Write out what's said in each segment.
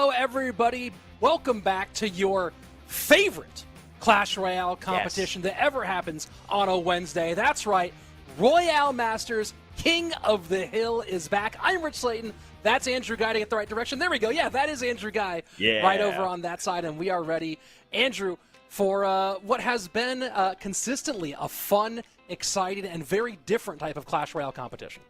Hello, everybody. Welcome back to your favorite Clash Royale competition that ever happens on a Wednesday. That's right. Royale Masters King of the Hill is back. I'm Rich Slayton. That's Andrew Guy to get the right direction. There we go. Yeah, that is Andrew Guy right over on that side, and we are ready, Andrew, for what has been consistently a fun, exciting, and very different type of Clash Royale competition.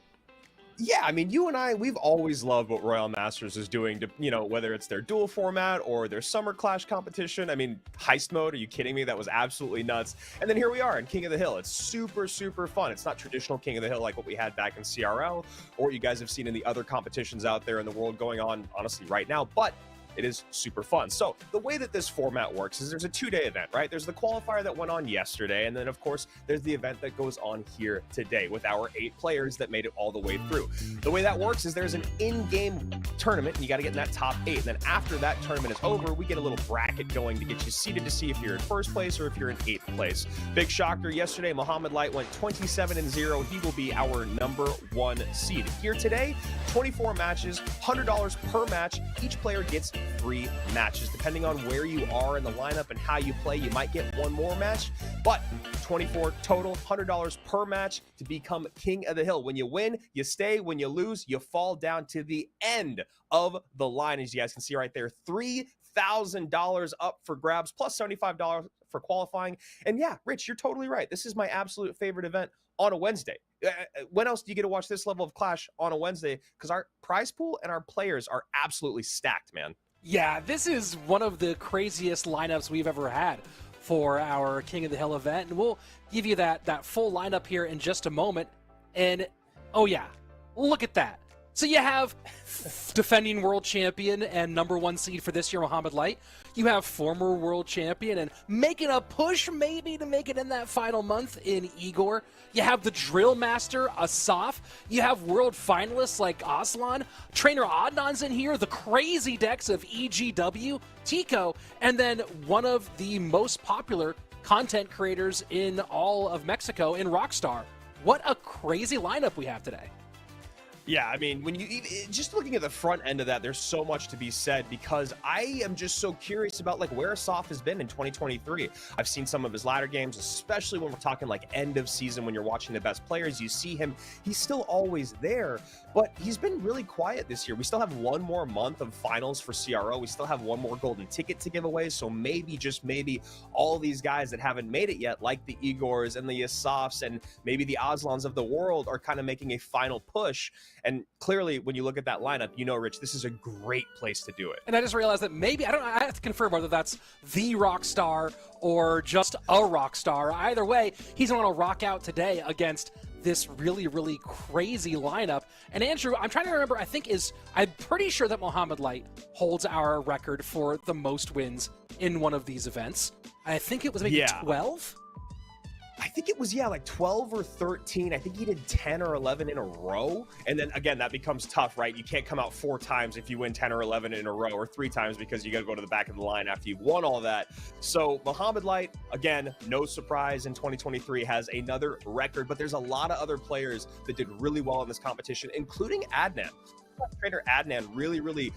Yeah, I mean, you and I, we've always loved what Royale Masters is doing to, you know, whether it's their duel format or their summer Clash competition. I mean, heist mode, are you kidding me? That was absolutely nuts. And then here we are in King of the Hill. It's super, super fun. It's not traditional King of the Hill like what we had back in CRL or what you guys have seen in the other competitions out there in the world going on, honestly, right now. But it is super fun. So the way that this format works is there's a two-day event, right? There's the qualifier that went on yesterday, and then of course there's the event that goes on here today with our 8 players that made it all the way through. The way that works is there's an in-game tournament, and you got to get in that top 8. And then after that tournament is over, we get a little bracket going to get you seated to see if you're in first place or if you're in 8th place. Big shocker yesterday, Muhammad Light went 27-0. He will be our #1 seed. Here today, 24 matches, $100 per match. Each player gets 3 matches. Depending on where you are in the lineup and how you play, you might get 1 more match, but 24 total, $100 per match to become King of the Hill. When you win, you stay. When you lose, you fall down to the end of the line. As you guys can see right there, $3,000 up for grabs, plus $75 for qualifying. And yeah, Rich, you're totally right. This is my absolute favorite event on a Wednesday. When else do you get to watch this level of Clash on a Wednesday? Because our prize pool and our players are absolutely stacked, man. Yeah, this is one of the craziest lineups we've ever had for our King of the Hill event, and we'll give you that full lineup here in just a moment. And oh yeah, look at that. So you have defending world champion and #1 seed for this year, Muhammad Light. You have former world champion and making a push maybe to make it in that final month in Igor. You have the drill master, Assaf. You have world finalists like Aslan. Trainer Adnan's in here. The crazy decks of EGW, Tico, and then one of the most popular content creators in all of Mexico in Rockstar. What a crazy lineup we have today. Yeah, I mean, when you just looking at the front end of that, there's so much to be said because I am just so curious about like where Assaf has been in 2023. I've seen some of his latter games, especially when we're talking like end of season when you're watching the best players. You see him, he's still always there, but he's been really quiet this year. We still have 1 more month of finals for CRO. We still have 1 more golden ticket to give away. So maybe, just maybe, all these guys that haven't made it yet, like the Igors and the Assafs and maybe the Aslans of the world, are kind of making a final push. And clearly, when you look at that lineup, you know, Rich, this is a great place to do it. And I just realized that maybe, I have to confirm whether that's the Rockstar or just a Rockstar. Either way, he's going to rock out today against this really, really crazy lineup. And Andrew, I'm trying to remember, I'm pretty sure that Muhammad Light holds our record for the most wins in one of these events. I think it was maybe 12? I think it was, yeah, like 12 or 13. I think he did 10 or 11 in a row. And then again, that becomes tough, right? You can't come out 4 times if you win 10 or 11 in a row, or 3 times because you got to go to the back of the line after you've won all that. So Muhammad Light, again, no surprise in 2023, has another record, but there's a lot of other players that did really well in this competition, including Adnan. Trainer Adnan really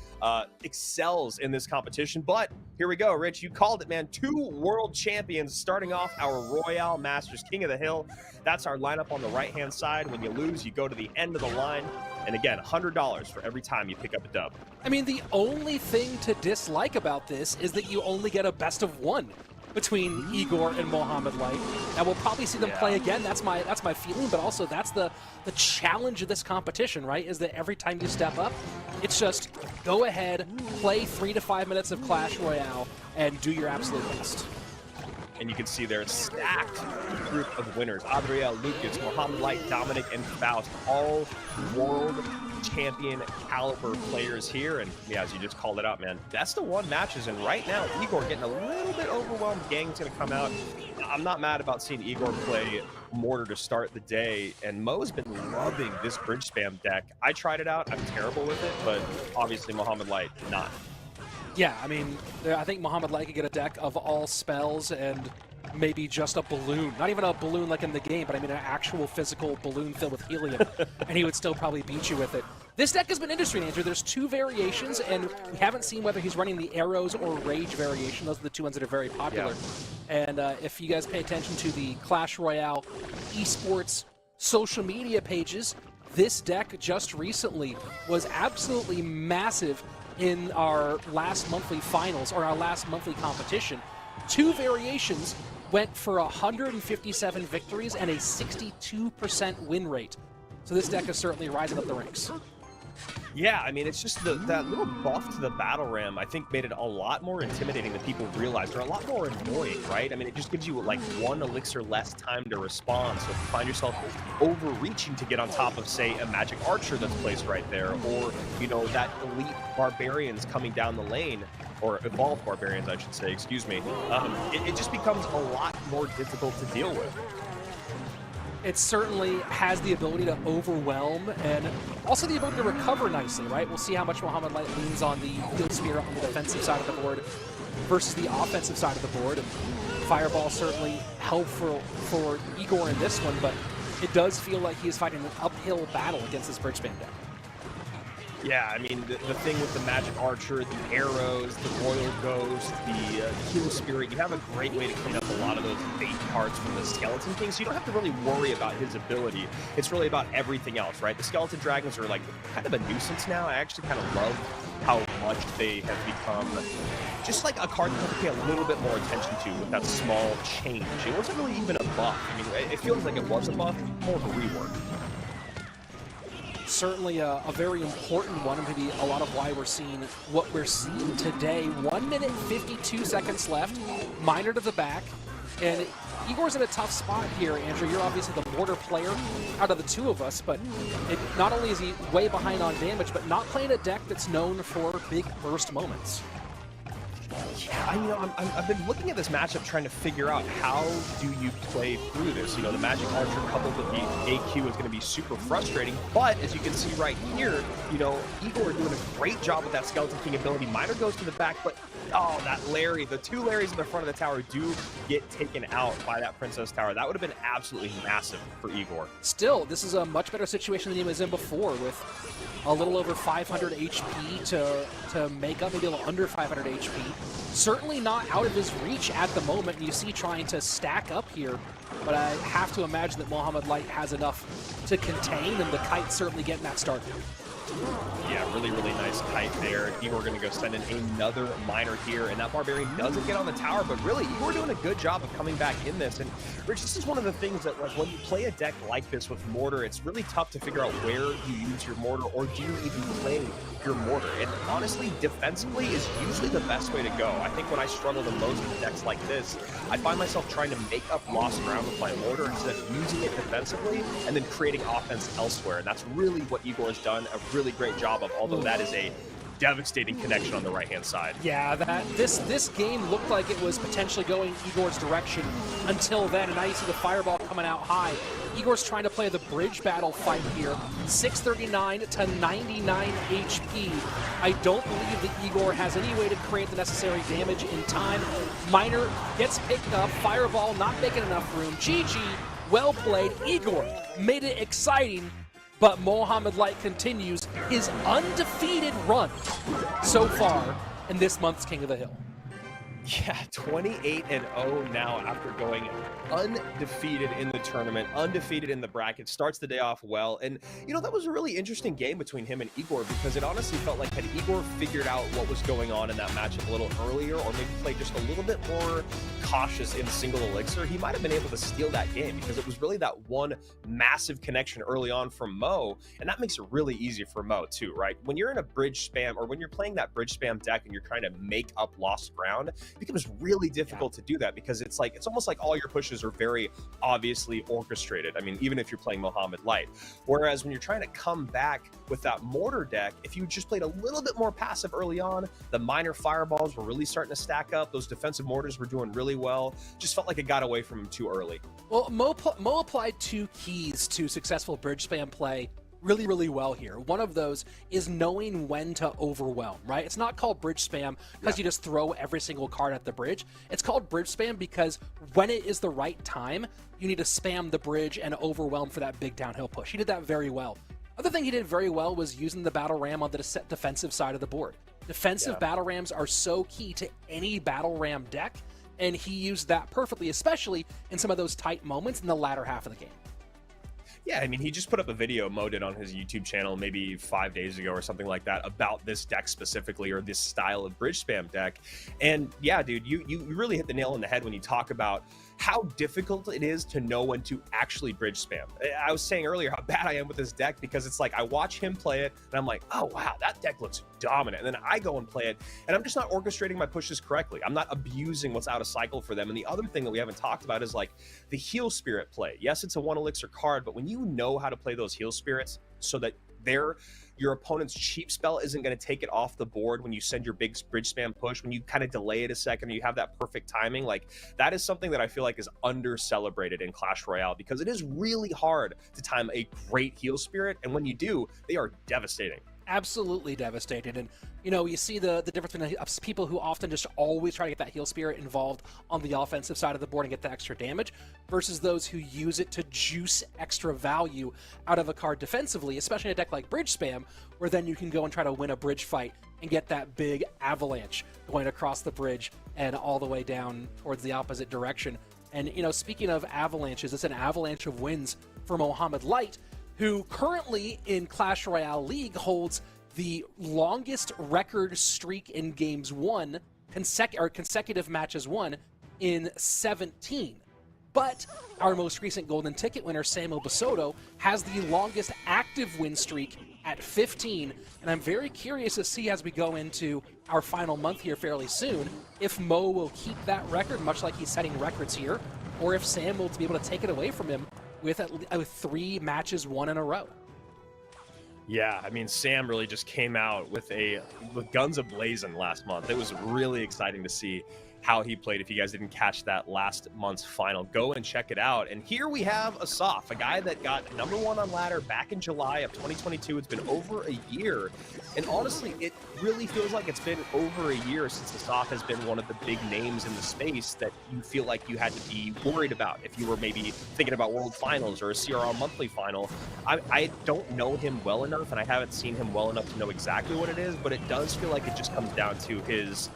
excels in this competition. But here we go, Rich, you called it, man. 2 world champions starting off our Royale Masters King of the Hill. That's our lineup on the right hand side. When you lose, you go to the end of the line, and again, $100 for every time you pick up a dub. I mean, the only thing to dislike about this is that you only get a best of 1 between Igor and Muhammad Light. And we'll probably see them play again. That's my feeling, but also that's the challenge of this competition, right? Is that every time you step up, it's just go ahead, play 3 to 5 minutes of Clash Royale, and do your absolute best. And you can see there, stacked group of winners. Adriel, Lucas, Muhammad Light, Dominic, and Faust, all world champion caliber players here. And yeah, as you just called it out, man, best of 1 matches. And right now, Igor getting a little bit overwhelmed. Gang's going to come out. I'm not mad about seeing Igor play Mortar to start the day. And Mo's been loving this bridge spam deck. I tried it out. I'm terrible with it, but obviously Muhammad Light, not. Yeah, I mean, I think Muhammad Light could get a deck of all spells and maybe just a balloon. Not even a balloon like in the game, but I mean an actual physical balloon filled with helium, and he would still probably beat you with it. This deck has been interesting, Andrew. There's two variations, and we haven't seen whether he's running the Arrows or Rage variation. Those are the two ones that are very popular. Yeah. And if you guys pay attention to the Clash Royale esports social media pages, this deck just recently was absolutely massive in our last monthly finals, or our last monthly competition. Two variations went for 157 victories and a 62% win rate. So this deck is certainly rising up the ranks. Yeah, I mean, it's just that little buff to the Battle Ram, I think, made it a lot more intimidating than people realized, or a lot more annoying, right? I mean, it just gives you, like, 1 elixir less time to respond, so if you find yourself overreaching to get on top of, say, a Magic Archer that's placed right there, or, you know, that elite Barbarians coming down the lane, or Evolved Barbarians, I should say, excuse me, it just becomes a lot more difficult to deal with. It certainly has the ability to overwhelm and also the ability to recover nicely, right? We'll see how much Mohamed Light leans on the Field Spirit on the defensive side of the board versus the offensive side of the board. And Fireball certainly helpful for Igor in this one, but it does feel like he is fighting an uphill battle against this Bridge Spam deck. Yeah, I mean, the thing with the Magic Archer, the Arrows, the Royal Ghost, the Heal Spirit, you have a great way to clean up a lot of those bait cards from the Skeleton King, so you don't have to really worry about his ability. It's really about everything else, right? The Skeleton Dragons are, like, kind of a nuisance now. I actually kind of love how much they have become just like a card that you have to pay a little bit more attention to with that small change. It wasn't really even a buff. I mean, it feels like it was a buff, more of a rework. Certainly a very important one, and maybe a lot of why we're seeing what we're seeing today. 1 minute 52 seconds left, Miner to the back, and Igor's in a tough spot here, Andrew. You're obviously the mortar player out of the two of us, but not only is he way behind on damage, but not playing a deck that's known for big burst moments. Yeah, I've been looking at this matchup trying to figure out how do you play through this. You know, the Magic Archer coupled with the AQ is going to be super frustrating, but as you can see right here, you know, Igor doing a great job with that Skeleton King ability. Miner goes to the back, but oh, that Larry, the two Larrys in the front of the tower do get taken out by that Princess Tower. That would have been absolutely massive for Igor. Still, this is a much better situation than he was in before, with a little over 500 HP to make up, maybe a little under 500 HP. Certainly not out of his reach at the moment. You see trying to stack up here, but I have to imagine that Mohamed Light has enough to contain, and the Kite certainly getting that start. Yeah, really, really nice kite there. Igor going to go send in another Miner here, and that Barbarian doesn't get on the tower, but really, Igor doing a good job of coming back in this. And Rich, this is one of the things that, like, when you play a deck like this with Mortar, it's really tough to figure out where you use your Mortar, or do you even play your Mortar? And honestly, defensively is usually the best way to go. I think when I struggle the most with decks like this, I find myself trying to make up lost ground with my Mortar instead of using it defensively and then creating offense elsewhere. And that's really what Igor has done a really great job of, although that is a devastating connection on the right-hand side. Yeah, this game looked like it was potentially going Igor's direction until then, and now you see the Fireball coming out high. Igor's trying to play the bridge battle fight here. 639 to 99 HP. I don't believe that Igor has any way to create the necessary damage in time. Miner gets picked up. Fireball not making enough room. GG, well played. Igor made it exciting, but Mohamed Light continues his undefeated run so far in this month's King of the Hill. Yeah, 28-0 now after going undefeated in the tournament, undefeated in the bracket, starts the day off well. And, you know, that was a really interesting game between him and Igor, because it honestly felt like had Igor figured out what was going on in that matchup a little earlier, or maybe played just a little bit more cautious in single elixir, he might have been able to steal that game, because it was really that one massive connection early on from Mo, and that makes it really easy for Mo too, right? When you're in a bridge spam, or when you're playing that bridge spam deck and you're trying to make up lost ground, it becomes really difficult to do that, because it's almost like all your pushes are very obviously orchestrated. I mean, even if you're playing Mohamed Light. Whereas when you're trying to come back with that Mortar deck, if you just played a little bit more passive early on, the Miner Fireballs were really starting to stack up. Those defensive Mortars were doing really well. Just felt like it got away from him too early. Well, Mo applied two keys to successful bridge spam play really, really well here. One of those is knowing when to overwhelm, right? It's not called bridge spam because you just throw every single card at the bridge. It's called bridge spam because when it is the right time, you need to spam the bridge and overwhelm for that big downhill push. He did that very well. Other thing he did very well was using the battle ram on the defensive side of the board. Defensive battle rams are so key to any battle ram deck, and he used that perfectly, especially in some of those tight moments in the latter half of the game. Yeah, I mean, he just put up a video moded on his YouTube channel maybe 5 days ago or something like that about this deck specifically, or this style of bridge spam deck. And yeah, dude, you really hit the nail on the head when you talk about how difficult it is to know when to actually bridge spam. I was saying earlier how bad I am with this deck, because it's like I watch him play it and I'm like, oh wow, that deck looks dominant. And then I go and play it and I'm just not orchestrating my pushes correctly. I'm not abusing what's out of cycle for them. And the other thing that we haven't talked about is like the heal spirit play. Yes, it's a 1 elixir card, but when you know how to play those heal spirits so that your opponent's cheap spell isn't going to take it off the board when you send your big bridge spam push, when you kind of delay it a second, you have that perfect timing, like that is something that I feel like is under celebrated in Clash Royale, because it is really hard to time a great heal spirit, and when you do, they are devastating. Absolutely devastated. And you know, you see the difference between people who often just always try to get that heal spirit involved on the offensive side of the board and get the extra damage, versus those who use it to juice extra value out of a card defensively, especially in a deck like bridge spam, where then you can go and try to win a bridge fight and get that big avalanche going across the bridge and all the way down towards the opposite direction. And you know, speaking of avalanches, it's an avalanche of wins for Mohamed Light, who currently in Clash Royale League holds the longest record streak in games won, consecutive matches won, in 17. But our most recent golden ticket winner, Samuel Basoto, has the longest active win streak at 15. And I'm very curious to see, as we go into our final month here fairly soon, if Mo will keep that record, much like he's setting records here, or if Sam will be able to take it away from him with 3 matches won in a row. Yeah, I mean, Sam really just came out with guns a-blazing last month. It was really exciting to see how he played. If you guys didn't catch that last month's final, go and check it out. And here we have Assaf, a guy that got #1 on ladder back in July of 2022. It's been over a year. And honestly, it really feels like it's been over a year since Assaf has been one of the big names in the space that you feel like you had to be worried about if you were maybe thinking about World Finals or a CRL Monthly Final. I don't know him well enough, and I haven't seen him well enough to know exactly what it is, but it does feel like it just comes down to his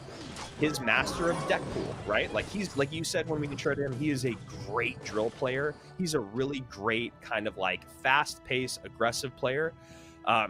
master of deck pool, right? Like, he's, like you said when we introed him, he is a great drill player. He's a really great kind of like fast-paced, aggressive player,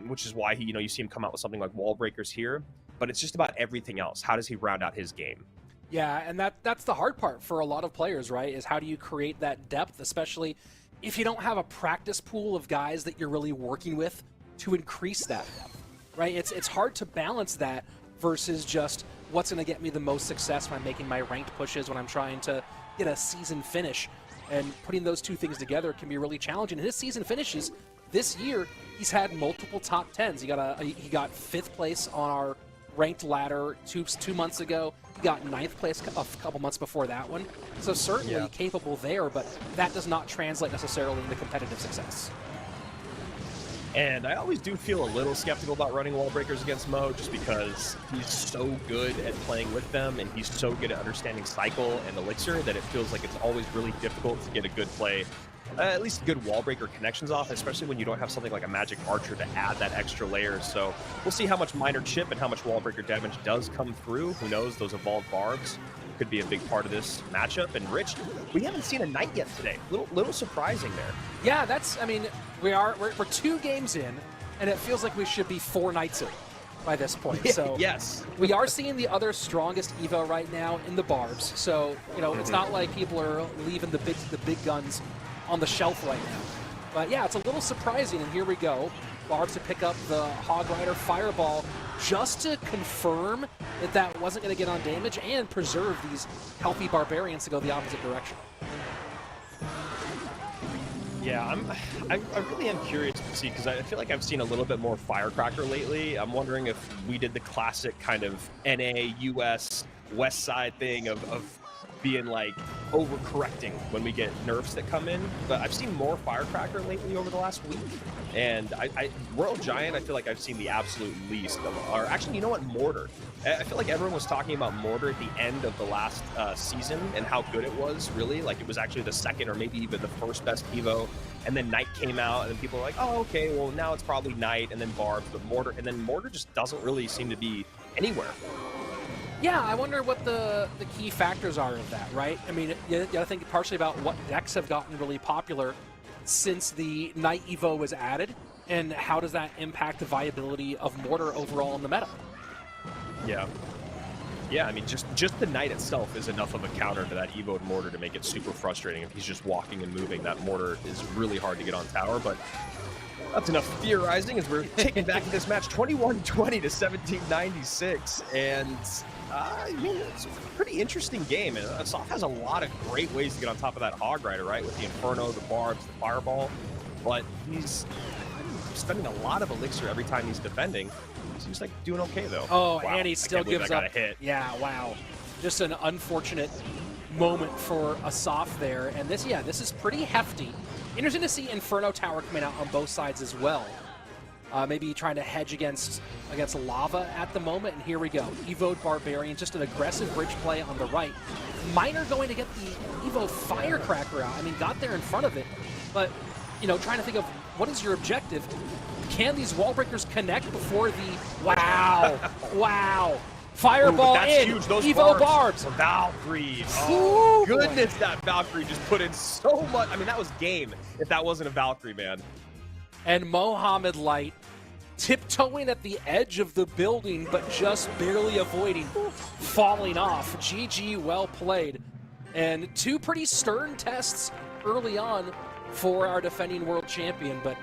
which is why he, you see him come out with something like Wall Breakers here. But it's just about everything else. How does he round out his game? Yeah, and that's the hard part for a lot of players, right? Is how do you create that depth, especially if you don't have a practice pool of guys that you're really working with to increase that depth, right? It's hard to balance that versus just what's going to get me the most success when I'm making my ranked pushes, when I'm trying to get a season finish. And putting those two things together can be really challenging. And his season finishes this year, he's had multiple top 10s. He got 5th place on our ranked ladder two months ago. He got 9th place a couple months before that one. So certainly capable there, but that does not translate necessarily into competitive success. And I always do feel a little skeptical about running Wall Breakers against Mo, just because he's so good at playing with them, and he's so good at understanding cycle and elixir that it feels like it's always really difficult to get a good play, at least good Wall Breaker connections off, especially when you don't have something like a Magic Archer to add that extra layer. So we'll see how much minor chip and how much Wall Breaker damage does come through. Who knows, those evolved barbs could be a big part of this matchup. And Rich, we haven't seen a knight yet today. Little surprising there. Yeah, I mean, we're 2 games in, and it feels like we should be 4 nights in by this point. So yes, we are seeing the other strongest Evo right now in the barbs. So it's not like people are leaving the big guns on the shelf right now. But yeah, it's a little surprising. And here we go, barbs to pick up the Hog Rider Fireball, just to confirm that wasn't going to get on damage and preserve these healthy barbarians to go the opposite direction. Yeah, I really am curious to see, because I feel like I've seen a little bit more Firecracker lately. I'm wondering if we did the classic kind of NA, US, West Side thing of being like overcorrecting when we get nerfs that come in. But I've seen more Firecracker lately over the last week. And Royal Giant, I feel like I've seen the absolute least of, or actually, you know what, Mortar. I feel like everyone was talking about Mortar at the end of the last season and how good it was, really. Like, it was actually the second or maybe even the first best Evo and then Knight came out, and then people were like, oh, okay, well, now it's probably Knight, and then Barbs, but Mortar, and then Mortar just doesn't really seem to be anywhere. Yeah, I wonder what the key factors are of that, right? I mean, you gotta think partially about what decks have gotten really popular since the Knight Evo was added, and how does that impact the viability of Mortar overall in the meta? Yeah. Yeah, I mean, just the Knight itself is enough of a counter to that Evo and Mortar to make it super frustrating. If he's just walking and moving, that Mortar is really hard to get on tower, but that's enough theorizing as we're taking back this match 21-20 to 1796, and it's a pretty interesting game, and Assaf has a lot of great ways to get on top of that Hog Rider, right, with the Inferno, the Barbs, the Fireball, but he's spending a lot of elixir every time he's defending. Seems like doing okay, though. Oh, wow, and he still gives up. A hit. Yeah, wow. Just an unfortunate moment for Assaf there, and this is pretty hefty. Interesting to see Inferno Tower coming out on both sides as well. Maybe trying to hedge against lava at the moment, and here we go. Evo'd Barbarian, just an aggressive bridge play on the right. Miner going to get the Evo Firecracker out. I mean, got there in front of it, but, you know, trying to think of what is your objective. Can these wall breakers connect before the... Wow! Wow! Fireball in! Huge. Those Evo Barbs! Valkyrie! Oh, goodness, that Valkyrie just put in so much. I mean, that was game if that wasn't a Valkyrie, man. And Mohammed Light tiptoeing at the edge of the building, but just barely avoiding falling off. GG, well played. And two pretty stern tests early on for our defending world champion, but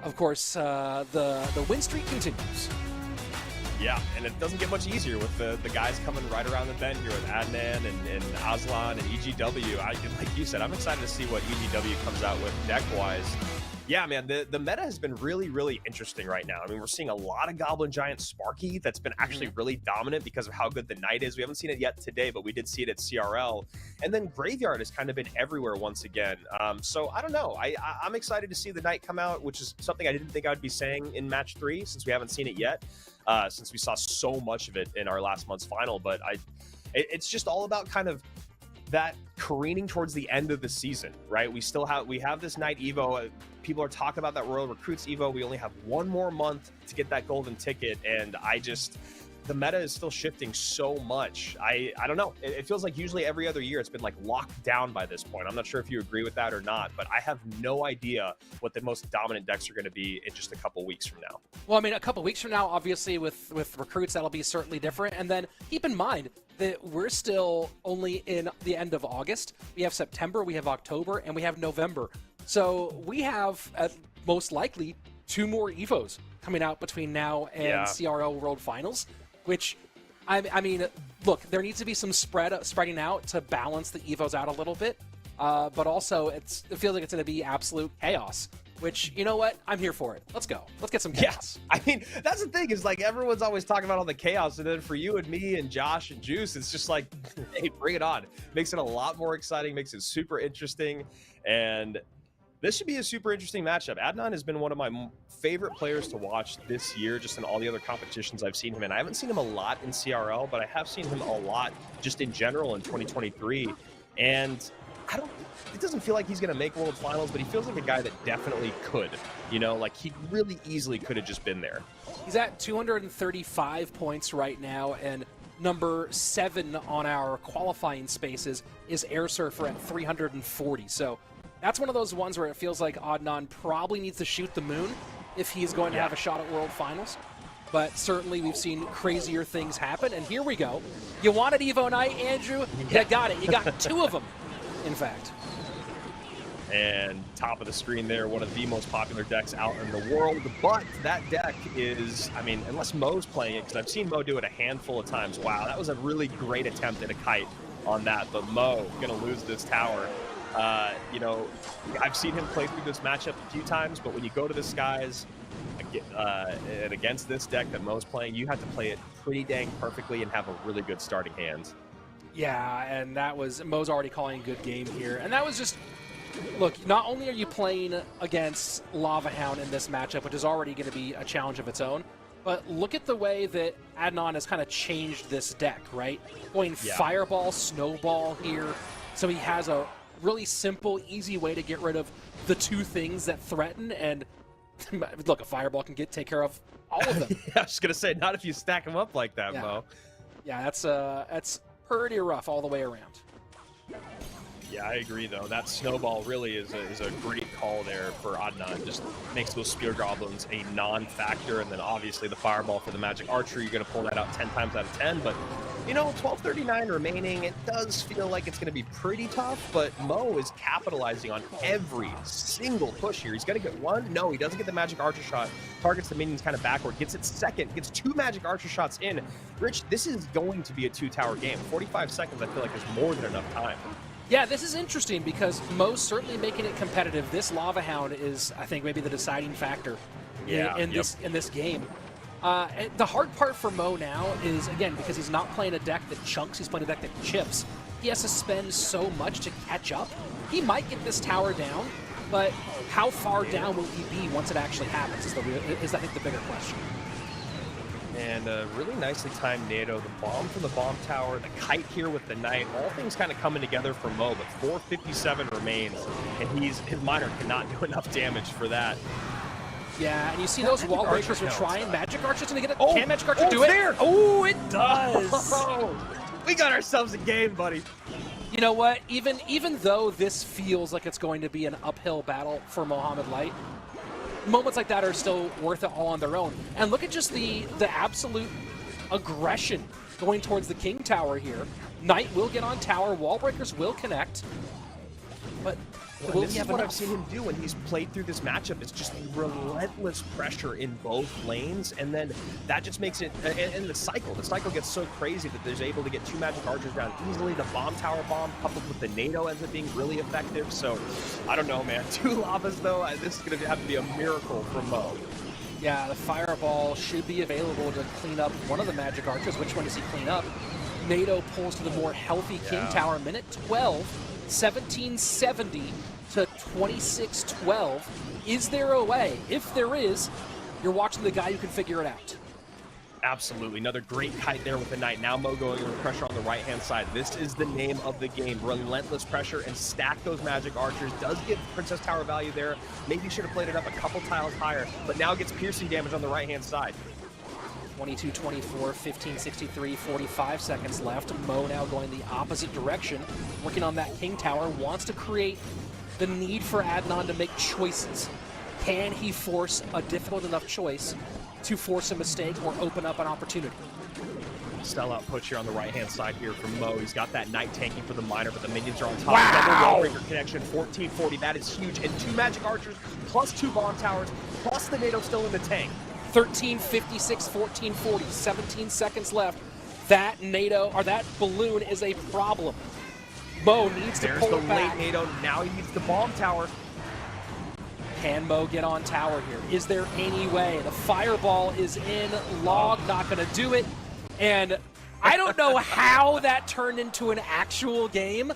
of course, the win streak continues. Yeah, and it doesn't get much easier with the guys coming right around the bend here with Adnan and Aslan and EGW. Like you said, I'm excited to see what EGW comes out with deck-wise. Yeah, man, the meta has been really, really interesting right now. I mean, we're seeing a lot of Goblin Giant Sparky that's been actually really dominant because of how good the Knight is. We haven't seen it yet today, but we did see it at CRL. And then Graveyard has kind of been everywhere once again. So I don't know. I'm excited to see the Knight come out, which is something I didn't think I'd be saying in match 3 since we haven't seen it yet, since we saw so much of it in our last month's final. But it's just all about kind of that careening towards the end of the season, right? We have this Knight Evo. People are talking about that Royal Recruits Evo. We only have one more month to get that golden ticket, and the meta is still shifting so much. I don't know. It feels like usually every other year it's been like locked down by this point. I'm not sure if you agree with that or not, but I have no idea what the most dominant decks are going to be in just a couple weeks from now. Well, I mean, a couple weeks from now, obviously with recruits, that'll be certainly different. And then keep in mind that we're still only in the end of August. We have September, we have October, and we have November. So we have, most likely, 2 more EVOs coming out between now and CRL World Finals, which, I mean, look, there needs to be some spreading out to balance the EVOs out a little bit, but also it feels like it's going to be absolute chaos, which, you know what? I'm here for it. Let's go. Let's get some chaos. Yeah. I mean, that's the thing is, like, everyone's always talking about all the chaos, and then for you and me and Josh and Juice, it's just like, hey, bring it on. Makes it a lot more exciting, makes it super interesting, and this should be a super interesting matchup. Adnan has been one of my favorite players to watch this year, just in all the other competitions I've seen him in. I haven't seen him a lot in CRL, but I have seen him a lot just in general in 2023. And it doesn't feel like he's going to make World Finals, but he feels like a guy that definitely could. You know, like he really easily could have just been there. He's at 235 points right now, and number 7 on our qualifying spaces is Air Surfer at 340. So that's one of those ones where it feels like Adnan probably needs to shoot the moon if he's going to have a shot at World Finals. But certainly we've seen crazier things happen, and here we go. You wanted Evo Knight, Andrew? You got it. You got 2 of them, in fact. And top of the screen there, one of the most popular decks out in the world. But that deck is, I mean, unless Mo's playing it, because I've seen Mo do it a handful of times. Wow, that was a really great attempt at a kite on that, but Mo going to lose this tower. You know, I've seen him play through this matchup a few times, but when you go to the skies and against this deck that Mo's playing, you have to play it pretty dang perfectly and have a really good starting hand. Yeah, and that was, Mo's already calling a good game here. And that was just, look, not only are you playing against Lava Hound in this matchup, which is already going to be a challenge of its own, but look at the way that Adnan has kind of changed this deck, right? Going Fireball, Snowball here, so he has a really simple, easy way to get rid of the two things that threaten. And look, a fireball can take care of all of them. Yeah, I was just gonna say, not if you stack them up like that, Yeah. Mo. Yeah, that's pretty rough all the way around. Yeah, I agree, though. That snowball really is a great call there for Adnan. Just makes those spear goblins a non-factor, and then obviously the fireball for the magic archer, you're going to pull that out 10 times out of 10. But, you know, 12:39 remaining, it does feel like it's going to be pretty tough, but Mo is capitalizing on every single push here. He's going to get one. No, he doesn't get the magic archer shot. Targets the minions kind of backward, gets it second, gets 2 magic archer shots in. Rich, this is going to be a 2-tower game. 45 seconds, I feel like, is more than enough time. Yeah, this is interesting because Mo's certainly making it competitive. This Lava Hound is, I think, maybe the deciding factor in this game. And the hard part for Mo now is, again, because he's not playing a deck that chunks, he's playing a deck that chips. He has to spend so much to catch up. He might get this tower down, but how far down will he be once it actually happens is I think, the bigger question. And really nicely timed NATO, the bomb from the bomb tower, the kite here with the knight, all things kind of coming together for Mo, but 457 remains, and his miner cannot do enough damage for that. Yeah, and you see those wall breakers are trying. Magic Archer's gonna get it. Oh, can Magic Archer do it? There. Oh, it does. Oh, we got ourselves a game, buddy. You know what? Even though this feels like it's going to be an uphill battle for Mohamed Light, moments like that are still worth it all on their own. And look at just the absolute aggression going towards the King Tower here. Knight will get on tower, wall breakers will connect, but this is what I've seen him do when he's played through this matchup. It's just relentless pressure in both lanes, and then that just makes it, and the cycle gets so crazy that they're able to get 2 magic archers down easily. The bomb tower bomb coupled with the NATO ends up being really effective. So I don't know, man. 2 lavas though, this is going to have to be a miracle for Mo. Yeah, the fireball should be available to clean up one of the magic archers. Which one does he clean up? NATO pulls to the more healthy King Tower. Minute 12, 1770 to 26-12. Is there a way? If there is, you're watching the guy who can figure it out. Absolutely. Another great kite there with the knight. Now Mo going under pressure on the right-hand side. This is the name of the game. Relentless pressure and stack those magic archers. Does get Princess Tower value there. Maybe should have played it up a couple tiles higher, but now gets piercing damage on the right-hand side. 22-24, 15-63, 45 seconds left. Mo now going the opposite direction, working on that King Tower, wants to create the need for Adnan to make choices. Can he force a difficult enough choice to force a mistake or open up an opportunity? Sellout push here on the right-hand side here from Mo. He's got that knight tanking for the miner, but the minions are on top. Wow! Another wallbreaker connection, 1440. That is huge. And 2 magic archers, plus 2 bomb towers, plus the NATO still in the tank. 13:56, 14:40, 17 seconds left. That NATO, or that balloon, is a problem. Mo needs to pull it back. There's the late NATO. Now he needs the bomb tower. Can Mo get on tower here? Is there any way? The fireball is in. Log not going to do it. And I don't know how that turned into an actual game,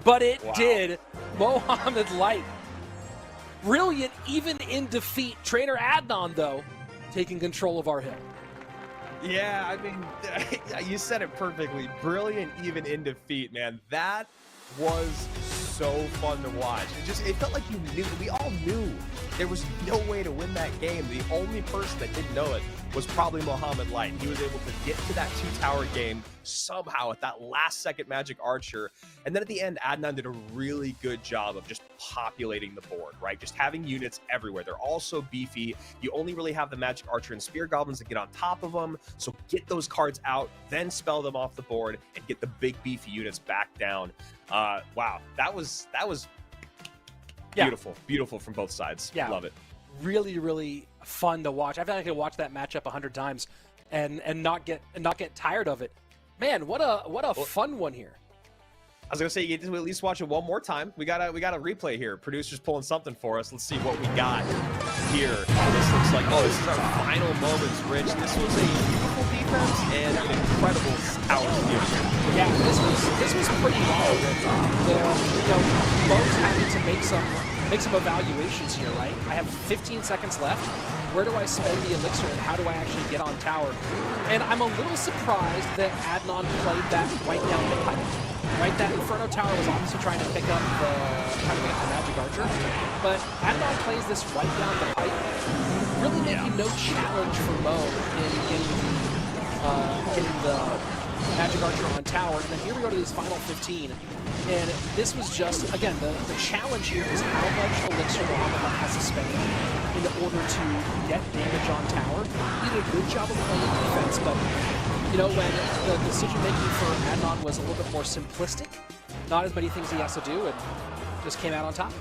but it did. Mohamed Light, brilliant even in defeat. Trainer Adnan, though, taking control of our hill. Yeah, I mean, you said it perfectly. Brilliant even in defeat, man. That was so fun to watch. It felt like you knew, we all knew there was no way to win that game. The only person that didn't know it was probably Mohamed Light. He was able to get to that 2-tower game somehow at that last second magic archer. And then at the end, Adnan did a really good job of just populating the board, right? Just having units everywhere. They're all so beefy. You only really have the magic archer and spear goblins to get on top of them. So get those cards out, then spell them off the board and get the big beefy units back down. Wow, that was beautiful. Beautiful from both sides. Yeah. Love it. Really, really fun to watch. I feel like I could watch that matchup 100 times and not get tired of it. Man, what a fun one here. I was gonna say you get to at least watch it one more time. We got a replay here. Producer's pulling something for us. Let's see what we got here. This looks like this is our final moments, Rich. This was a beautiful defense and an incredible tower steal. Yeah, this was pretty long. Mo's having to make some make some evaluations here, right? I have 15 seconds left. Where do I spend the elixir, and how do I actually get on tower? And I'm a little surprised that Adnan played that right down the pipe. Right, that Inferno Tower was obviously trying to pick up the Magic Archer, but Adnan plays this right down the pipe, really making no challenge for Mo in getting the Magic Archer on tower. And then here we go to these final 15, and this was just, again, the challenge here is how much elixir Adnan has to spend in order to get damage on tower. He did a good job of playing defense, but you know, when the decision-making for Adnan was a little bit more simplistic, not as many things he has to do, and just came out on top.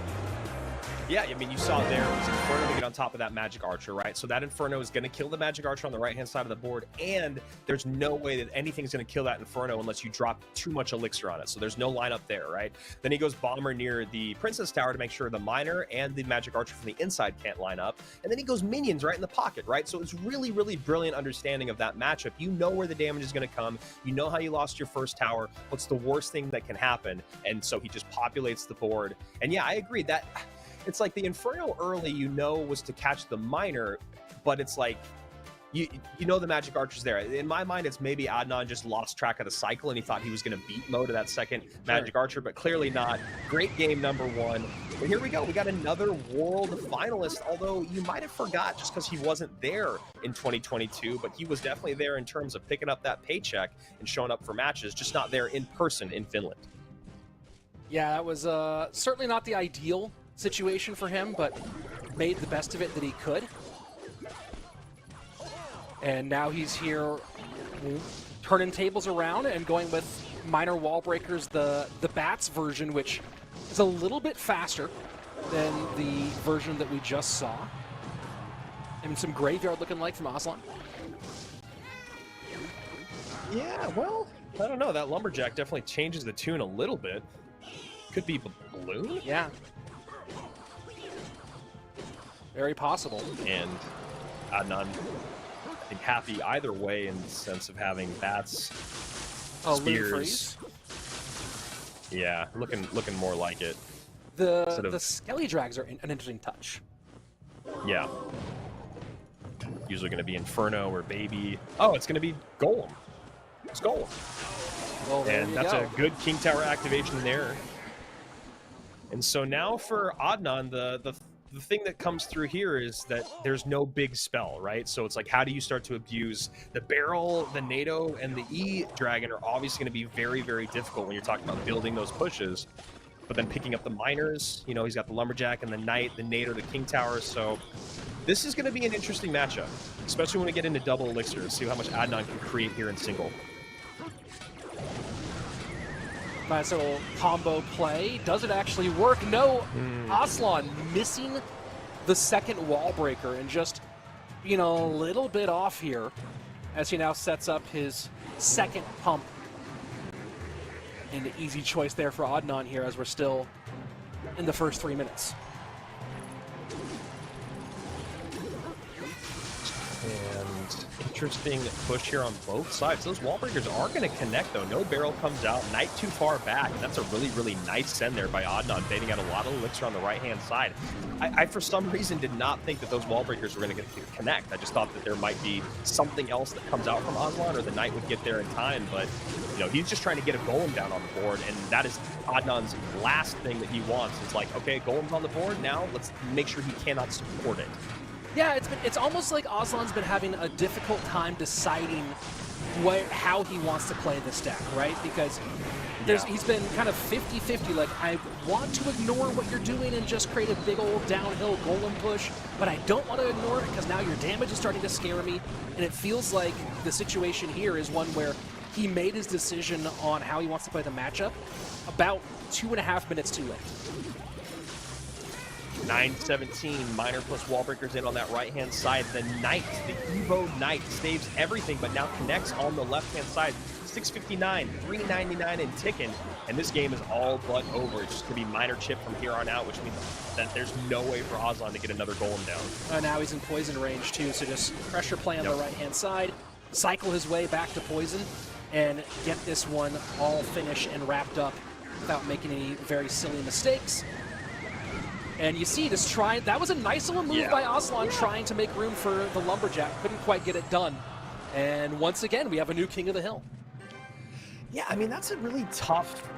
Yeah, I mean, you saw there, it was Inferno to get on top of that Magic Archer, right? So that Inferno is going to kill the Magic Archer on the right-hand side of the board, and there's no way that anything's going to kill that Inferno unless you drop too much elixir on it. So there's no lineup there, right? Then he goes Bomber near the Princess Tower to make sure the Miner and the Magic Archer from the inside can't line up. And then he goes Minions right in the pocket, right? So it's really, really brilliant understanding of that matchup. You know where the damage is going to come. You know how you lost your first tower. What's the worst thing that can happen? And so he just populates the board. And yeah, I agree that... It's like the Inferno early, you know, was to catch the Miner, but it's like, you know the Magic Archer's there. In my mind, it's maybe Adnan just lost track of the cycle and he thought he was going to beat Mo to that second Magic Archer, but clearly not. Great game, number one. But here we go. We got another world finalist, although you might have forgot just because he wasn't there in 2022, but he was definitely there in terms of picking up that paycheck and showing up for matches, just not there in person in Finland. Yeah, that was certainly not the ideal situation for him, but made the best of it that he could. And now he's here turning tables around and going with Minor Wall Breakers, the Bats version, which is a little bit faster than the version that we just saw. And some graveyard looking like from Aslan. Yeah, well, I don't know. That Lumberjack definitely changes the tune a little bit. Could be Balloon? Yeah. Very possible. And Adnan, I think, happy either way in the sense of having bats, spears. Yeah, looking more like it. The Skelly Drags are an interesting touch. Yeah. Usually going to be Inferno or Baby. Oh, it's going to be Golem. It's Golem. Well, and that's a good King Tower activation there. And so now for Adnan, the thing that comes through here is that there's no big spell, right? So it's like, how do you start to abuse the barrel? The NATO and the E Dragon are obviously going to be very, very difficult when you're talking about building those pushes. But then picking up the Miners, you know, he's got the Lumberjack and the Knight, the NATO, the King Tower. So this is going to be an interesting matchup, especially when we get into double elixir. See how much Adnan can create here in single. Nice little combo play. Does it actually work? No. Aslan missing the second wall breaker and just, you know, a little bit off here as he now sets up his second pump. And an easy choice there for Adnan here as we're still in the first 3 minutes. And interesting push here on both sides. Those wall breakers are going to connect, though. No barrel comes out. Knight too far back. And that's a really, really nice send there by Adnan, baiting out a lot of elixir on the right-hand side. I, for some reason, did not think that those wall breakers were going to connect. I just thought that there might be something else that comes out from Aslan, or the Knight would get there in time. But, you know, he's just trying to get a golem down on the board, and that is Adnan's last thing that he wants. It's like, okay, golem's on the board, now let's make sure he cannot support it. Yeah, it's almost like Aslan's been having a difficult time deciding how he wants to play this deck, right? Because he's been kind of 50-50, like, I want to ignore what you're doing and just create a big old downhill golem push, but I don't want to ignore it because now your damage is starting to scare me, and it feels like the situation here is one where he made his decision on how he wants to play the matchup about 2.5 minutes too late. 9-17, Miner plus wall breakers in on that right-hand side. The Knight, the Evo Knight, saves everything, but now connects on the left-hand side. 659, 399 and ticking, and this game is all but over. It's just going to be Miner chip from here on out, which means that there's no way for Aslan to get another golem down. Now he's in poison range, too, so just pressure play on the right-hand side, cycle his way back to poison, and get this one all finished and wrapped up without making any very silly mistakes. And you see this try. That was a nice little move by Aslan trying to make room for the Lumberjack. Couldn't quite get it done. And once again, we have a new King of the Hill. Yeah, I mean, that's a really tough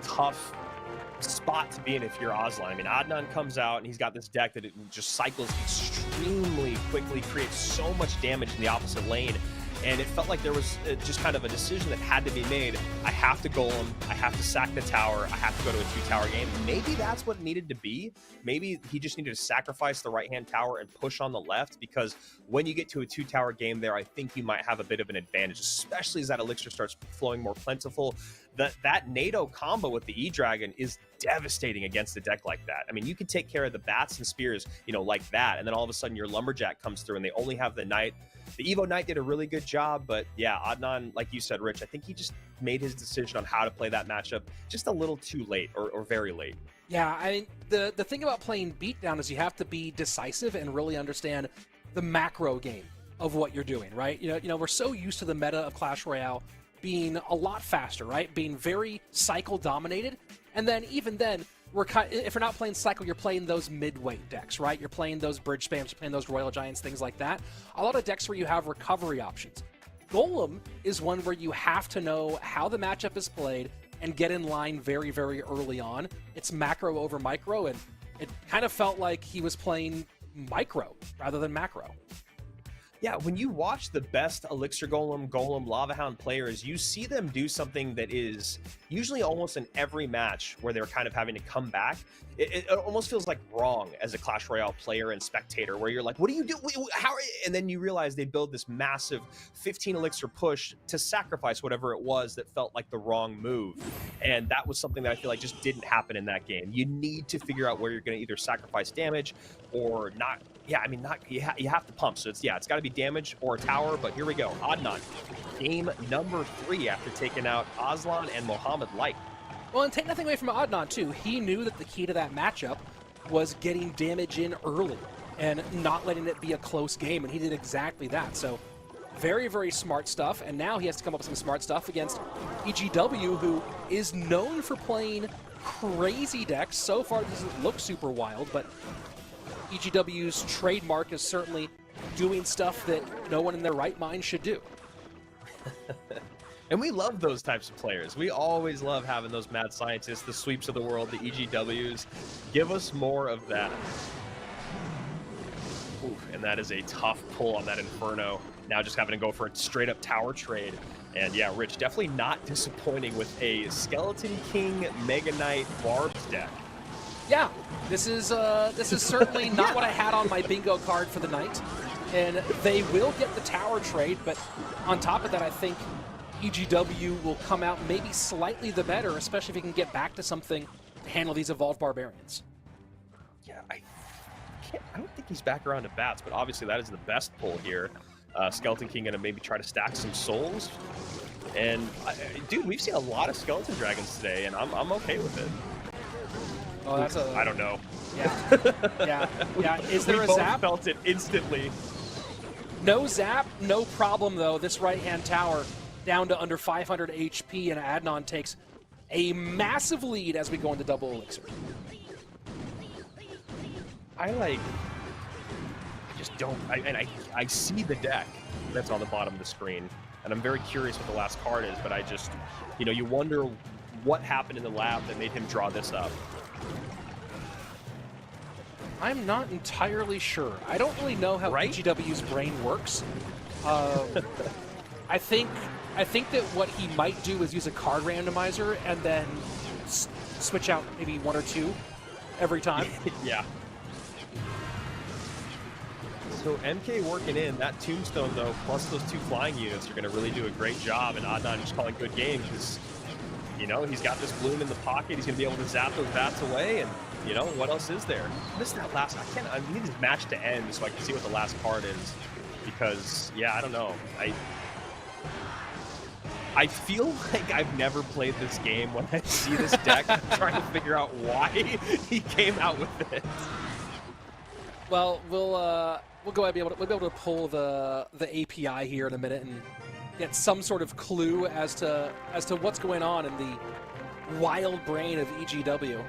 spot to be in if you're Aslan. I mean, Adnan comes out and he's got this deck that it just cycles extremely quickly, creates so much damage in the opposite lane. And it felt like there was just kind of a decision that had to be made. I have to golem, I have to sack the tower, I have to go to a 2-tower game. Maybe that's what it needed to be. Maybe he just needed to sacrifice the right-hand tower and push on the left, because when you get to a 2-tower game there, I think you might have a bit of an advantage, especially as that elixir starts flowing more plentiful. That NATO combo with the E-Dragon is devastating against a deck like that. I mean, you can take care of the bats and spears, you know, like that, and then all of a sudden your Lumberjack comes through and they only have the Knight. The Evo Knight did a really good job, but yeah, Adnan, like you said, Rich, I think he just made his decision on how to play that matchup just a little too late, or very late. Yeah, I mean, the thing about playing beatdown is you have to be decisive and really understand the macro game of what you're doing, right? You know, we're so used to the meta of Clash Royale being a lot faster, right? Being very cycle dominated, and then even then, if you're not playing cycle, you're playing those mid-weight decks, right? You're playing those bridge spams, you're playing those Royal Giants, things like that. A lot of decks where you have recovery options. Golem is one where you have to know how the matchup is played and get in line very, very early on. It's macro over micro, and it kind of felt like he was playing micro rather than macro. Yeah, when you watch the best Elixir Golem, Lava Hound players, you see them do something that is usually almost in every match where they're kind of having to come back. It almost feels like wrong as a Clash Royale player and spectator, where you're like, what do you do? How are you? And then you realize they build this massive 15 Elixir push to sacrifice whatever it was that felt like the wrong move. And that was something that I feel like just didn't happen in that game. You need to figure out where you're going to either sacrifice damage or not. Yeah, I mean, you have to pump. So it's got to be damage or a tower. But here we go. Adnan, game number 3 after taking out Aslan and Mohammed Light. Well, and take nothing away from Adnan, too. He knew that the key to that matchup was getting damage in early and not letting it be a close game, and he did exactly that. So very, very smart stuff, and now he has to come up with some smart stuff against EGW, who is known for playing crazy decks. So far, it doesn't look super wild, but EGW's trademark is certainly doing stuff that no one in their right mind should do. And we love those types of players. We always love having those mad scientists, the sweeps of the world, the EGWs. Give us more of that. Ooh, and that is a tough pull on that Inferno. Now just having to go for a straight-up tower trade. And yeah, Rich, definitely not disappointing with a Skeleton King, Mega Knight, Barbs deck. Yeah, this is certainly not what I had on my bingo card for the night. And they will get the tower trade, but on top of that, I think EGW will come out maybe slightly the better, especially if he can get back to something to handle these evolved barbarians. Yeah, I don't think he's back around to bats, but obviously that is the best pull here. Skeleton King gonna maybe try to stack some souls. And dude, we've seen a lot of Skeleton Dragons today, and I'm okay with it. Oh, that's I don't know. Yeah, yeah. Is there we a both zap? Felt it instantly. No zap, no problem though. This right-hand tower down to under 500 HP, and Adnan takes a massive lead as we go into double elixir. I just don't. I see the deck that's on the bottom of the screen, and I'm very curious what the last card is. But I just, you wonder what happened in the lab that made him draw this up. I'm not entirely sure. I don't really know how EGW's brain works. I think that what he might do is use a card randomizer and then switch out maybe 1 or 2 every time. Yeah. So MK working in that tombstone though, plus those 2 flying units are going to really do a great job. And Adnan just calling good game because he's got this bloom in the pocket. He's going to be able to zap those bats away. And what else is there? I missed that last. I need this match to end so I can see what the last card is. Because yeah, I don't know. I feel like I've never played this game when I see this deck. I'm trying to figure out why he came out with it. Well, we'll go ahead and we'll be able to pull the API here in a minute and get some sort of clue as to what's going on in the wild brain of EGW.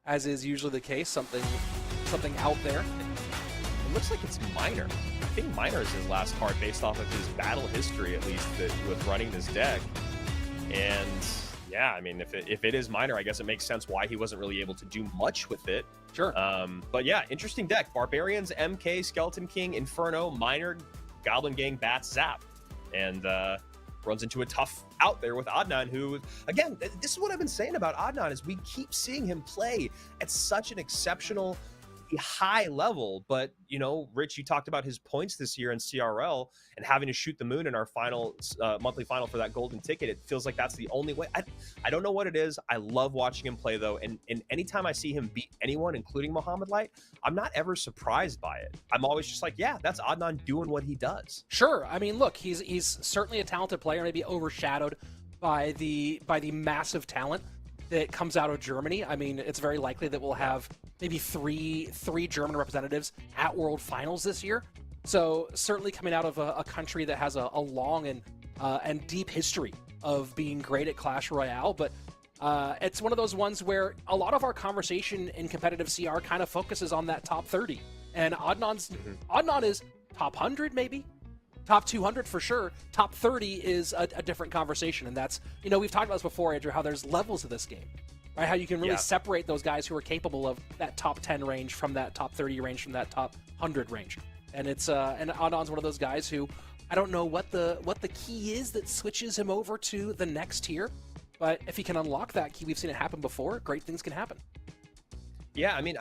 as is usually the case. Something out there. It looks like it's Minor. I think Minor is his last card based off of his battle history, at least, with running this deck. And yeah, I mean, if it is Minor, I guess it makes sense why he wasn't really able to do much with it. Sure. But yeah, interesting deck. Barbarians, MK, Skeleton King, Inferno, Minor, Goblin Gang, Bats, Zap. And runs into a tough out there with Adnan, who, again, this is what I've been saying about Adnan, is we keep seeing him play at such an exceptional high level. But you know, Rich, you talked about his points this year in CRL and having to shoot the moon in our final monthly final for that golden ticket. It feels like that's the only way. I don't know what it is. I love watching him play, though, and anytime I see him beat anyone, including Mohamed Light, I'm not ever surprised by it. I'm always just like, yeah, that's Adnan doing what he does. Sure. I mean, look, he's certainly a talented player, maybe overshadowed by the massive talent that comes out of Germany. I mean, it's very likely that we'll have maybe three German representatives at World Finals this year. So certainly coming out of a country that has a long and deep history of being great at Clash Royale. But it's one of those ones where a lot of our conversation in competitive CR kind of focuses on that top 30. And Adnan is top 100 maybe? Top 200 for sure. Top 30 is a different conversation. And that's, you know, we've talked about this before, Andrew, how there's levels of this game, right? How you can really separate those guys who are capable of that top 10 range from that top 30 range, from that top 100 range. And it's, and Adnan's one of those guys who, I don't know what the key is that switches him over to the next tier, but if he can unlock that key, we've seen it happen before, great things can happen. Yeah, I mean,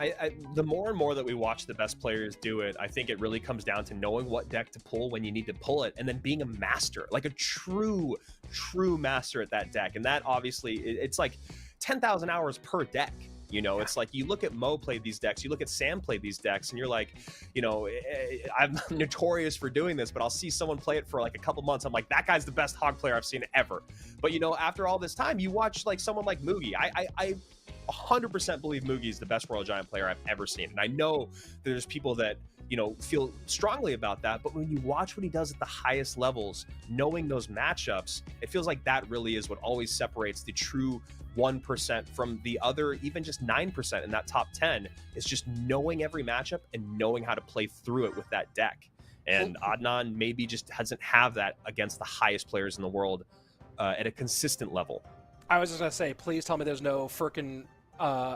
the more and more that we watch the best players do it, I think it really comes down to knowing what deck to pull when you need to pull it, and then being a master, like a true master at that deck. And that obviously, it's like 10,000 hours per deck. You know, it's like you look at Mo play these decks, you look at Sam play these decks, and you're like, you know, I'm notorious for doing this, but I'll see someone play it for like a couple months. I'm like, that guy's the best Hog player I've seen ever. But, you know, after all this time, you watch like someone like Mugi. I 100% believe Mugi is the best Royal Giant player I've ever seen. And I know there's people that, you know, feel strongly about that, but when you watch what he does at the highest levels, knowing those matchups, it feels like that really is what always separates the true 1% from the other, even just 9% in that top 10, is just knowing every matchup and knowing how to play through it with that deck. And Adnan maybe just doesn't have that against the highest players in the world at a consistent level. I was just gonna say, please tell me there's no Firkin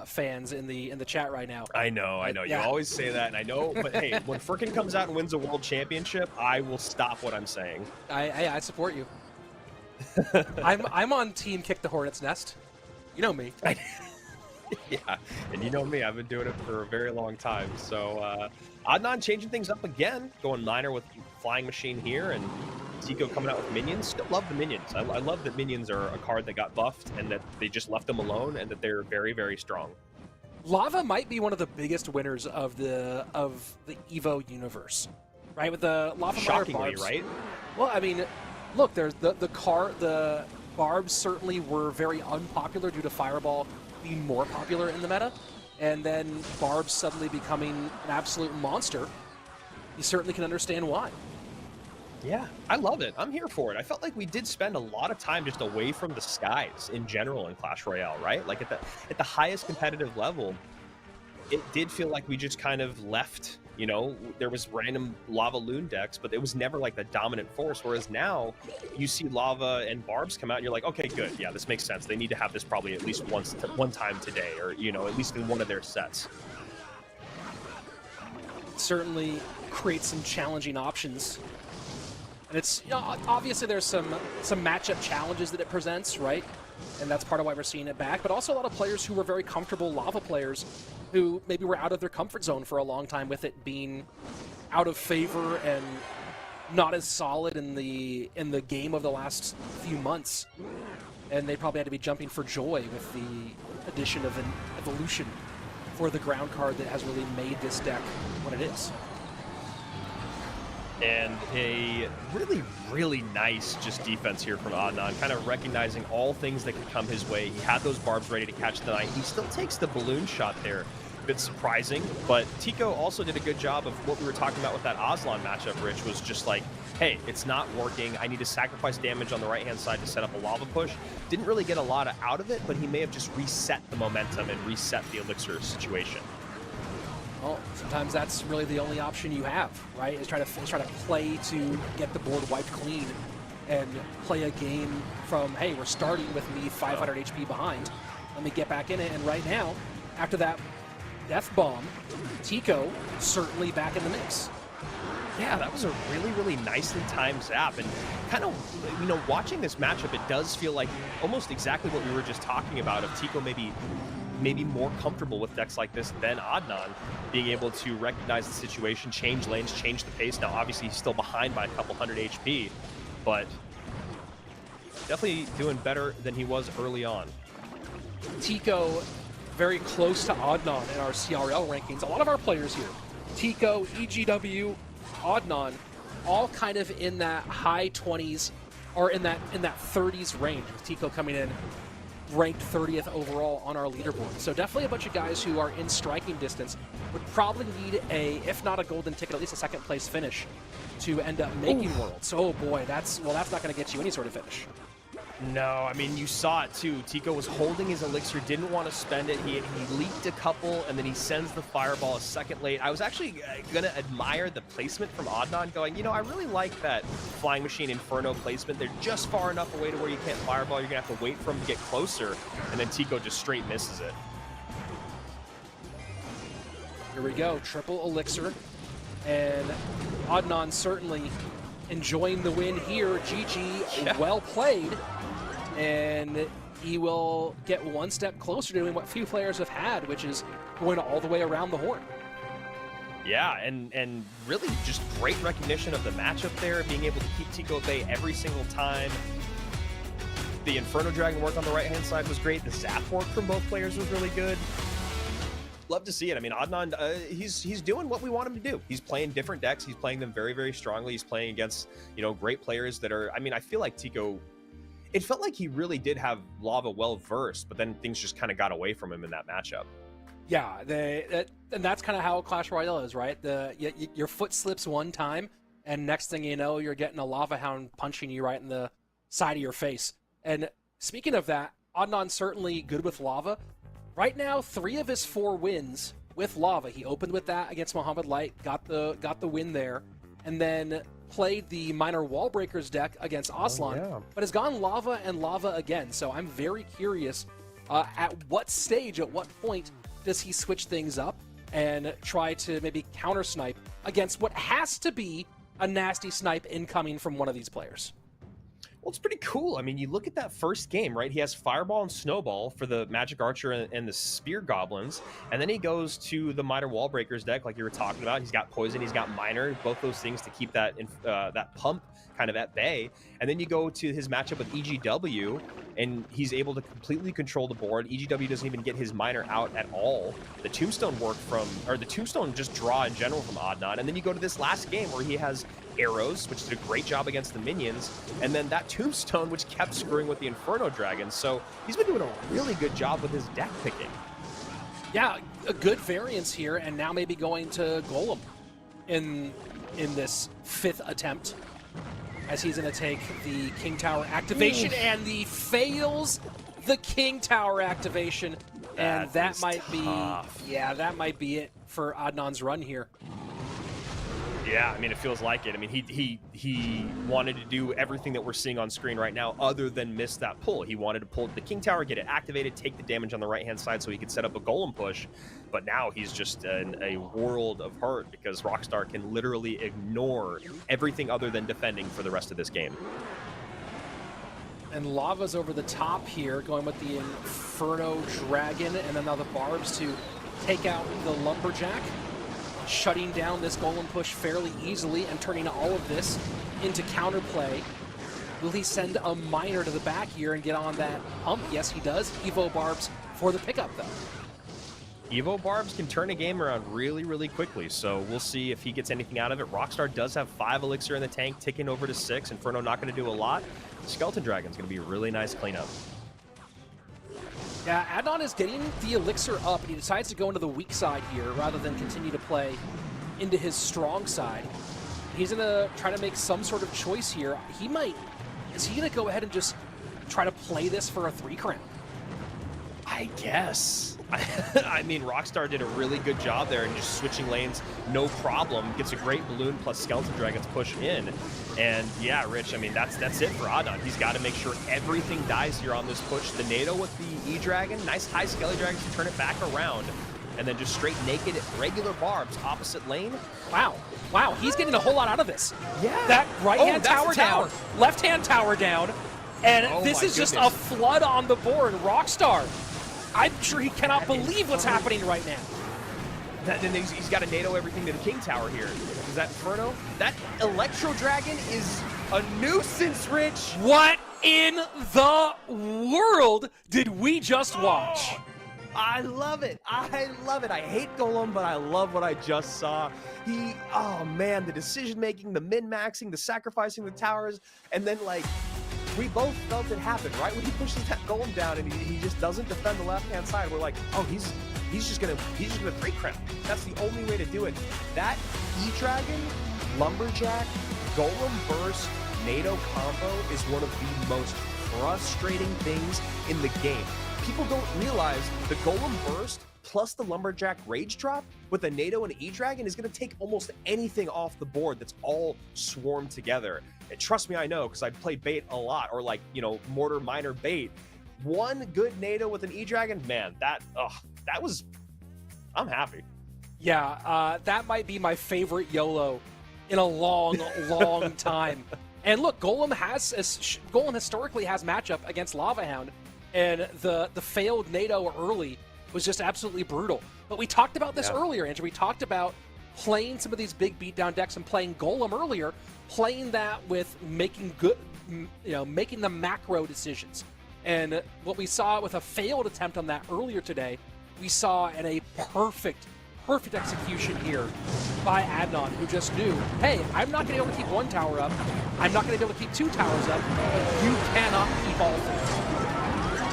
fans in the chat right now. I know. You always say that, and I know, but hey, when Firkin comes out and wins a world championship, I will stop what I'm saying. I support you. I'm on team Kick the Hornet's Nest. You know me. Yeah, and you know me, I've been doing it for a very long time. So Adnan changing things up again, going Minor with Flying Machine here, and Tico coming out with minions. Still love the minions. I love that minions are a card that got buffed and that they just left them alone, and that they're very, very strong. Lava might be one of the biggest winners of the Evo universe, right? With the Lava shockingly, Barbs. right? Well, I mean, look, there's the Barbs certainly were very unpopular due to Fireball being more popular in the meta, and then Barbs suddenly becoming an absolute monster. You certainly can understand why. Yeah, I love it. I'm here for it. I felt like we did spend a lot of time just away from the skies in general in Clash Royale, right? Like at the highest competitive level, it did feel like we just kind of left, you know, there was random Lava Loon decks, but it was never like the dominant force. Whereas now you see Lava and Barbs come out and you're like, okay, good. Yeah, this makes sense. They need to have this probably at least one time today, or, you know, at least in one of their sets. Certainly creates some challenging options. And it's, you know, obviously there's some matchup challenges that it presents, right? And that's part of why we're seeing it back. But also a lot of players who were very comfortable Lava players who maybe were out of their comfort zone for a long time with it being out of favor and not as solid in the game of the last few months. And they probably had to be jumping for joy with the addition of an evolution for the ground card that has really made this deck what it is. And a really, really nice just defense here from Adnan, kind of recognizing all things that could come his way. He had those Barbs ready to catch the Knight. He still takes the balloon shot there. a bit surprising, but Tico also did a good job of what we were talking about with that Aslan matchup, Rich, was just like, hey, it's not working. I need to sacrifice damage on the right-hand side to set up a lava push. Didn't really get a lot out of it, but he may have just reset the momentum and reset the elixir situation. Well, sometimes that's really the only option you have, right? Is try to play to get the board wiped clean and play a game from, hey, we're starting with me 500 HP behind. Let me get back in it. And right now, after that death bomb, Tico certainly back in the mix. Yeah, that was a really, really nicely timed zap. And kind of, you know, watching this matchup, it does feel like almost exactly what we were just talking about of Tico maybe more comfortable with decks like this than Adnan, being able to recognize the situation, change lanes, change the pace. Now, obviously, he's still behind by a couple hundred HP, but definitely doing better than he was early on. Tico very close to Adnan in our CRL rankings. A lot of our players here, Tico, EGW, Adnan, all kind of in that high 20s or in that 30s range, with Tico coming in ranked 30th overall on our leaderboard. So definitely a bunch of guys who are in striking distance would probably need if not a golden ticket, at least a second place finish to end up making Worlds. So, oh boy, that's not going to get you any sort of finish. No, I mean, you saw it too. Tico was holding his elixir, didn't want to spend it. He leaked a couple, and then he sends the fireball a second late. I was actually going to admire the placement from Adnan, going, you know, I really like that Flying Machine Inferno placement. They're just far enough away to where you can't fireball. You're going to have to wait for him to get closer, and then Tico just straight misses it. Here we go, triple elixir, and Adnan certainly enjoying the win here. GG, yeah. Well played. And he will get one step closer to doing what few players have had, which is going all the way around the horn. Yeah, and really just great recognition of the matchup there, being able to keep Tico at bay every single time. The Inferno Dragon work on the right-hand side was great. The Zap work from both players was really good. Love to see it. I mean, Adnan, he's doing what we want him to do. He's playing different decks. He's playing them very, very strongly. He's playing against, you know, great players that are, I mean, I feel like Tico, it felt like he really did have Lava well versed, but then things just kind of got away from him in that matchup. Yeah, and that's kind of how Clash Royale is, right? Your foot slips one time, and next thing you know, you're getting a Lava Hound punching you right in the side of your face. And speaking of that, Adnan certainly good with Lava. Right now, 3 of his 4 wins with Lava. He opened with that against Muhammad Light, got the win there, and then played the Minor Wall Breakers deck against Aslan, but has gone Lava and Lava again. So I'm very curious at what stage, at what point does he switch things up and try to maybe counter snipe against what has to be a nasty snipe incoming from one of these players. Well, it's pretty cool. I mean, you look at that first game, right? He has Fireball and Snowball for the Magic Archer and the Spear Goblins, and then he goes to the Minor Wall Breakers deck, like you were talking about. He's got Poison, he's got Minor, both those things to keep that that pump kind of at bay. And then you go to his matchup with EGW, and he's able to completely control the board. EGW doesn't even get his Minor out at all. The Tombstone work the Tombstone just draw in general from Adnan. And then you go to this last game where he has Arrows, which did a great job against the minions, and then that Tombstone, which kept screwing with the Inferno Dragon. So he's been doing a really good job with his deck picking. Yeah, a good variance here, and now maybe going to Golem in this 5th attempt, as he's going to take the King Tower activation, and he fails the King Tower activation, and that might be it for Adnan's run here. Yeah, I mean, it feels like it. I mean, he wanted to do everything that we're seeing on screen right now other than miss that pull. He wanted to pull the King Tower, get it activated, take the damage on the right-hand side so he could set up a Golem push. But now he's just in a world of hurt because Rockstar can literally ignore everything other than defending for the rest of this game. And Lava's over the top here, going with the Inferno Dragon, and then now the Barbs to take out the Lumberjack, shutting down this Golem push fairly easily and turning all of this into counterplay. Will he send a Miner to the back here and get on that pump? Yes, he does. Evo Barbs for the pickup, though. Evo Barbs can turn a game around really, really quickly, so we'll see if he gets anything out of it. Rockstar does have 5 Elixir in the tank, ticking over to 6. Inferno not going to do a lot. Skeleton Dragon's going to be a really nice cleanup. Yeah, Adnan is getting the elixir up, and he decides to go into the weak side here rather than continue to play into his strong side. He's going to try to make some sort of choice here. Is he going to go ahead and just try to play this for a 3 crown? I guess. I mean, Rockstar did a really good job there and just switching lanes, no problem. Gets a great balloon plus Skeleton Dragons push in. And yeah, Rich, I mean, that's it for Adnan. He's got to make sure everything dies here on this push. The NATO with the E-Dragon, nice high Skelly Dragons to turn it back around. And then just straight naked regular barbs, opposite lane. Wow. Wow, he's getting a whole lot out of this. Yeah. That right-hand tower down, left-hand tower down, and this is just a flood on the board. Rockstar, I'm sure he cannot believe what's happening right now. Then he's got to NATO everything to the King Tower here. Is that Inferno? That Electro Dragon is a nuisance, Rich. What in the world did we just watch? I love it. I love it. I hate Golem, but I love what I just saw. Oh man, the decision-making, the min-maxing, the sacrificing the towers, and then like, we both felt it happen, right? When he pushes that Golem down and he just doesn't defend the left-hand side, we're like, oh, he's just gonna 3 crown. That's the only way to do it. That E-Dragon, Lumberjack, Golem Burst, NATO combo is one of the most frustrating things in the game. People don't realize the Golem Burst plus the Lumberjack Rage Drop with a NATO and an E-Dragon is going to take almost anything off the board that's all swarmed together. And trust me, I know, because I played bait a lot, or like, you know, Mortar Minor bait. One good NATO with an E-Dragon, man, that was, I'm happy. Yeah, that might be my favorite YOLO in a long, long time. And look, Golem historically has matchup against Lava Hound, and the failed NATO early was just absolutely brutal. But we talked about this earlier, Andrew. We talked about playing some of these big beatdown decks and playing Golem earlier, playing that with making making the macro decisions. And what we saw with a failed attempt on that earlier today, we saw in a perfect execution here by Adnan, who just knew, hey, I'm not going to be able to keep 1 tower up. I'm not going to be able to keep 2 towers up, but you cannot keep all 3.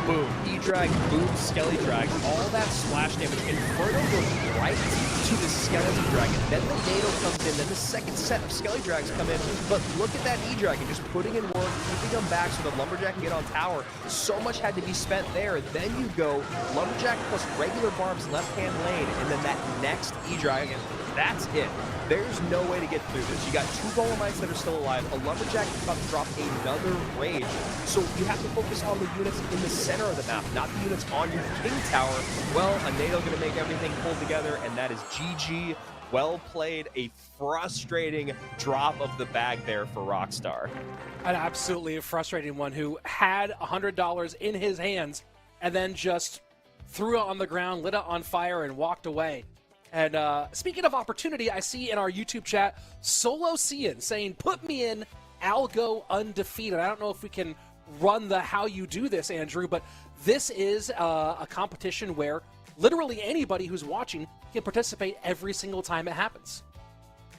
Boom, E-Drag, boom, Skelly Drag, all that splash damage. Inferno goes right to the Skeleton Dragon. Then the NATO comes in, then the second set of Skelly Drags come in. But look at that E-Dragon, just putting in work, keeping them back so the Lumberjack can get on tower. So much had to be spent there. Then you go Lumberjack plus regular Barb's left-hand lane, and then that next E-Dragon. That's it. There's no way to get through this. You got 2 Golemites that are still alive. A Lumberjack is about to drop another Rage. So you have to focus on the units in the center of the map, not the units on your King Tower. Well, a NATO going to make everything pull together, and that is GG. Well played. A frustrating drop of the bag there for Rockstar. An absolutely frustrating one, who had $100 in his hands and then just threw it on the ground, lit it on fire, and walked away. And speaking of opportunity, I see in our YouTube chat, Solo Cian saying, put me in, I'll go undefeated. I don't know if we can run the how you do this, Andrew, but this is a competition where literally anybody who's watching can participate every single time it happens.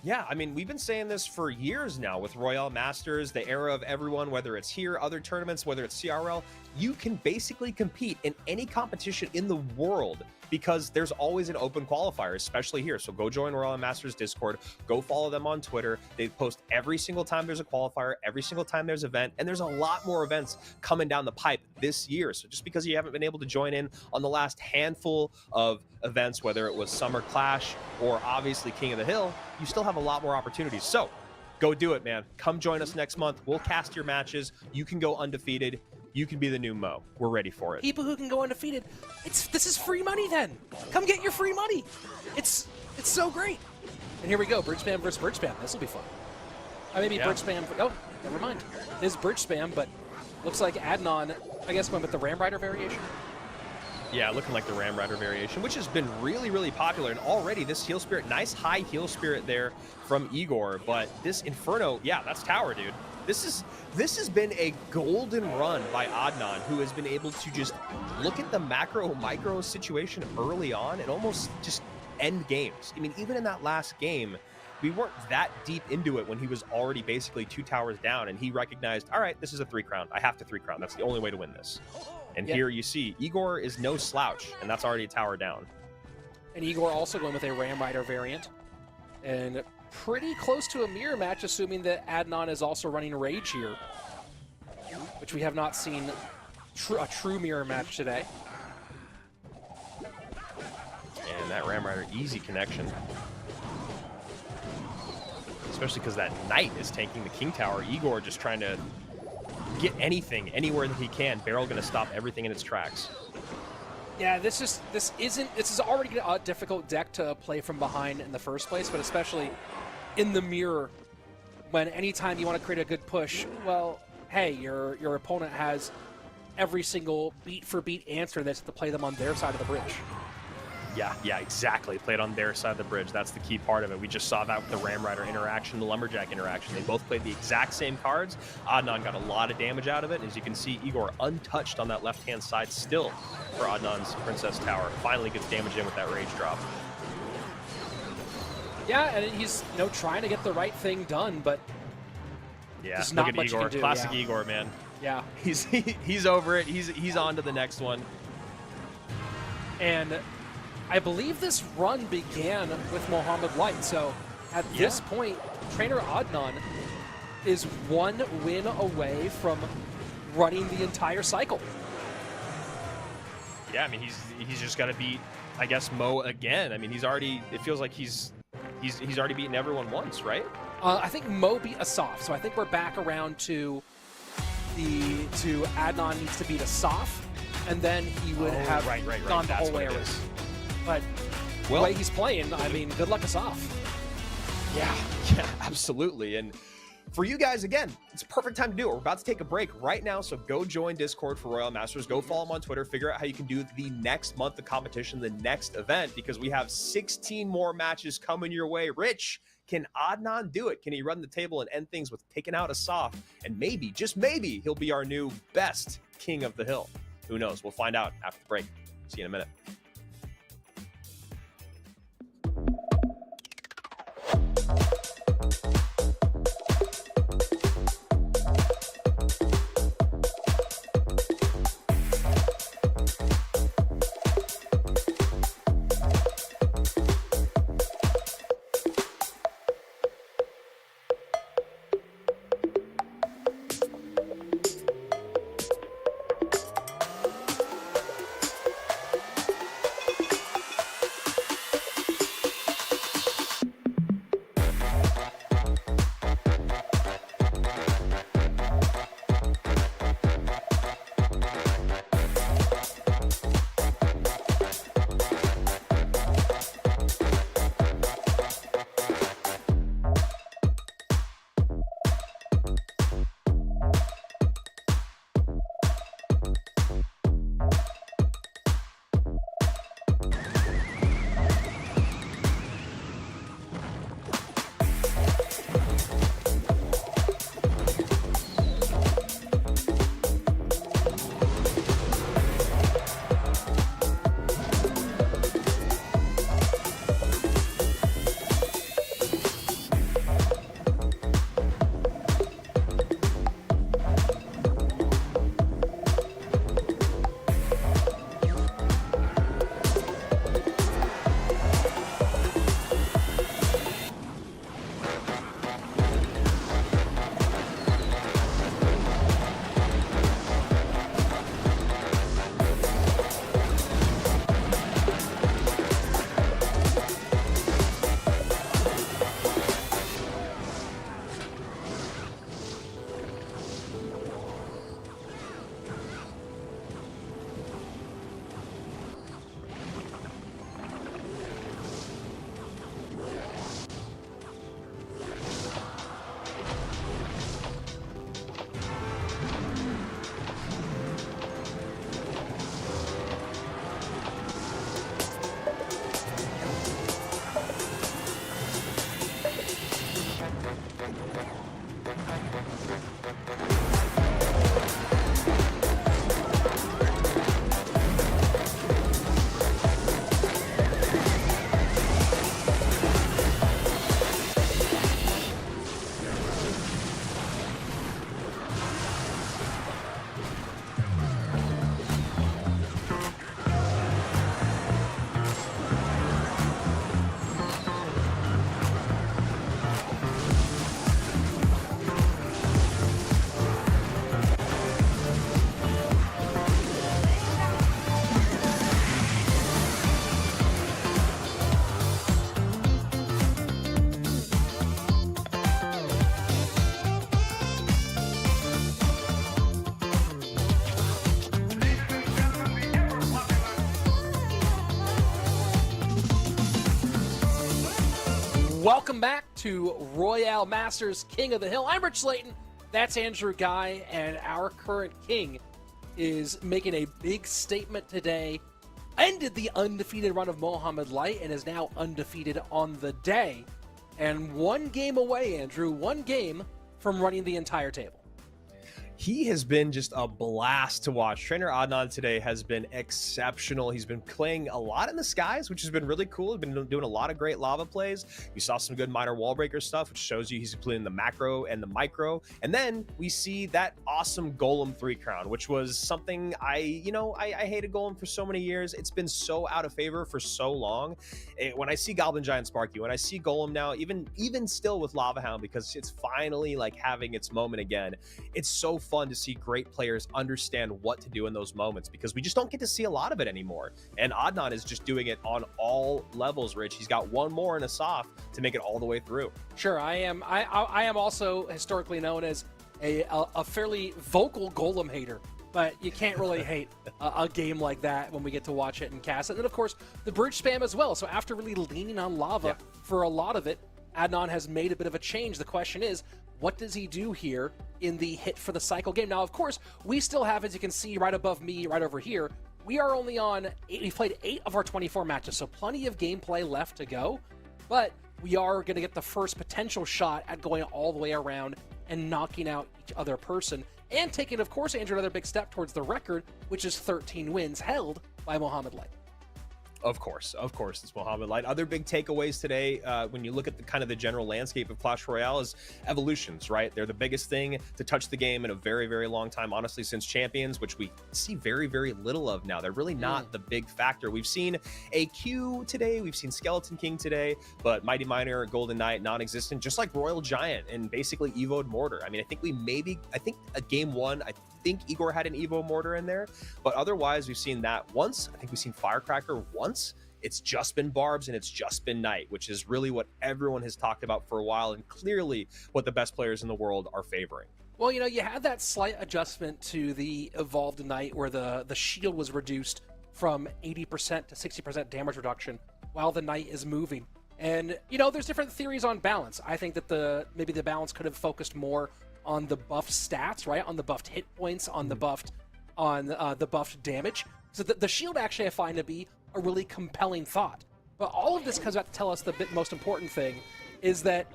Yeah, I mean, we've been saying this for years now with Royale Masters, the era of everyone, whether it's here, other tournaments, whether it's CRL, you can basically compete in any competition in the world because there's always an open qualifier, especially here. So go join Royale Masters Discord, go follow them on Twitter. They post every single time there's a qualifier, every single time there's an event, and there's a lot more events coming down the pipe this year. So just because you haven't been able to join in on the last handful of events, whether it was Summer Clash or obviously King of the Hill, you still have a lot more opportunities. So go do it, man. Come join us next month. We'll cast your matches. You can go undefeated. You can be the new Mo. We're ready for it. People who can go undefeated. This is free money then. Come get your free money. It's so great. And here we go. Bridge spam versus bridge spam. This will be fun. Maybe bridge spam. Oh, never mind. It is bridge spam, but looks like Adnan, I guess, went with the Ram Rider variation. Yeah, looking like the Ram Rider variation, which has been really, really popular. And already this Heal Spirit, nice high Heal Spirit there from Igor. But this Inferno, yeah, that's tower, dude. This has been a golden run by Adnan, who has been able to just look at the macro-micro situation early on and almost just end games. I mean, even in that last game, we weren't that deep into it when he was already basically 2 towers down, and he recognized, all right, this is a 3 crown. I have to 3 crown. That's the only way to win this. And Yep. here you see Igor is no slouch, and that's already a tower down. And Igor also going with a Ram Rider variant. And pretty close to a mirror match, assuming that Adnan is also running Rage here, which we have not seen a true mirror match today. And that Ram Rider, easy connection. Especially because that Knight is tanking the King Tower. Igor just trying to get anything, anywhere that he can. Barrel going to stop everything in its tracks. Yeah, this is already a difficult deck to play from behind in the first place, but especially in the mirror, when anytime you want to create a good push, well, hey, your opponent has every single beat for beat answer that's to play them on their side of the bridge. Yeah, exactly. Played on their side of the bridge. That's the key part of it. We just saw that with the Ram Rider interaction, the Lumberjack interaction. They both played the exact same cards. Adnan got a lot of damage out of it. As you can see, Igor untouched on that left-hand side still for Adnan's Princess Tower. Finally gets damage in with that Rage drop. Yeah, and he's trying to get the right thing done, but yeah, there's look not at much Igor. you can do. Classic Yeah. Igor, man. Yeah, He's over it. He's on to the next one. and I believe this run began with Mohammed Light, so at this point, Trainer Adnan is one win away from running the entire cycle. Yeah, I mean, he's just got to beat, I guess, Mo again. I mean, it feels like he's already beaten everyone once, right? I think Mo beat Assaf, so I think we're back around to Adnan needs to beat Assaf, and then he would have gone the whole way around. But the way he's playing, I mean, good luck Assaf. Yeah, absolutely. And for you guys, again, it's a perfect time to do it. We're about to take a break right now, so go join Discord for Royale Masters. Go follow them on Twitter. Figure out how you can do the next month of competition, the next event, because we have 16 more matches coming your way. Rich, can Adnan do it? Can he run the table and end things with taking out Assaf? And maybe, just maybe, he'll be our new best King of the Hill. Who knows? We'll find out after the break. See you in a minute. Welcome back to Royale Masters King of the Hill. I'm Rich Slayton. That's Andrew Guy, and our current king is making a big statement today. Ended the undefeated run of Mohamed Light and is now undefeated on the day. And one game away, Andrew, one game from running the entire table. He has been just a blast to watch. Trainer Adnan today has been exceptional. He's been playing a lot in the skies, which has been really cool. He's been doing a lot of great lava plays. You saw some good minor wall breaker stuff, which shows you he's playing the macro and the micro. And then we see that awesome Golem 3 crown, which was something I hated Golem for so many years. It's been so out of favor for so long. When I see Goblin Giant Sparky, when I see Golem now, even still with Lava Hound, because it's finally like having its moment again, it's so fun to see great players understand what to do in those moments, because we just don't get to see a lot of it anymore. And Adnan is just doing it on all levels, Rich. He's got one more in Assaf to make it all the way through. Sure, I am also historically known as a fairly vocal Golem hater, but you can't really hate a game like that when we get to watch it and cast it. And then, of course, the bridge spam as well. So after really leaning on lava for a lot of it, Adnan has made a bit of a change. The question is, what does he do here in the hit for the cycle game? Now, of course, we still have, as you can see right above me, right over here, we are only on 8. We've played 8 of our 24 matches, so plenty of gameplay left to go. But we are going to get the first potential shot at going all the way around and knocking out each other person, and taking, of course, Andrew, another big step towards the record, which is 13 wins held by Mohamed Light. Of course, it's Mohamed Light. Other big takeaways today, when you look at the kind of the general landscape of Clash Royale, is evolutions, right? They're the biggest thing to touch the game in a very, very long time, honestly, since Champions, which we see very, very little of now. They're really not the big factor. We've seen AQ today, we've seen Skeleton King today, but Mighty Miner, Golden Knight, non-existent, just like Royal Giant and basically Evo'd Mortar. I mean, I think a game one, I think Igor had an Evo Mortar in there, but otherwise we've seen that once. I think we've seen Firecracker once. It's just been Barbs and it's just been Knight, which is really what everyone has talked about for a while, and clearly what the best players in the world are favoring. Well, you had that slight adjustment to the Evolved Knight where the shield was reduced from 80% to 60% damage reduction while the Knight is moving. And, there's different theories on balance. I think that maybe the balance could have focused more on the buffed stats, right? On the buffed hit points, on the buffed damage. So the shield actually I find to be a really compelling thought. But all of this comes back to tell us the most important thing is that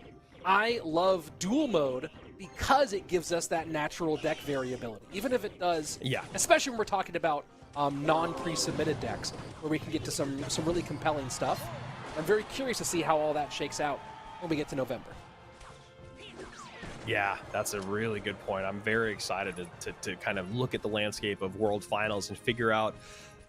I love dual mode because it gives us that natural deck variability. Even if it does, especially when we're talking about non-pre-submitted decks, where we can get to some really compelling stuff. I'm very curious to see how all that shakes out when we get to November. Yeah, that's a really good point. I'm very excited to kind of look at the landscape of World Finals and figure out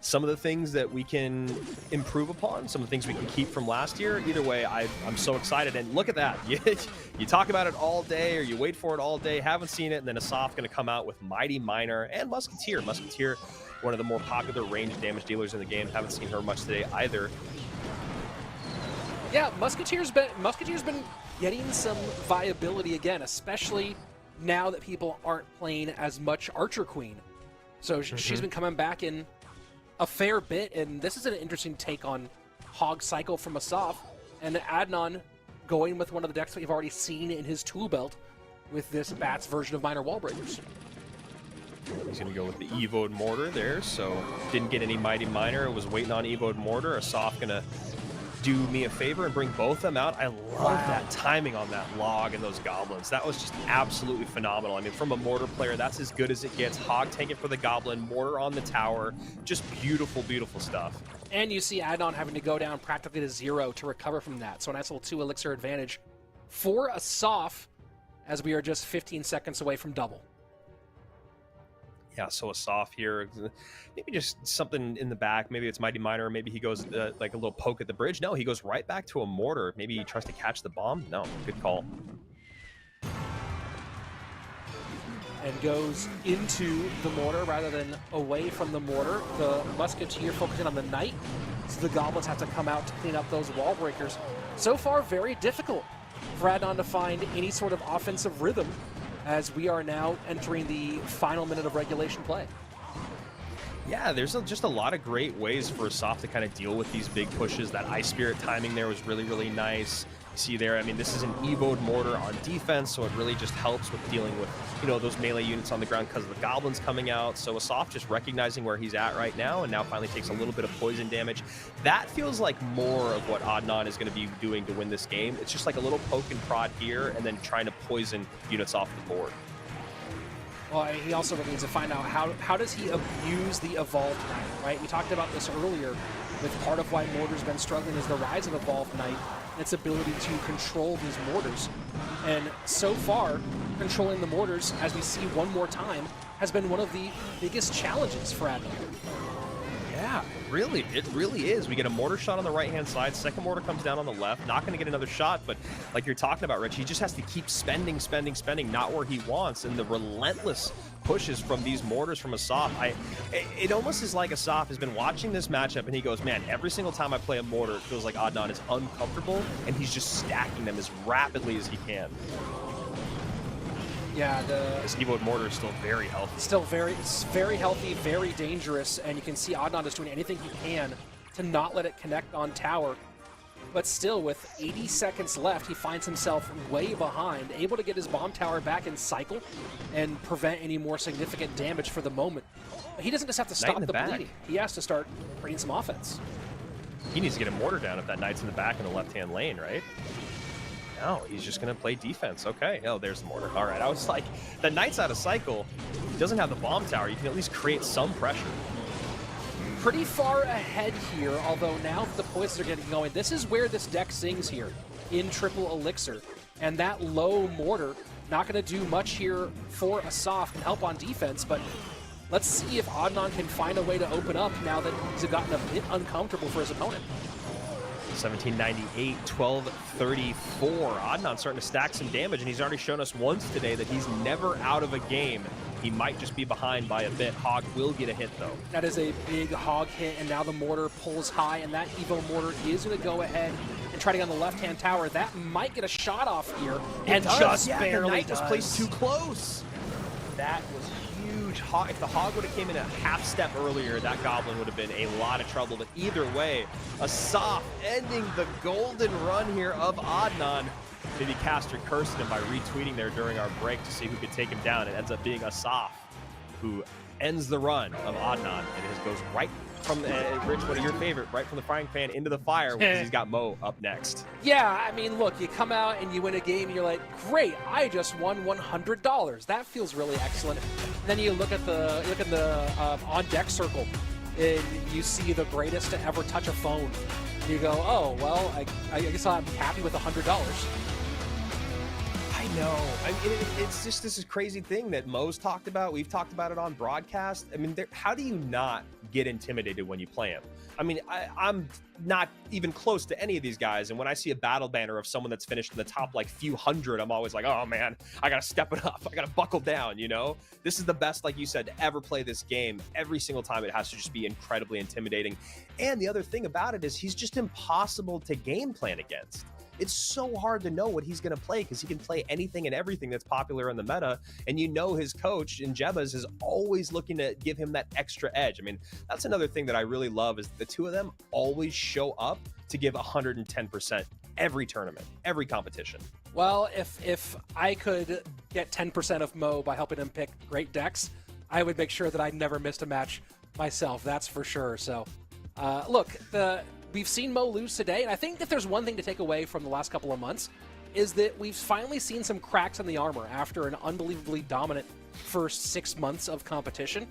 some of the things that we can improve upon, some of the things we can keep from last year. Either way, I'm so excited. And look at that. You talk about it all day, or you wait for it all day, haven't seen it, and then Assaf going to come out with Mighty Miner and Musketeer. Musketeer, one of the more popular range damage dealers in the game. Haven't seen her much today either. Yeah, Musketeer's been getting some viability again, especially now that people aren't playing as much Archer Queen. So she's been coming back in a fair bit, and this is an interesting take on Hog Cycle from Assaf, and Adnan going with one of the decks that we've already seen in his tool belt with this Bats version of Minor Wall Breakers. He's going to go with the Evo'd Mortar there, so didn't get any Mighty Miner, was waiting on Evo'd Mortar. Assaf going to do me a favor and bring both of them out. I love that timing on that log and those goblins. That was just absolutely phenomenal. I mean, from a mortar player, that's as good as it gets. Hog tanking for the goblin, mortar on the tower. Just beautiful, beautiful stuff. And you see Adnan having to go down practically to 0 to recover from that. So a nice little 2 elixir advantage for Assaf as we are just 15 seconds away from double. Yeah, so Assaf here, maybe just something in the back. Maybe it's Mighty Miner. Maybe he goes like a little poke at the bridge. No, he goes right back to a mortar. Maybe he tries to catch the bomb. No, good call. And goes into the mortar rather than away from the mortar. The Musketeer focusing on the Knight, so the Goblins have to come out to clean up those wall breakers. So far, very difficult for Adnan to find any sort of offensive rhythm as we are now entering the final minute of regulation play. Yeah, there's just a lot of great ways for Assaf to kind of deal with these big pushes. That Ice Spirit timing there was really, really nice. See there, I mean, this is an evoed mortar on defense, so it really just helps with dealing with, you know, those melee units on the ground because of the goblins coming out. So Assaf just recognizing where he's at right now, and now finally takes a little bit of poison damage. That feels like more of what Adnan is going to be doing to win this game. It's just like a little poke and prod here, and then trying to poison units off the board. Well, he also needs to find out how does he abuse the Evolved Knight, right? We talked about this earlier with part of why Mortar's been struggling is the rise of Evolved Knight and its ability to control these mortars. And so far, controlling the mortars, as we see one more time, has been one of the biggest challenges for Adnan. Yeah, it really is. We get a mortar shot on the right-hand side. Second mortar comes down on the left. Not going to get another shot, but like you're talking about, Rich, he just has to keep spending, not where he wants. And the relentless pushes from these mortars from Assaf. It almost is like Assaf has been watching this matchup, and he goes, man, every single time I play a mortar, it feels like Adnan is uncomfortable, and he's just stacking them as rapidly as he can. Yeah, this Evo mortar is still very healthy. It's very healthy, very dangerous, and you can see Adnan is doing anything he can to not let it connect on tower. But still, with 80 seconds left, he finds himself way behind, able to get his bomb tower back in cycle and prevent any more significant damage for the moment. But he doesn't just have to stop the bleeding. He has to start bringing some offense. He needs to get a mortar down if that knight's in the back in the left-hand lane, right? No, he's just going to play defense. Okay. Oh, there's the mortar. All right. I was like, the knight's out of cycle. He doesn't have the bomb tower. You can at least create some pressure. Pretty far ahead here, although now that the poisons are getting going, this is where this deck sings here in triple elixir. And that low mortar, not going to do much here for Assaf and help on defense, but let's see if Adnan can find a way to open up now that he's gotten a bit uncomfortable for his opponent. 1798, 1234. Adnan starting to stack some damage, and he's already shown us once today that he's never out of a game. He might just be behind by a bit. Hog will get a hit, though. That is a big Hog hit, and now the mortar pulls high, and that Evo mortar is going to go ahead and try to get on the left-hand tower. That might get a shot off here, and just barely the knight was placed too close. That was huge. If the Hog would have came in a half step earlier, that Goblin would have been a lot of trouble. But either way, Assaf ending the golden run here of Adnan. Maybe Caster cursed him by retweeting there during our break to see who could take him down. It ends up being Assaf who ends the run of Adnan, and it goes right from Rich, one of your favorite, right from the frying pan into the fire, because he's got Mo up next. Yeah, I mean, look, you come out and you win a game, and you're like, great, I just won $100. That feels really excellent. And then you look at the on deck circle, and you see the greatest to ever touch a phone. And you go, oh well, I guess I'm happy with $100. I know. I mean, it's just this crazy thing that Mo's talked about. We've talked about it on broadcast. I mean, how do you not get intimidated when you play him? I mean, I'm not even close to any of these guys, and when I see a battle banner of someone that's finished in the top like few hundred, I'm always like, oh man, I gotta step it up. I gotta buckle down, you know? This is the best, like you said, to ever play this game. Every single time it has to just be incredibly intimidating. And the other thing about it is he's just impossible to game plan against. It's so hard to know what he's going to play because he can play anything and everything that's popular in the meta. And you know his coach in Jebba's is always looking to give him that extra edge. I mean, that's another thing that I really love is the two of them always show up to give 110% every tournament, every competition. Well, if I could get 10% of Mo by helping him pick great decks, I would make sure that I never missed a match myself. That's for sure. So, look, we've seen Mo lose today, and I think if there's one thing to take away from the last couple of months is that we've finally seen some cracks in the armor after an unbelievably dominant first 6 months of competition.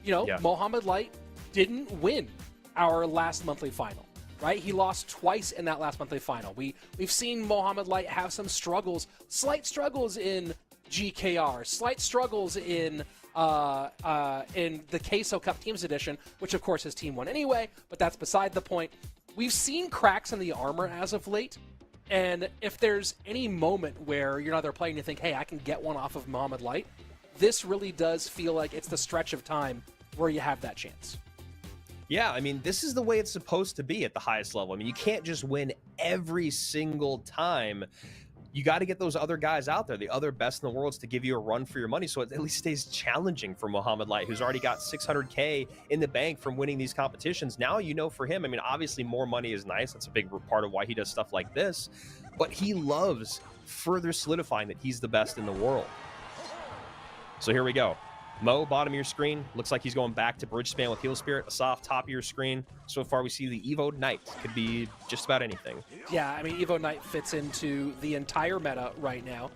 You know, yeah. Mohamed Light didn't win our last monthly final, right? He lost twice in that last monthly final. We've seen Mohamed Light have some struggles, slight struggles in GKR, slight struggles in the Queso Cup Teams Edition, which of course his team won anyway, but that's beside the point. We've seen cracks in the armor as of late, and if there's any moment where you're not there playing and you think, hey, I can get one off of Mohamed Light, this really does feel like it's the stretch of time where you have that chance. Yeah, I mean, this is the way it's supposed to be at the highest level. I mean, you can't just win every single time. you got to get those other guys out there, the other best in the worlds, to give you a run for your money, so it at least stays challenging for Mohamed Light, who's already got 600K in the bank from winning these competitions. Now, you know, for him, I mean, obviously more money is nice. That's a big part of why he does stuff like this, but he loves further solidifying that he's the best in the world. So here we go. Mo, bottom of your screen. Looks like he's going back to bridge span with Heal Spirit. Assaf, top of your screen. So far, we see the Evo Knight. Could be just about anything. Yeah, I mean, Evo Knight fits into the entire meta right now.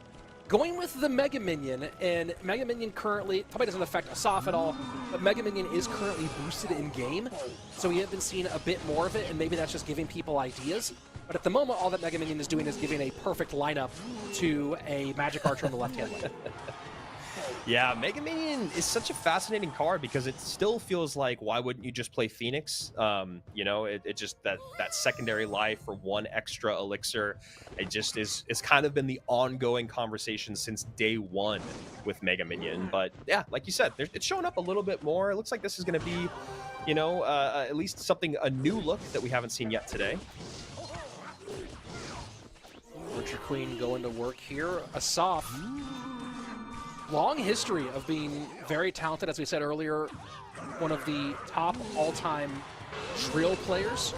Going with the Mega Minion, and Mega Minion currently, probably doesn't affect Assaf at all, but Mega Minion is currently boosted in-game, so we have been seeing a bit more of it, and maybe that's just giving people ideas. But at the moment, all that Mega Minion is doing is giving a perfect lineup to a Magic Archer on the left-hand lane. Yeah, Mega Minion is such a fascinating card because it still feels like, why wouldn't you just play Phoenix? You know, it just, that secondary life for one extra elixir, it just is, it's kind of been the ongoing conversation since day one with Mega Minion. But yeah, like you said, it's showing up a little bit more. It looks like this is going to be, you know, at least something, a new look that we haven't seen yet today. Butcher Queen going to work here. Assaf, long history of being very talented, as we said earlier, one of the top all-time drill players.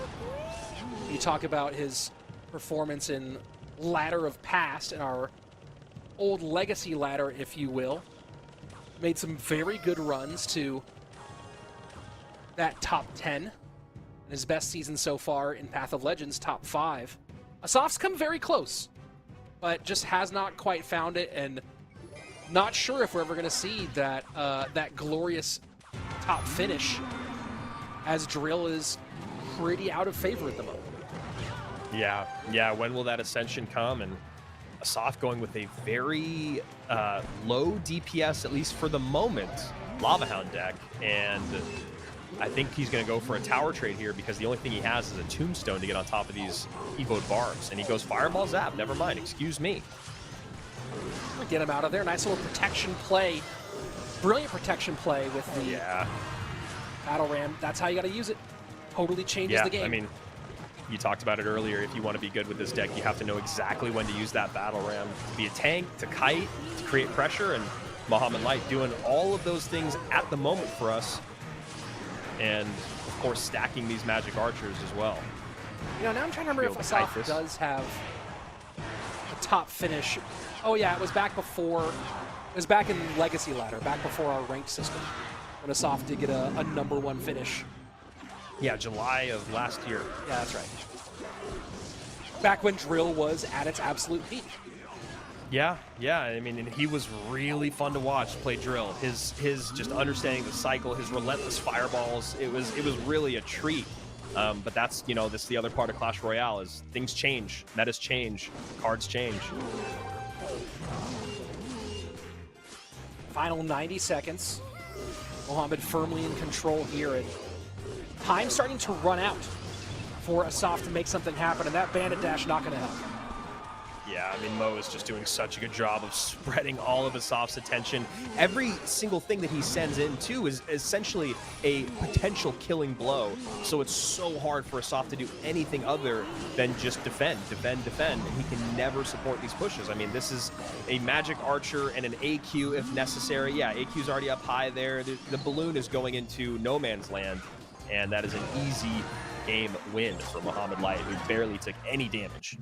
You talk about his performance in Ladder of Past, in our old legacy ladder, if you will. Made some very good runs to that top 10. And his best season so far in Path of Legends, top 5. Assaf's come very close, but just has not quite found it, and not sure if we're ever going to see that that glorious top finish, as drill is pretty out of favor at the moment. Yeah. When will that ascension come? And Assaf going with a very low DPS, at least for the moment, Lava Hound deck, and I think he's going to go for a tower trade here because the only thing he has is a tombstone to get on top of these evoed barbs, and he goes Fireball Zap. Never mind, excuse me. Get him out of there. Nice little protection play. Brilliant protection play with the Battle Ram. That's how you got to use it. Totally changes the game. I mean, you talked about it earlier. If you want to be good with this deck, you have to know exactly when to use that Battle Ram. To be a tank, to kite, to create pressure, and Mohamed Light doing all of those things at the moment for us. And, of course, stacking these Magic Archers as well. You know, now I'm trying to remember if Assaf does have a top finish. Oh yeah, it was back before, it was back in Legacy Ladder, back before our ranked system, when Assaf did get a #1 finish. Yeah, July of last year. Yeah, that's right. Back when drill was at its absolute peak. Yeah, I mean, and he was really fun to watch play drill. His just understanding the cycle, his relentless fireballs, it was really a treat. But that's, you know, this is the other part of Clash Royale, is things change, metas change, cards change. Final 90 seconds. Mohamed firmly in control here, and time starting to run out for Assaf to make something happen, and that Bandit Dash not going to help. Yeah, I mean, Mo is just doing such a good job of spreading all of Assaf's attention. Every single thing that he sends in, too, is essentially a potential killing blow. So it's so hard for Assaf to do anything other than just defend, and he can never support these pushes. I mean, this is a Magic Archer and an AQ if necessary. Yeah, AQ's already up high there. The balloon is going into no man's land, and that is an easy game win for Mohamed Light, who barely took any damage.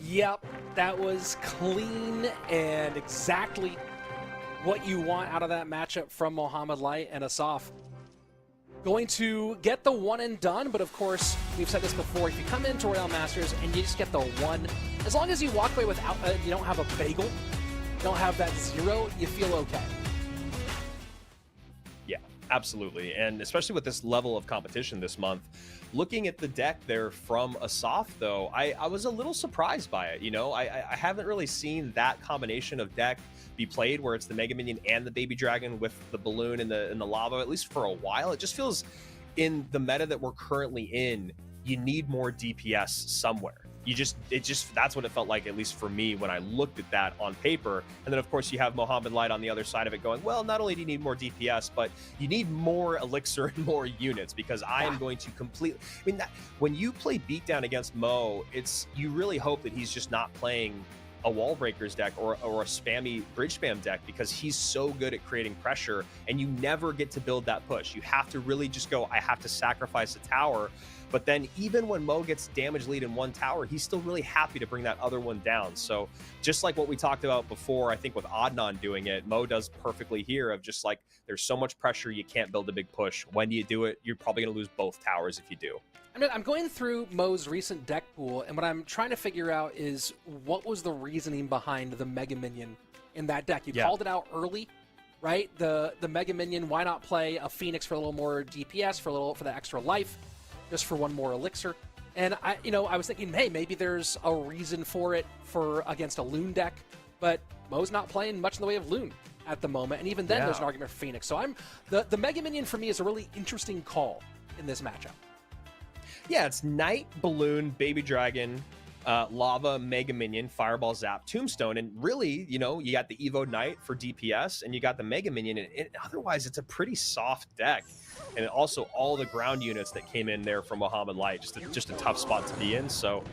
Yep, that was clean and exactly what you want out of that matchup from Mohamed Light and Assaf. Going to get the one and done, but of course, we've said this before, if you come into Royale Masters and you just get the one, as long as you walk away without, you don't have a bagel, you don't have that 0, you feel okay. Yeah, absolutely. And especially with this level of competition this month, looking at the deck there from Assaf, though, I was a little surprised by it. You know, I haven't really seen that combination of deck be played where it's the Mega Minion and the Baby Dragon with the balloon and the lava, at least for a while. It just feels, in the meta that we're currently in, you need more DPS somewhere. that's what it felt like, at least for me, when I looked at that on paper. And then of course you have Mohamed Light on the other side of it going, well, not only do you need more DPS, but you need more elixir and more units, because I am going to completely, I mean, when you play beatdown against Mo, you really hope that he's just not playing a wall breakers deck or a spammy bridge spam deck, because he's so good at creating pressure, and you never get to build that push. You have to really just go, I have to sacrifice a tower. But then even when Mo gets damage lead in one tower, he's still really happy to bring that other one down. So just like what we talked about before, I think with Adnan doing it, Mo does perfectly here, of just like, there's so much pressure, you can't build a big push. When do you do it? You're probably going to lose both towers if you do. I'm going through Mo's recent deck pool, and what I'm trying to figure out is what was the reasoning behind the Mega Minion in that deck. You called it out early, right? The Mega Minion, why not play a Phoenix for a little more DPS, for the extra life, just for one more elixir? And I was thinking, hey, maybe there's a reason for it against a Loon deck, but Mo's not playing much in the way of Loon at the moment, and even then there's an argument for Phoenix. So the Mega Minion for me is a really interesting call in this matchup. Yeah, it's Knight, Balloon, Baby Dragon, Lava, Mega Minion, Fireball, Zap, Tombstone. And really, you got the Evo Knight for DPS, and you got the Mega Minion. And otherwise, it's a pretty soft deck. And also all the ground units that came in there from Mohamed Light, just a tough spot to be in. So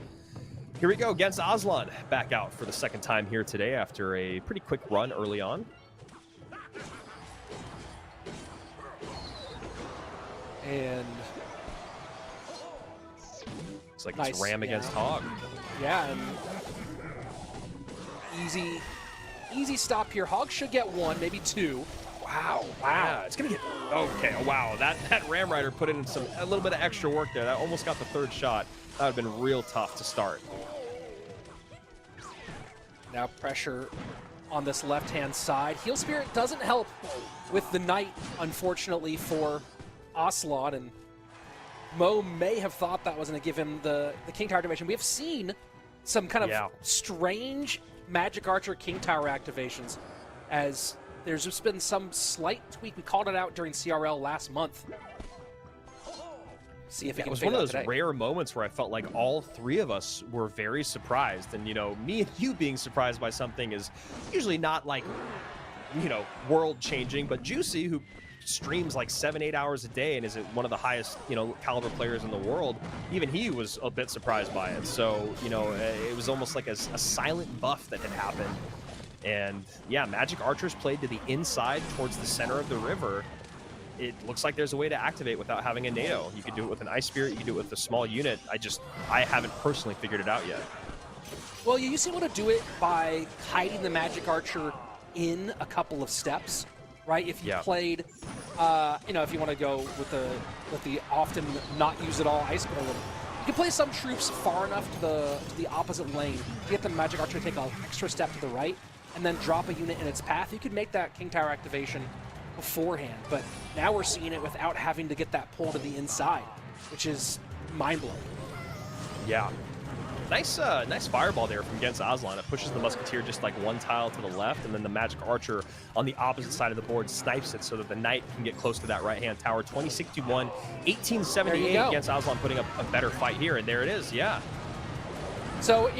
here we go against Aslan, back out for the second time here today after a pretty quick run early on. And it's like it's Ram against Hog. Yeah, and easy stop here. Hog should get one, maybe two. Wow. Yeah, it's gonna get okay. Wow, that Ram Rider put in a little bit of extra work there. That almost got the third shot. That would have been real tough to start. Now pressure on this left-hand side. Heal Spirit doesn't help with the Knight, unfortunately, for Aslan, and Mo may have thought that was going to give him the King Tower activation. We have seen some kind of strange Magic Archer King Tower activations, as there's just been some slight tweak. We called it out during CRL last month. See if it was one of those rare moments where I felt like all three of us were very surprised. And, me and you being surprised by something is usually not like, world-changing, but Juicy, who streams like 7-8 hours a day and is one of the highest caliber players in the world, even he was a bit surprised by it. So it was almost like a silent buff that had happened. And yeah, Magic Archers played to the inside towards the center of the river. It looks like there's a way to activate without having a NATO. You could do it with an Ice Spirit, you could do it with a small unit. I haven't personally figured it out yet. Well, you used to be able to do it by hiding the Magic Archer in a couple of steps, right? If you played, if you want to go with the often not use at all Ice Golem, you can play some troops far enough to the opposite lane to get the Magic Archer to take an extra step to the right, and then drop a unit in its path. You could make that King Tower activation beforehand, but now we're seeing it without having to get that pull to the inside, which is mind-blowing. Yeah. Nice fireball there from against Aslan. It pushes the Musketeer just like one tile to the left, and then the Magic Archer on the opposite side of the board snipes it so that the Knight can get close to that right-hand tower. 2061, 1878 against Aslan, putting up a better fight here, and there it is, yeah. So,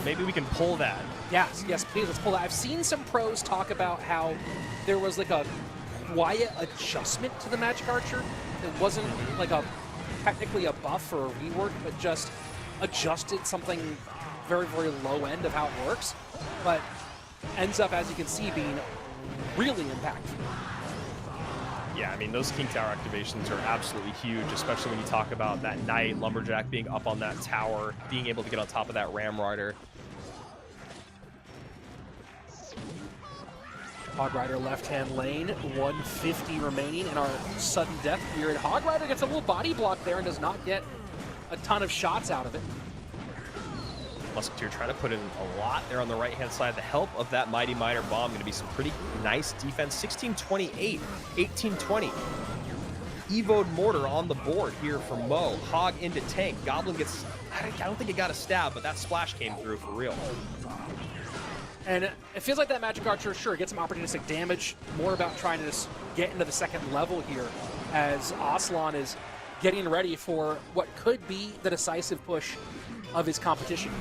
maybe we can pull that. Yes, please, let's pull that. I've seen some pros talk about how there was like a quiet adjustment to the Magic Archer. It wasn't like technically a buff or a rework, but just adjusted something very, very low end of how it works, but ends up, as you can see, being really impactful. Yeah, I mean, those King Tower activations are absolutely huge, especially when you talk about that Knight, Lumberjack being up on that tower, being able to get on top of that Ram Rider. Hog Rider left-hand lane, 150 remaining in our sudden death period. Hog Rider gets a little body block there and does not get a ton of shots out of it. Musketeer trying to put in a lot there on the right-hand side. The help of that Mighty Miner Bomb going to be some pretty nice defense. 1628, 1820. Evoed Mortar on the board here for Mo. Hog into tank. Goblin gets, I don't think it got a stab, but that splash came through for real. And it feels like that Magic Archer, sure, gets some opportunistic damage. More about trying to just get into the second level here, as Aslan is getting ready for what could be the decisive push of his competition.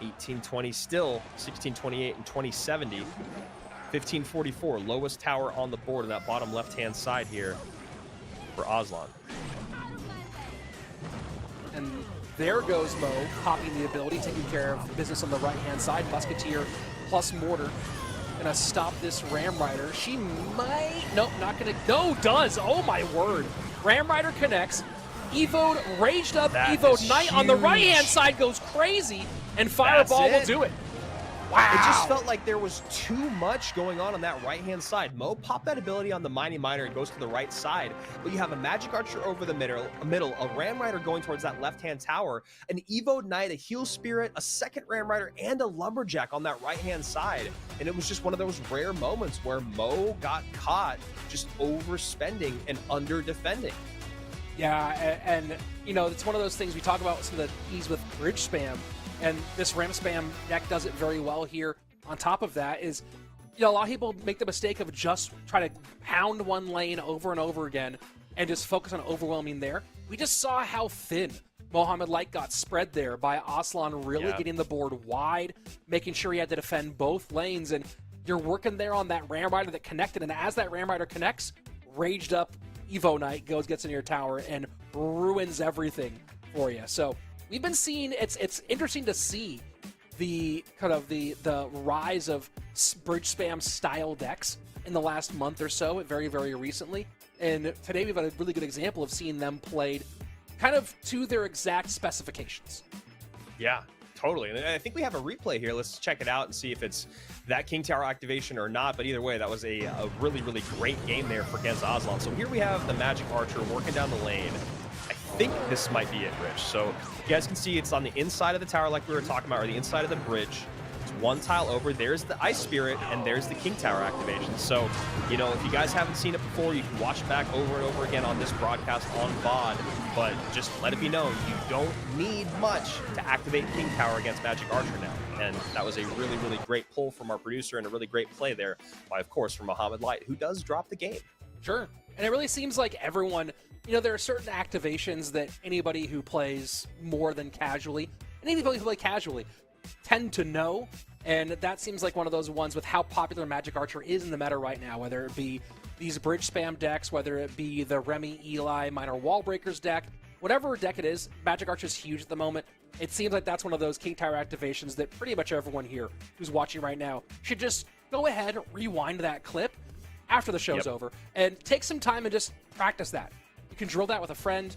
1820 still, 1628 and 2070. 1544, lowest tower on the board in that bottom left-hand side here for Aslan. And there goes Mo, popping the ability, taking care of business on the right-hand side. Musketeer plus Mortar. Gonna stop this Ram Rider. She might... Nope, not gonna... No, does! Oh my word. Ram Rider connects. Evo'd, raged up Evo'd Knight on the right-hand side goes crazy, and Fireball will do it. Wow. It just felt like there was too much going on that right-hand side. Mo popped that ability on the Mighty Miner. It goes to the right side. But you have a Magic Archer over the middle, a Ram Rider going towards that left-hand tower, an Evo Knight, a Heal Spirit, a second Ram Rider, and a Lumberjack on that right-hand side. And it was just one of those rare moments where Mo got caught just overspending and under-defending. Yeah, and you know, it's one of those things we talk about some of the ease with bridge spam. And this Ram Spam deck does it very well here. On top of that is, you know, a lot of people make the mistake of just try to pound one lane over and over again and just focus on overwhelming there. We just saw how thin Mohamed Light got spread there by Aslan really getting the board wide, making sure he had to defend both lanes. And you're working there on that Ram Rider that connected. And as that Ram Rider connects, raged up Evo Knight gets in your tower and ruins everything for you. So we've been seeing, it's interesting to see the kind of the rise of bridge spam style decks in the last month or so, very, very recently. And today we've had a really good example of seeing them played kind of to their exact specifications. Yeah, totally. And I think we have a replay here. Let's check it out and see if it's that King Tower activation or not. But either way, that was a really, really great game there for against Aslan. So here we have the Magic Archer working down the lane. I think this might be it, Rich. So you guys can see it's on the inside of the tower like we were talking about, or the inside of the bridge. It's one tile over. There's the Ice Spirit, and there's the King Tower activation. So, you know, if you guys haven't seen it before, you can watch it back over and over again on this broadcast on VOD. But just let it be known, you don't need much to activate King Tower against Magic Archer now. And that was a really, really great pull from our producer and a really great play there by, of course, from Mohamed Light, who does drop the game. Sure. And it really seems like everyone, you know, there are certain activations that anybody who plays more than casually, and anybody who plays casually, tend to know. And that seems like one of those ones with how popular Magic Archer is in the meta right now, whether it be these bridge spam decks, whether it be the Remy, Eli, Minor Wall Breakers deck, whatever deck it is, Magic Archer's huge at the moment. It seems like that's one of those King Tower activations that pretty much everyone here who's watching right now should just go ahead, rewind that clip after the show's over, and take some time and just practice that. You can drill that with a friend,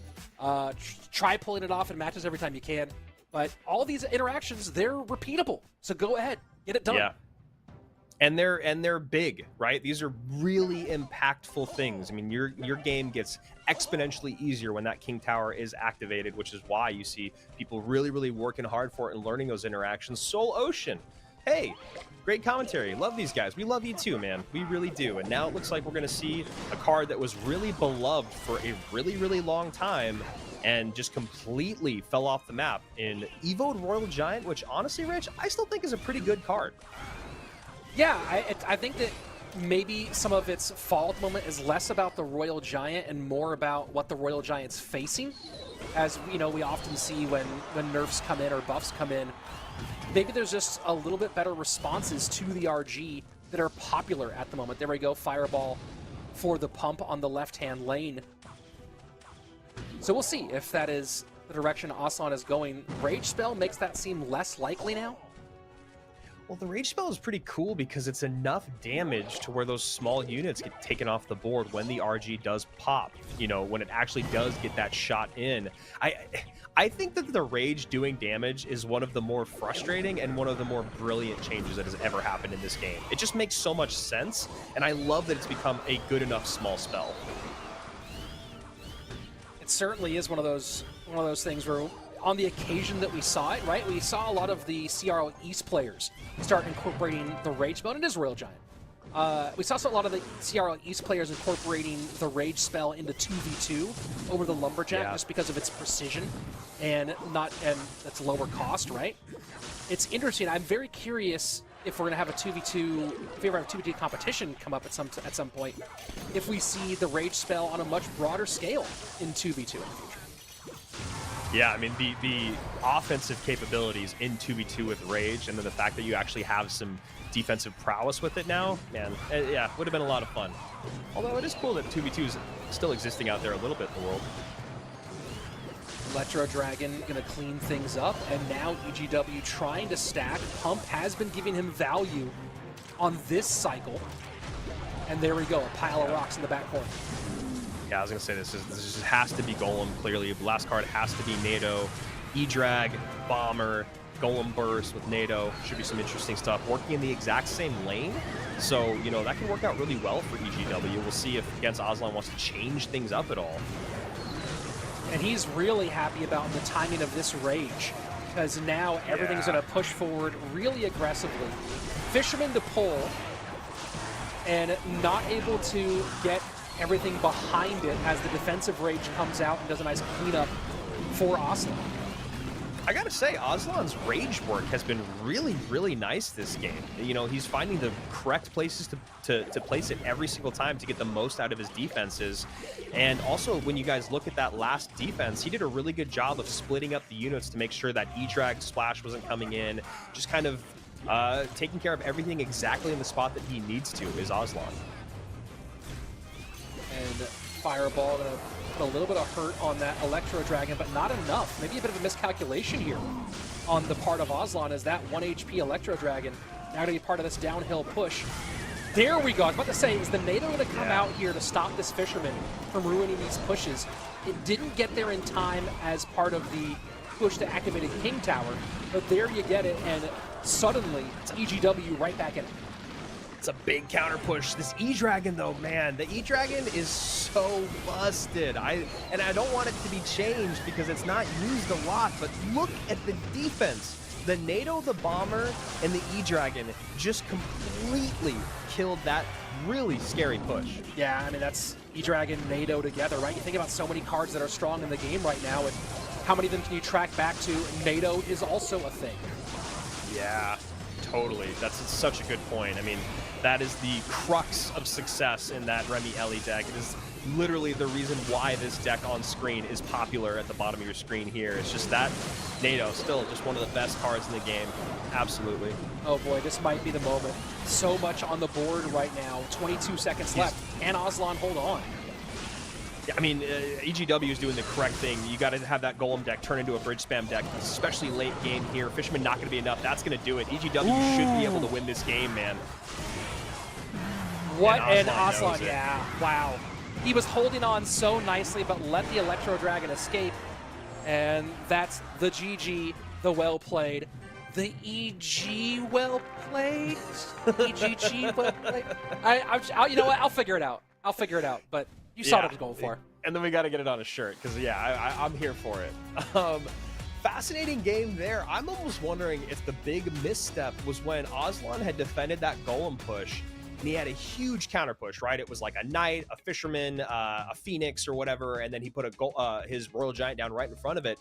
try pulling it off in matches every time you can, but all these interactions, they're repeatable. So go ahead, get it done. Yeah. And they're big, right? These are really impactful things. I mean, your game gets exponentially easier when that King Tower is activated, which is why you see people really, really working hard for it and learning those interactions. Soul Ocean, hey, great commentary. Love these guys. We love you too, man. We really do. And now it looks like we're going to see a card that was really beloved for a really, really long time and just completely fell off the map in Evo'd Royal Giant, which honestly, Rich, I still think is a pretty good card. Yeah, I think that maybe some of its fall at the moment is less about the Royal Giant and more about what the Royal Giant's facing. As you know, we often see when nerfs come in or buffs come in, maybe there's just a little bit better responses to the RG that are popular at the moment. There we go, Fireball for the pump on the left-hand lane. So we'll see if that is the direction Aslan is going. Rage Spell makes that seem less likely now. Well, the Rage Spell is pretty cool because it's enough damage to where those small units get taken off the board when the RG does pop, you know, when it actually does get that shot in. I think that the Rage doing damage is one of the more frustrating and one of the more brilliant changes that has ever happened in this game. It just makes so much sense, and I love that it's become a good enough small spell. It certainly is one of those things where on the occasion that we saw it, right, we saw a lot of the CRL East players start incorporating the Rage Spell, and it is Royal Giant. We saw a lot of the CRL East players incorporating the Rage Spell into 2v2 over the Lumberjack just because of its precision and that's lower cost, right? It's interesting. I'm very curious if we're going to have a 2v2, if we ever have a 2v2 competition come up at some point, if we see the Rage Spell on a much broader scale in 2v2 in the future. Yeah, I mean, the offensive capabilities in 2v2 with Rage, and then the fact that you actually have some defensive prowess with it now, man, yeah, would have been a lot of fun. Although it is cool that 2v2 is still existing out there a little bit in the world. Electro Dragon going to clean things up, and now EGW trying to stack. Pump has been giving him value on this cycle. And there we go, a pile of rocks in the back corner. Yeah, I was going to say this just has to be Golem, clearly. Last card has to be NATO. E-Drag, Bomber, Golem Burst with NATO. Should be some interesting stuff. Working in the exact same lane. So, you know, that can work out really well for EGW. We'll see if against Aslan wants to change things up at all. And he's really happy about the timing of this Rage, because now everything's going to push forward really aggressively. Fisherman to pull, and not able to get everything behind it as the defensive Rage comes out and does a nice cleanup for Aslan. I gotta say, Aslan's Rage work has been really, really nice this game. You know, he's finding the correct places to place it every single time to get the most out of his defenses. And also, when you guys look at that last defense, he did a really good job of splitting up the units to make sure that E-Drag Splash wasn't coming in. Just kind of taking care of everything exactly in the spot that he needs to is Aslan. And Fireball gonna put a little bit of hurt on that Electro Dragon, but not enough. Maybe a bit of a miscalculation here on the part of Aslan, as that 1 HP Electro Dragon now gonna be part of this downhill push. There we go. I was about to say, is the NATO gonna come out here to stop this Fisherman from ruining these pushes? It didn't get there in time as part of the push to activate a King Tower, but there you get it, and suddenly it's EGW right back in it. It's a big counter push. This E-Dragon, though, man, the E-Dragon is so busted. I don't want it to be changed because it's not used a lot, but look at the defense. The NATO, the Bomber, and the E-Dragon just completely killed that really scary push. Yeah, I mean, that's E-Dragon, NATO together, right? You think about so many cards that are strong in the game right now, and how many of them can you track back to? NATO is also a thing. Yeah, totally. That's such a good point. I mean, that is the crux of success in that Remy Ellie deck. It is literally the reason why this deck on screen is popular at the bottom of your screen here. It's just that NATO, still just one of the best cards in the game. Absolutely. Oh boy, this might be the moment. So much on the board right now. 22 seconds left. Can Aslan hold on? Yeah, I mean, EGW is doing the correct thing. You got to have that Golem deck turn into a bridge spam deck, especially late game here. Fisherman not going to be enough. That's going to do it. EGW should be able to win this game, man. What an Aslan, yeah, wow. He was holding on so nicely, but let the Electro Dragon escape. And that's the GG, the well played. The EG well played? EGG well played? You know what, I'll figure it out. I'll figure it out, but you saw what I was going for. And then we got to get it on a shirt, because, yeah, I'm here for it. Fascinating game there. I'm almost wondering if the big misstep was when Aslan had defended that Golem push, and he had a huge counter push, right? It was like a Knight, a Fisherman, a Phoenix, or whatever, and then he put his Royal Giant down right in front of it.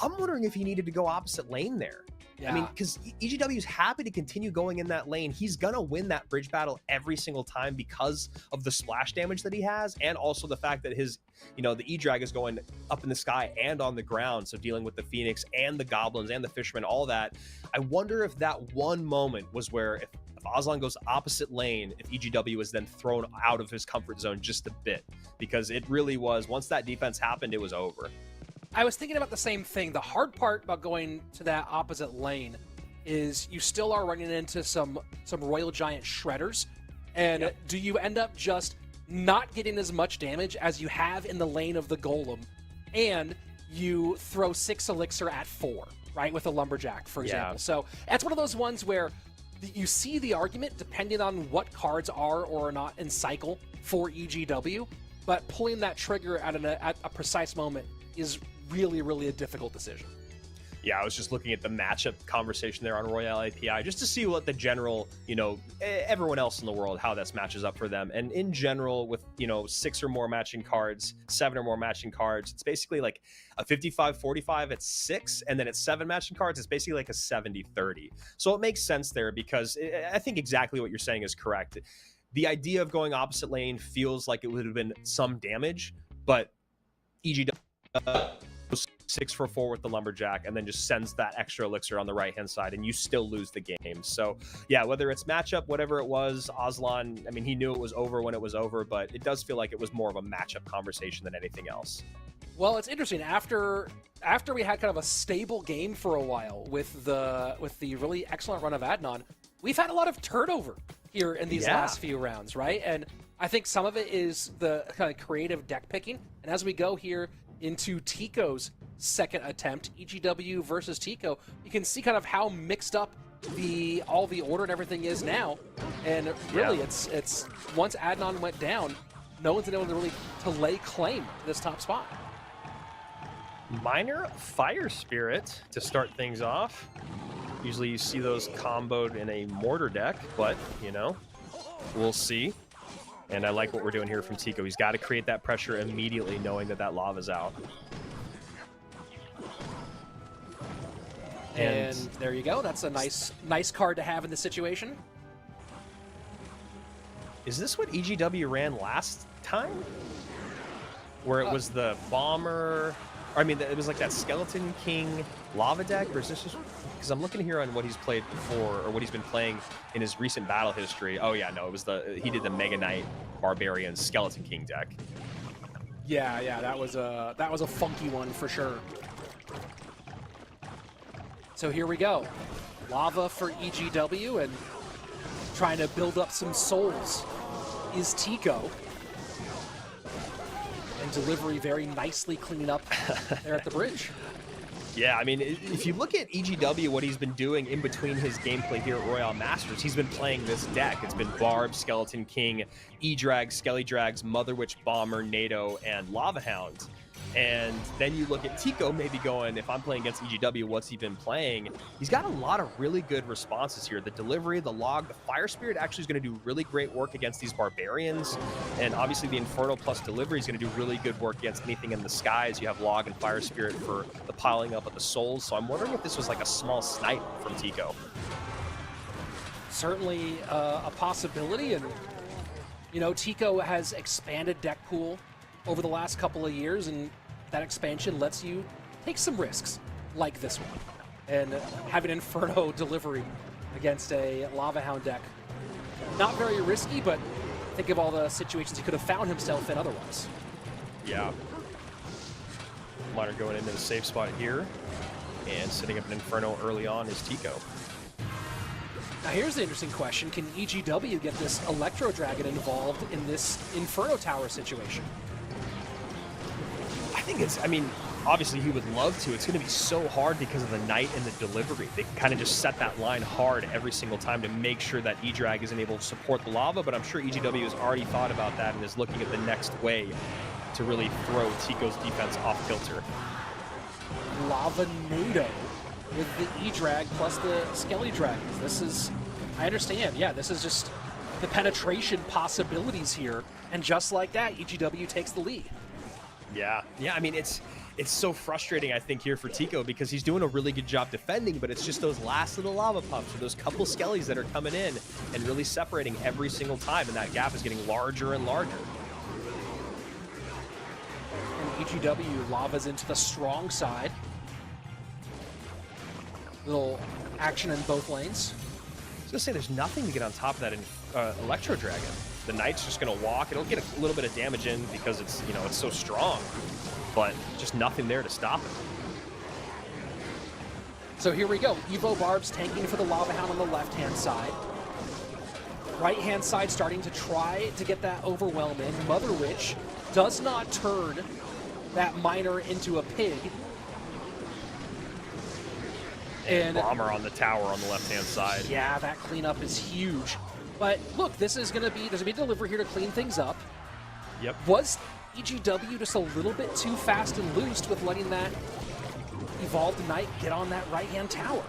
I'm wondering if he needed to go opposite lane there. Yeah. I mean, because EGW is happy to continue going in that lane. He's going to win that bridge battle every single time because of the splash damage that he has, and also the fact that his, the E-Drag is going up in the sky and on the ground, so dealing with the Phoenix and the Goblins and the Fishermen, all that. I wonder if that one moment was where if Aslan goes opposite lane, if EGW is then thrown out of his comfort zone just a bit, because it really was, once that defense happened, it was over. I was thinking about the same thing. The hard part about going to that opposite lane is you still are running into some Royal Giant shredders, and do you end up just not getting as much damage as you have in the lane of the Golem, and you throw 6 Elixir at 4, right, with a Lumberjack, for example. So that's one of those ones where you see the argument depending on what cards are or are not in cycle for EGW, but pulling that trigger at a precise moment is really, really a difficult decision. Yeah, I was just looking at the matchup conversation there on Royale API just to see what the general, everyone else in the world, how this matches up for them. And in general, with, 6 or more matching cards, 7 or more matching cards, it's basically like a 55-45 at 6, and then at 7 matching cards, it's basically like a 70-30. So it makes sense there, because I think exactly what you're saying is correct. The idea of going opposite lane feels like it would have been some damage, but EGW 6 for 4 with the lumberjack, and then just sends that extra elixir on the right hand side, and you still lose the game. So yeah, whether it's matchup, whatever it was, Aslan, I mean, he knew it was over when it was over, but it does feel like it was more of a matchup conversation than anything else. Well, it's interesting. After we had kind of a stable game for a while with the really excellent run of Adnan, we've had a lot of turnover here in these last few rounds, right? And I think some of it is the kind of creative deck picking. And as we go here into Tico's second attempt, EGW versus Tico, you can see kind of how mixed up all the order and everything is now. And really, it's once Adnan went down, no one's been able to really lay claim to this top spot. Minor Fire Spirit to start things off. Usually you see those comboed in a mortar deck, but, you know, we'll see. And I like what we're doing here from Tico. He's got to create that pressure immediately, knowing that that lava's out. And there you go. That's a nice card to have in this situation. Is this what EGW ran last time? Where it was the Bomber... I mean, it was like that Skeleton King lava deck, or is this just... Because I'm looking here on what he's played before, or what he's been playing in his recent battle history. Oh yeah, no, it was he did the Mega Knight Barbarian Skeleton King deck. Yeah, that was a funky one for sure. So here we go. Lava for EGW, and trying to build up some souls is Tico. And delivery very nicely cleaned up there at the bridge. Yeah, I mean, if you look at EGW, what he's been doing in between his gameplay here at Royale Masters, he's been playing this deck. It's been Barb, Skeleton King, E-Drag, Skelly Drags, Mother Witch, Bomber, NATO, and Lava Hound. And then you look at Tico maybe going, if I'm playing against EGW, what's he been playing? He's got a lot of really good responses here. The delivery, the log, the Fire Spirit actually is going to do really great work against these Barbarians. And obviously the Inferno plus delivery is going to do really good work against anything in the skies. You have log and Fire Spirit for the piling up of the souls. So I'm wondering if this was like a small snipe from Tico. Certainly a possibility. And, you know, Tico has expanded deck pool over the last couple of years, and that expansion lets you take some risks like this one. And having Inferno delivery against a Lava Hound deck, not very risky, but think of all the situations he could have found himself in otherwise. Yeah. Miner going into the safe spot here, and setting up an Inferno early on is Tico. Now here's the interesting question. Can EGW get this Electro Dragon involved in this Inferno Tower situation? I think it's, I mean, obviously he would love to. It's going to be so hard because of the Knight and the delivery. They kind of just set that line hard every single time to make sure that E-Drag isn't able to support the lava, but I'm sure EGW has already thought about that and is looking at the next way to really throw Tico's defense off kilter. Lava NATO with the E-Drag plus the Skelly Dragons. This is, I understand, yeah, this is just the penetration possibilities here, and just like that, EGW takes the lead. Yeah, I mean, it's so frustrating, I think, here for Tico, because he's doing a really good job defending, but it's just those last little lava puffs or those couple skellies that are coming in and really separating every single time, and that gap is getting larger and larger. And EGW lavas into the strong side. Little action in both lanes. I was gonna say, there's nothing to get on top of that in Electro Dragon. The Knight's just gonna walk. It'll get a little bit of damage in because it's, you know, it's so strong, but just nothing there to stop it. So here we go. Evo Barb's tanking for the Lava Hound on the left-hand side. Right-hand side starting to try to get that overwhelm in. Mother Witch does not turn that Miner into a pig. And Bomber on the tower on the left-hand side. Yeah, that cleanup is huge. But look, there's gonna be a delivery here to clean things up. Yep. Was EGW just a little bit too fast and loose with letting that Evolved Knight get on that right-hand tower?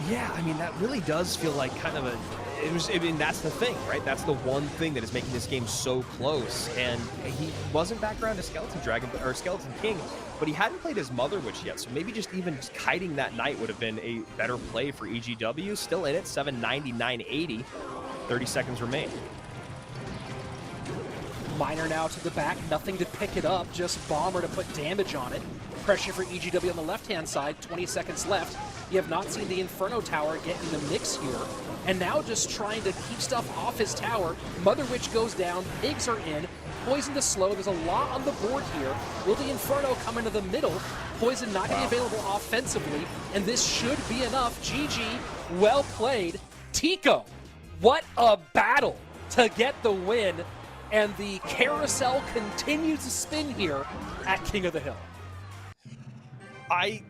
Yeah, I mean, that really does feel like kind of I mean, that's the thing, right? That's the one thing that is making this game so close. And he wasn't back around to Skeleton Dragon, or Skeleton King, but he hadn't played his Mother Witch yet. So maybe just even kiting that Knight would have been a better play for EGW. Still in it, 790, 980. 30 seconds remain. Miner now to the back, nothing to pick it up, just Bomber to put damage on it. Pressure for EGW on the left-hand side, 20 seconds left. You have not seen the Inferno Tower get in the mix here. And now just trying to keep stuff off his tower. Mother Witch goes down, pigs are in, Poison to slow. There's a lot on the board here. Will the Inferno come into the middle? Poison not going to be available offensively, and this should be enough. GG, well played. Tico, what a battle to get the win, and the carousel continues to spin here at King of the Hill. I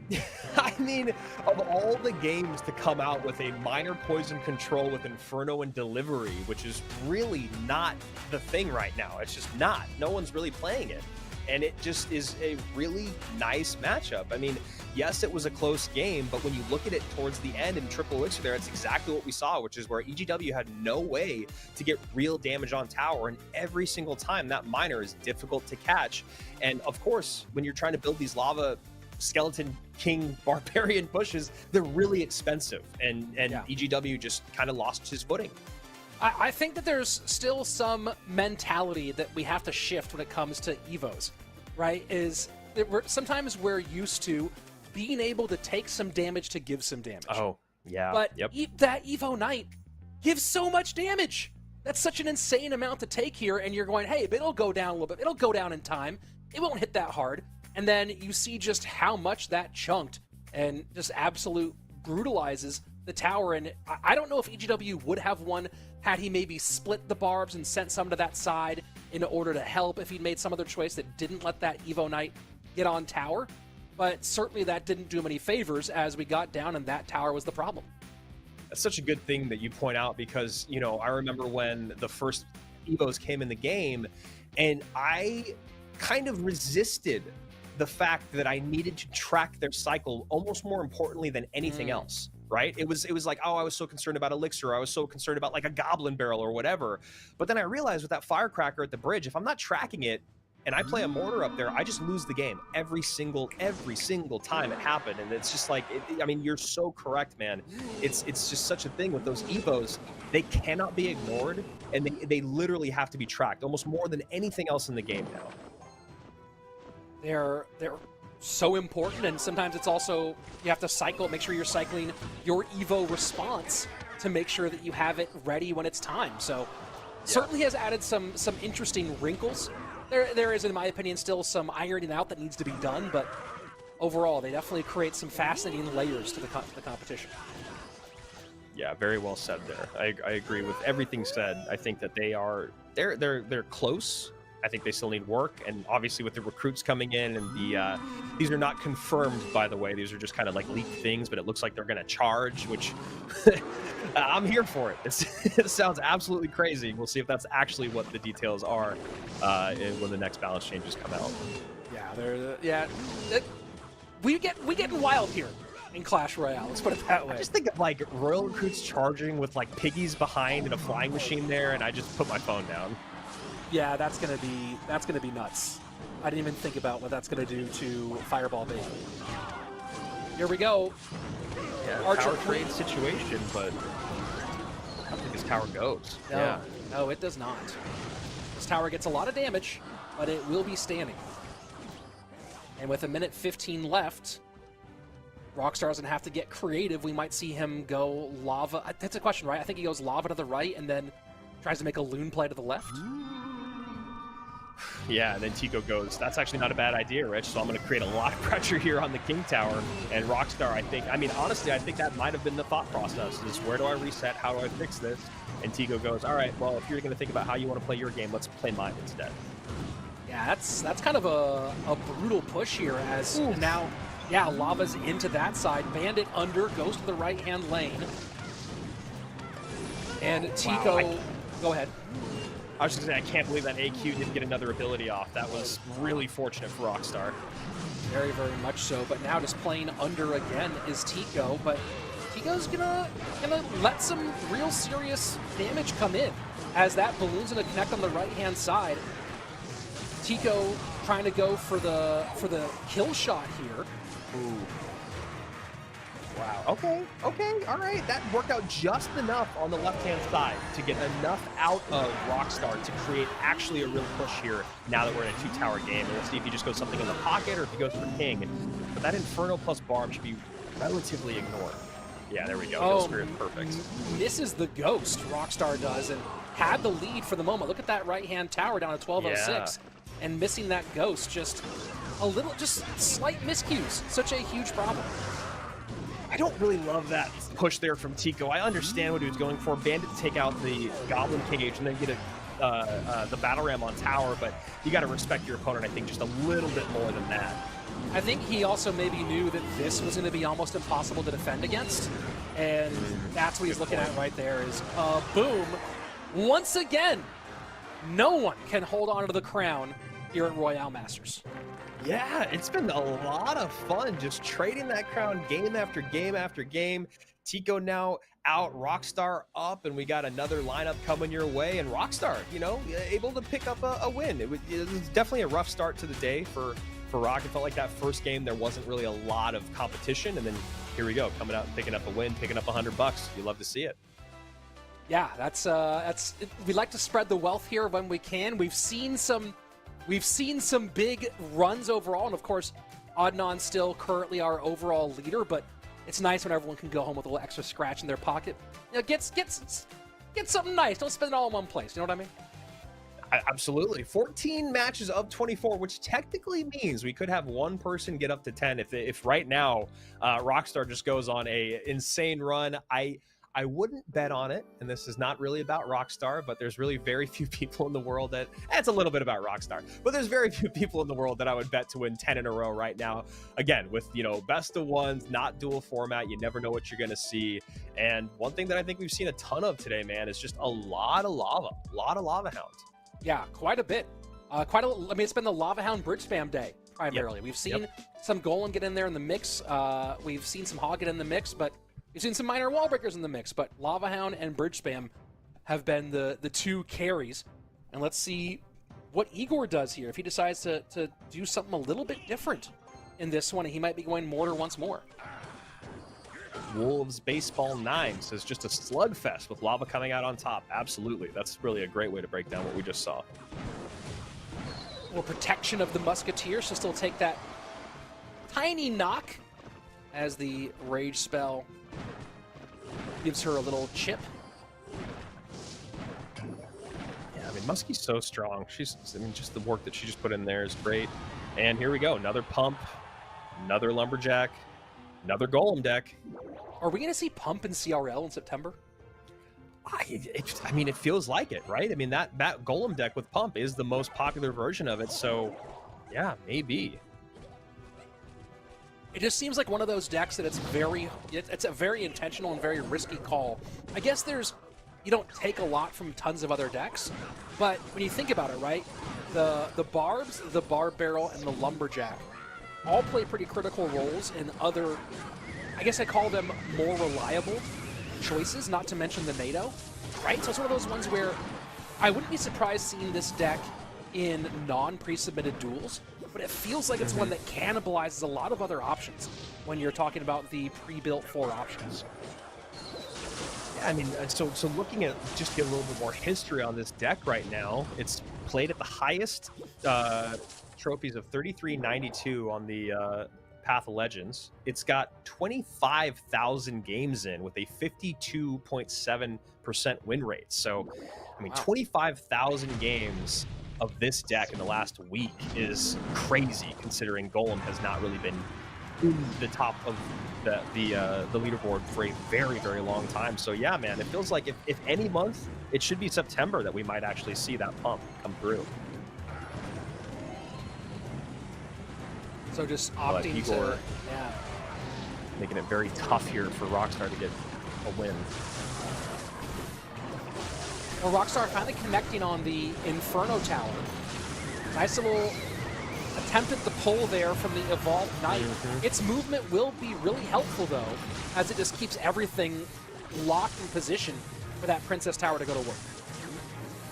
mean, of all the games to come out with a minor poison control with Inferno and delivery, which is really not the thing right now. It's just not. No one's really playing it. And it just is a really nice matchup. I mean, yes, it was a close game, but when you look at it towards the end in Triple Elixir there, it's exactly what we saw, which is where EGW had no way to get real damage on tower, and every single time that miner is difficult to catch. And of course, when you're trying to build these lava skeleton king barbarian pushes, they're really expensive, and yeah. EGW just kind of lost his footing. I think that there's still some mentality that we have to shift when it comes to Evos, right? Sometimes we're used to being able to take some damage to give some damage. Oh, yeah. But that Evo Knight gives so much damage. That's such an insane amount to take here, and you're going, hey, but it'll go down a little bit. It'll go down in time. It won't hit that hard. And then you see just how much that chunked and just absolute brutalizes the tower. And I don't know if EGW would have won had he maybe split the barbs and sent some to that side in order to help, if he'd made some other choice that didn't let that Evo Knight get on tower. But certainly that didn't do him any favors as we got down, and that tower was the problem. That's such a good thing that you point out, because, you know, I remember when the first Evos came in the game, and I kind of resisted the fact that I needed to track their cycle almost more importantly than anything else, right? It was like, oh, I was so concerned about Elixir, I was so concerned about like a Goblin Barrel or whatever. But then I realized with that Firecracker at the bridge, if I'm not tracking it and I play a Mortar up there, I just lose the game every single time it happened. And it's just like, I mean, you're so correct, man. It's just such a thing with those Evos. They cannot be ignored, and they literally have to be tracked almost more than anything else in the game now. They're so important, and sometimes it's also, you have to cycle, make sure you're cycling your Evo response to make sure that you have it ready when it's time. So certainly has added some interesting wrinkles. There is, in my opinion, still some ironing out that needs to be done, but overall, they definitely create some fascinating layers to the competition. Yeah, very well said there. I agree with everything said. I think that they're close. I think they still need work, and obviously with the recruits coming in, and these are not confirmed, by the way. These are just kind of like leaked things, but it looks like they're going to charge, which I'm here for it. It sounds absolutely crazy. We'll see if that's actually what the details are when the next balance changes come out. Yeah, we getting wild here in Clash Royale. Let's put it that way. I just think of like Royal recruits charging with like piggies behind and a flying machine there, and I just put my phone down. Yeah, that's gonna be nuts. I didn't even think about what that's gonna do to Fireball Bait. Here we go. Yeah, Archer tower trade situation, but I don't think this tower goes. No, it does not. This tower gets a lot of damage, but it will be standing. And with 1:15 left, Rockstar doesn't have to get creative. We might see him go lava. That's a question, right? I think he goes lava to the right and then tries to make a loon play to the left. Yeah, and then Tico goes, that's actually not a bad idea, Rich, so I'm going to create a lot of pressure here on the King Tower. And Rockstar, honestly, I think that might have been the thought process, is where do I reset, how do I fix this? And Tico goes, all right, well, if you're going to think about how you want to play your game, let's play mine instead. Yeah, that's kind of a brutal push here, as now, yeah, Lava's into that side. Bandit under, goes to the right-hand lane. And Tico, go ahead. I was just going to say, I can't believe that AQ didn't get another ability off. That was really fortunate for Rockstar. Very, very much so. But now just playing under again is Tico. But Tico's gonna let some real serious damage come in, as that balloon's gonna connect on the right-hand side. Tico trying to go for the kill shot here. Ooh. Wow. Okay. Okay. All right. That worked out just enough on the left-hand side to get enough out of Rockstar to create actually a real push here now that we're in a two-tower game. And we'll see if he just goes something in the pocket or if he goes for King. But that Inferno plus Barb should be relatively ignored. Yeah, there we go. Oh, Spirit, perfect. Misses the ghost, Rockstar does, and had the lead for the moment. Look at that right-hand tower down to 1206. And missing that ghost, just a little, just slight miscues. Such a huge problem. I don't really love that push there from Tico. I understand what he was going for. Bandit to take out the Goblin Cage and then get the Battle Ram on tower, but you got to respect your opponent, I think, just a little bit more than that. I think he also maybe knew that this was going to be almost impossible to defend against, and that's what he's looking at right there is, boom. Once again, no one can hold on to the crown here at Royale Masters. Yeah, it's been a lot of fun just trading that crown game after game after game. Tico now out, Rockstar up, and we got another lineup coming your way. And Rockstar, you know, able to pick up a win. It was definitely a rough start to the day for Rock. It felt like that first game there wasn't really a lot of competition, and then here we go, coming out and picking up a win, picking up $100. You love to see it. Yeah, that's we like to spread the wealth here when we can. We've seen some big runs overall, and of course, Adnan still currently our overall leader, but it's nice when everyone can go home with a little extra scratch in their pocket. You know, get something nice. Don't spend it all in one place. You know what I mean? Absolutely. 14 matches of 24, which technically means we could have one person get up to 10 if right now Rockstar just goes on a insane run. I wouldn't bet on it, and this is not really about Rockstar, but there's really very few people in the world that, it's a little bit about Rockstar, but there's very few people in the world that I would bet to win 10 in a row right now. Again, with, you know, best of ones, not dual format, you never know what you're going to see. And one thing that I think we've seen a ton of today, man, is just a lot of lava hounds. Yeah, quite a bit. I mean, it's been the Lava Hound Bridge Spam day, primarily. Yep. We've seen some Golem get in there in the mix. We've seen some Hog get in the mix, but we've seen some minor wall breakers in the mix. But Lava Hound and Bridge Spam have been the two carries. And let's see what Igor does here. If he decides to do something a little bit different in this one, he might be going Mortar once more. Wolves Baseball 9 says just a slugfest with lava coming out on top. Absolutely. That's really a great way to break down what we just saw. Well, protection of the Musketeers to still take that tiny knock as the Rage spell gives her a little chip. Yeah, I mean, Muskie's so strong. I mean, just the work that she just put in there is great. And here we go. Another pump, another lumberjack, another golem deck. Are we going to see Pump in CRL in September? I mean, it feels like it, right? I mean, that golem deck with Pump is the most popular version of it, so yeah, maybe. It just seems like one of those decks that it's a very intentional and very risky call. I guess you don't take a lot from tons of other decks, but when you think about it, right? The Barbs, the Barb Barrel, and the Lumberjack all play pretty critical roles in other, I guess I call them more reliable choices, not to mention the NATO, right? So it's one of those ones where I wouldn't be surprised seeing this deck in non-pre-submitted duels, but it feels like it's one that cannibalizes a lot of other options when you're talking about the pre-built 4 options. Yeah, I mean, so looking at just get a little bit more history on this deck right now, it's played at the highest trophies of 3392 on the Path of Legends. It's got 25,000 games in with a 52.7% win rate. So, I mean, wow. 25,000 games of this deck in the last week is crazy, considering Golem has not really been in the top of the leaderboard for a very, very long time. So yeah, man, it feels like if any month, it should be September that we might actually see that pump come through. So just opting Igor, yeah, making it very tough here for Rockstar to get a win. Well, Rockstar finally connecting on the Inferno Tower. Nice little attempt at the pull there from the Evolved Knight. Its movement will be really helpful, though, as it just keeps everything locked in position for that Princess Tower to go to work.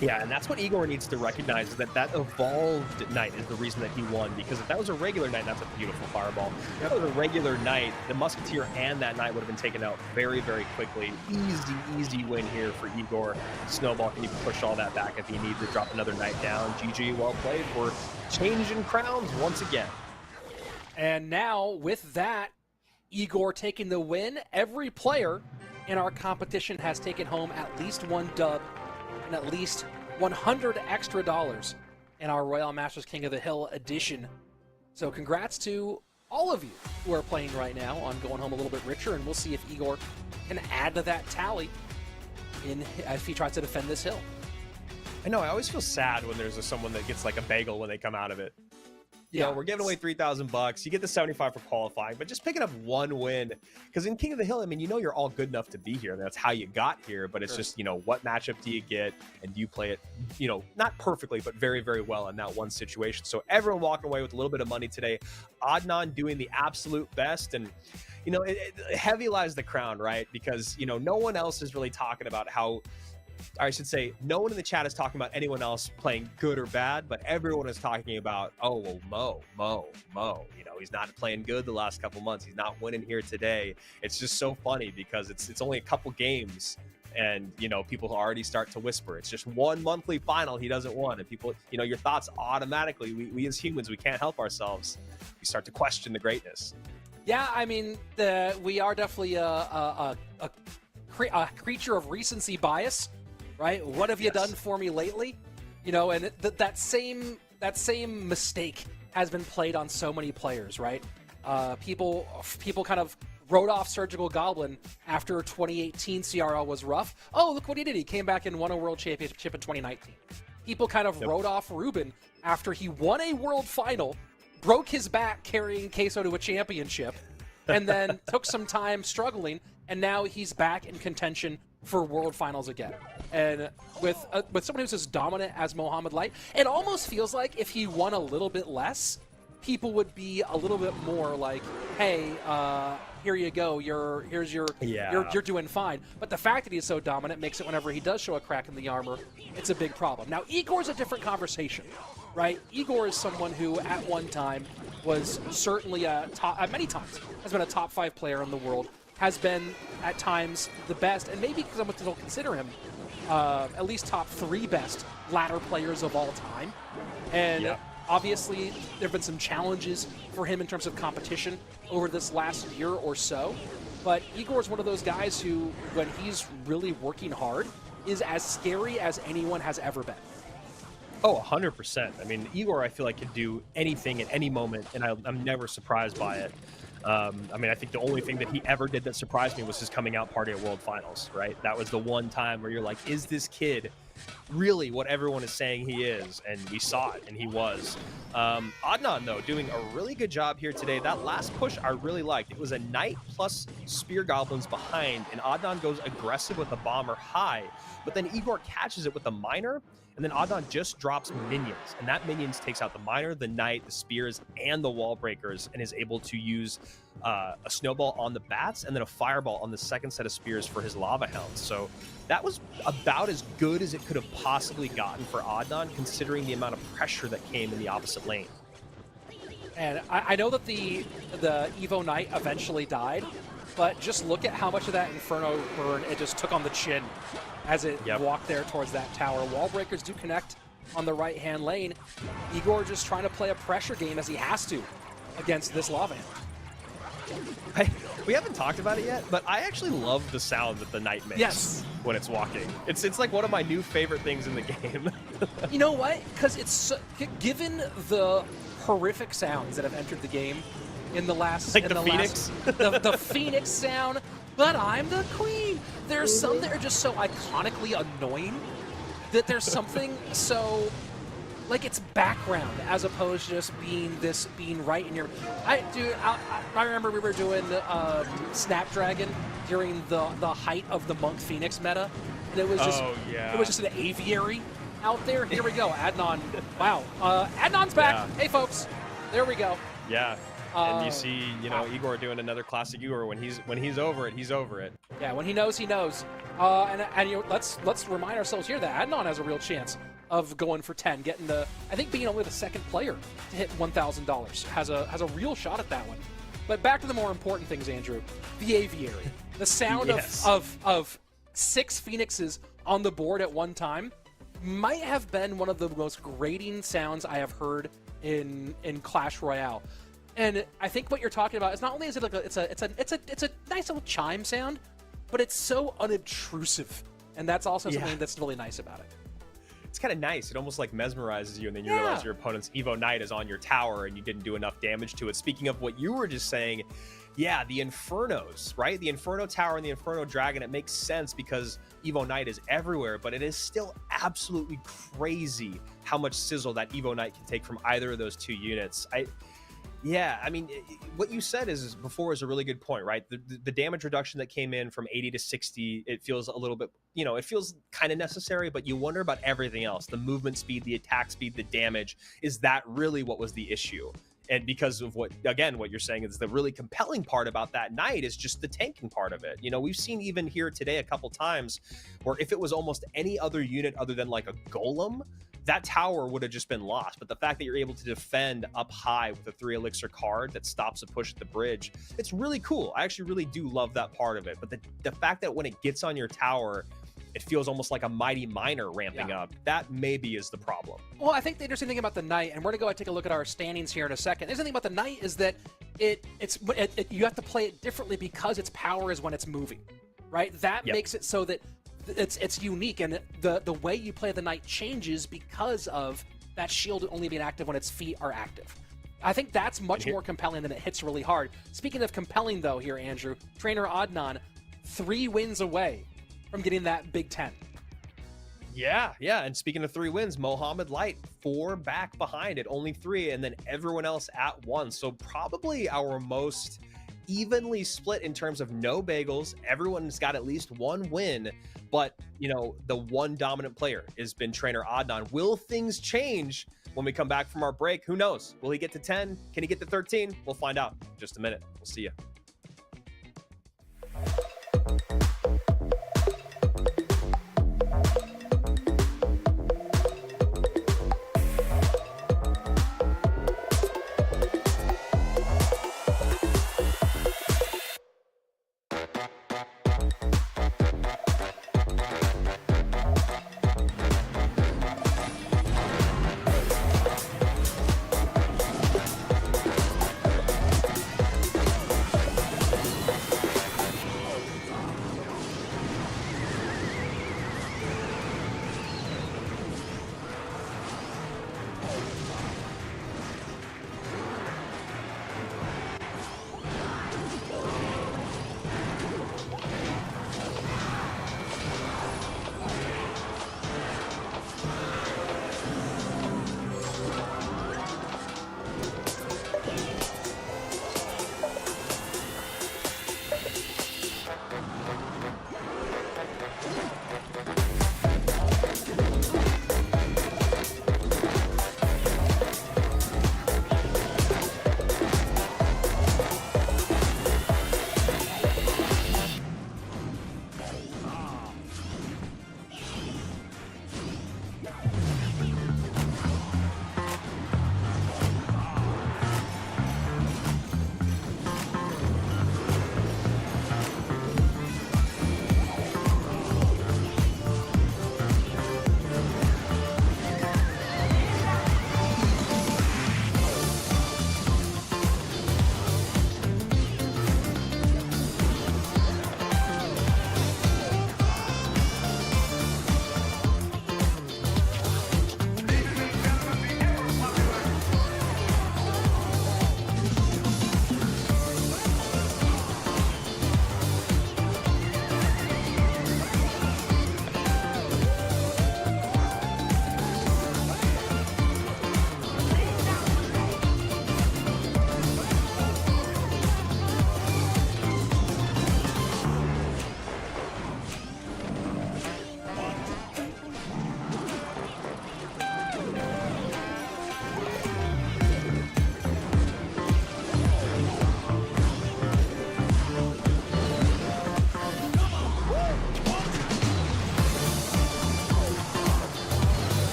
Yeah, and that's what Igor needs to recognize, is that that evolved knight is the reason that he won. Because if that was a regular knight, that's a beautiful fireball. If that was a regular knight, the musketeer and that knight would have been taken out very, very quickly. Easy, easy win here for Igor. Snowball can even push all that back if he needs to drop another knight down. GG, well played. We're changing crowns once again. And now, with that, Igor taking the win, every player in our competition has taken home at least one dub and at least $100 extra in our Royale Masters King of the Hill edition. So congrats to all of you who are playing right now on going home a little bit richer, and we'll see if Igor can add to that tally if he tries to defend this hill. I know, I always feel sad when there's someone that gets like a bagel when they come out of it. You know, we're giving away $3,000. You get the 75 for qualifying, but just picking up one win. Because in King of the Hill, I mean, you know you're all good enough to be here. That's how you got here. But it's just, you know, what matchup do you get? And do you play it, you know, not perfectly, but very, very well in that one situation. So everyone walking away with a little bit of money today. Adnan doing the absolute best. And, you know, it heavy lies the crown, right? Because, you know, no one else is really talking about how... I should say, no one in the chat is talking about anyone else playing good or bad, but everyone is talking about, oh, well, Mo. You know, he's not playing good the last couple months. He's not winning here today. It's just so funny because it's only a couple games, and, you know, people already start to whisper. It's just one monthly final he doesn't win. And people, you know, your thoughts automatically, we as humans, we can't help ourselves. We start to question the greatness. Yeah, I mean, we are definitely a creature of recency bias. Right? What have you done for me lately? You know, and that same mistake has been played on so many players, right? People kind of wrote off Surgical Goblin after 2018 CRL was rough. Oh, look what he did. He came back and won a world championship in 2019. People kind of wrote off Ruben after he won a world final, broke his back carrying Queso to a championship, and then took some time struggling, and now he's back in contention for world finals again. And with someone who's as dominant as Mohamed Light, it almost feels like if he won a little bit less, people would be a little bit more like, hey, here you go, you're doing fine. But the fact that he's so dominant makes it whenever he does show a crack in the armor, it's a big problem. Now, Igor's a different conversation, right? Igor is someone who at one time was certainly many times has been a top 5 player in the world, has been at times the best, and maybe because I'm still consider him at least top 3 best ladder players of all time. And obviously there have been some challenges for him in terms of competition over this last year or so. But Igor is one of those guys who, when he's really working hard, is as scary as anyone has ever been. Oh, 100%. I mean, Igor, I feel like, can do anything at any moment, and I'm never surprised by it. I mean, I think the only thing that he ever did that surprised me was his coming out party at World Finals, right? That was the one time where you're like, is this kid really what everyone is saying he is? And we saw it, and he was. Adnan, though, doing a really good job here today. That last push I really liked. It was a knight plus spear goblins behind, and Adnan goes aggressive with the bomber high, but then Igor catches it with the miner, and then Adnan just drops minions, and that minions takes out the miner, the knight, the spears, and the wall breakers, and is able to use a snowball on the bats and then a fireball on the second set of spears for his lava hounds. So that was about as good as it could have possibly gotten for Adnan, considering the amount of pressure that came in the opposite lane. And I know that the Evo Knight eventually died, but just look at how much of that Inferno burn it just took on the chin as it walked there towards that tower. Wall breakers do connect on the right-hand lane. Igor just trying to play a pressure game as he has to against this lava hand. We haven't talked about it yet, but I actually love the sound that the knight makes when it's walking. It's like one of my new favorite things in the game. You know what? Because it's given the horrific sounds that have entered the game in the last, like the Phoenix, the Phoenix sound. But I'm the queen. There's some that are just so iconically annoying that there's something so, like, it's background as opposed to just being right in your. I remember we were doing Snapdragon during the height of the Monk Phoenix meta, and it was just it was just an aviary out there. Here we go, Adnan. Wow, Adnan's back. Yeah. Hey folks, there we go. Yeah. And you see, you know, Igor doing another classic Igor. When he's over it, he's over it. Yeah, when he knows, he knows. And you know, let's remind ourselves here that Adnan has a real chance of going for 10, getting the, I think being only the second player to hit $1,000 has a real shot at that one. But back to the more important things, Andrew. The aviary, the sound Yes. of 6 phoenixes on the board at one time might have been one of the most grating sounds I have heard in Clash Royale. And I think what you're talking about is not only is it like it's a nice little chime sound, but it's so unobtrusive, and that's also something that's really nice about it. It's kind of nice. It almost like mesmerizes you, and then you realize your opponent's Evo Knight is on your tower and you didn't do enough damage to it. Speaking of what you were just saying, yeah, the Infernos, right? The Inferno Tower and the Inferno Dragon, it makes sense because Evo Knight is everywhere, but it is still absolutely crazy how much sizzle that Evo Knight can take from either of those 2 units. Yeah, I mean, what you said is before is a really good point, right? The damage reduction that came in from 80 to 60, it feels a little bit, you know, it feels kind of necessary, but you wonder about everything else. The movement speed, the attack speed, the damage. Is that really what was the issue? And because of what you're saying is the really compelling part about that night is just the tanking part of it. You know, we've seen even here today a couple times where if it was almost any other unit other than like a golem, that tower would have just been lost. But the fact that you're able to defend up high with a 3 elixir card that stops a push at the bridge, it's really cool. I actually really do love that part of it. But the fact that when it gets on your tower, it feels almost like a mighty miner ramping up. That maybe is the problem. Well, I think the interesting thing about the Knight, and we're going to go and take a look at our standings here in a second. The interesting thing about the Knight is that you have to play it differently because its power is when it's moving, right? That makes it so that it's unique, and the way you play the Knight changes because of that shield only being active when its feet are active. I think that's much more compelling than it hits really hard. Speaking of compelling, though, here, Andrew, trainer Adnan, 3 wins away from getting that Big 10. Yeah. And speaking of 3 wins, Mohammed Light 4 back behind it, only 3, and then everyone else at 1. So probably our most evenly split in terms of no bagels. Everyone's got at least 1 win, but you know, the one dominant player has been trainer Adnan. Will things change when we come back from our break? Who knows? Will he get to 10? Can he get to 13? We'll find out in just a minute. We'll see you.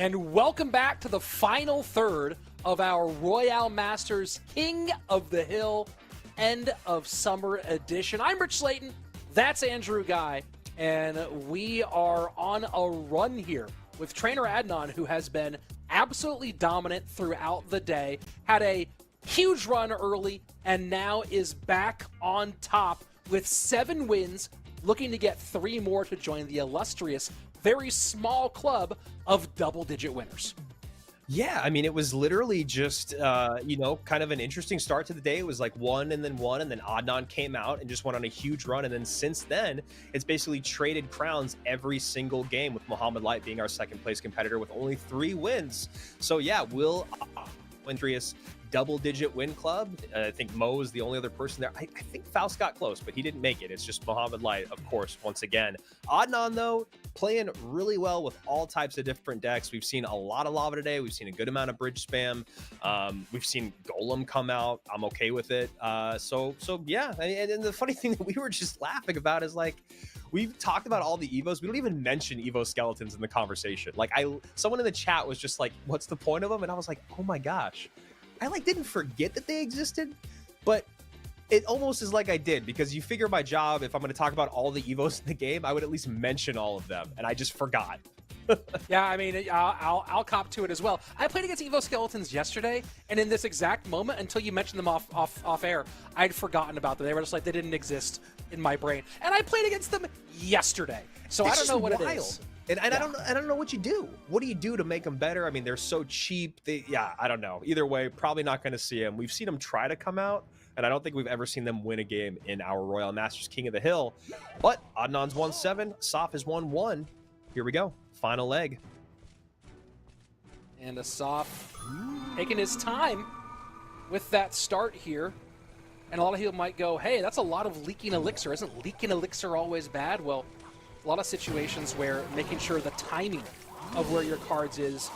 And welcome back to the final third of our Royale Masters King of the Hill End of Summer Edition. I'm Rich Slayton, that's Andrew Guy, and we are on a run here with trainer Adnan, who has been absolutely dominant throughout the day, had a huge run early, and now is back on top with 7 wins, looking to get 3 more to join the illustrious, very small club of double-digit winners. Yeah, I mean, it was literally just, kind of an interesting start to the day. It was like 1 and then 1, and then Adnan came out and just went on a huge run. And then since then, it's basically traded crowns every single game, with Muhammad Light being our second place competitor with only 3 wins. So yeah, will MSTRS double-digit win club? I think Mo is the only other person there. I think Faust got close, but he didn't make it. It's just Muhammad Light, of course, once again. Adnan, though, playing really well with all types of different decks. We've seen a lot of lava today. We've seen a good amount of bridge spam. We've seen Golem come out. I'm okay with it. So yeah. And the funny thing that we were just laughing about is, like, we've talked about all the Evos. We don't even mention Evo skeletons in the conversation. Like, someone in the chat was just like, what's the point of them? And I was like, oh my gosh. I didn't forget that they existed, but it almost is like I did, because you figure my job, if I'm going to talk about all the Evos in the game, I would at least mention all of them, and I just forgot. Yeah, I mean, I'll cop to it as well. I played against Evo Skeletons yesterday, and in this exact moment, until you mentioned them off air, I'd forgotten about them. They were just like, they didn't exist in my brain. And I played against them yesterday, so I don't know what it is. And I don't know what you do. What do you do to make them better? I mean, they're so cheap. I don't know. Either way, probably not going to see them. We've seen them try to come out, and I don't think we've ever seen them win a game in our Royale Masters King of the Hill. But Adnan's won 7, Assaf has won 1. Here we go. Final leg. And Assaf taking his time with that start here. And a lot of people might go, hey, that's a lot of leaking elixir. Isn't leaking elixir always bad? Well, a lot of situations where making sure the timing of where your cards is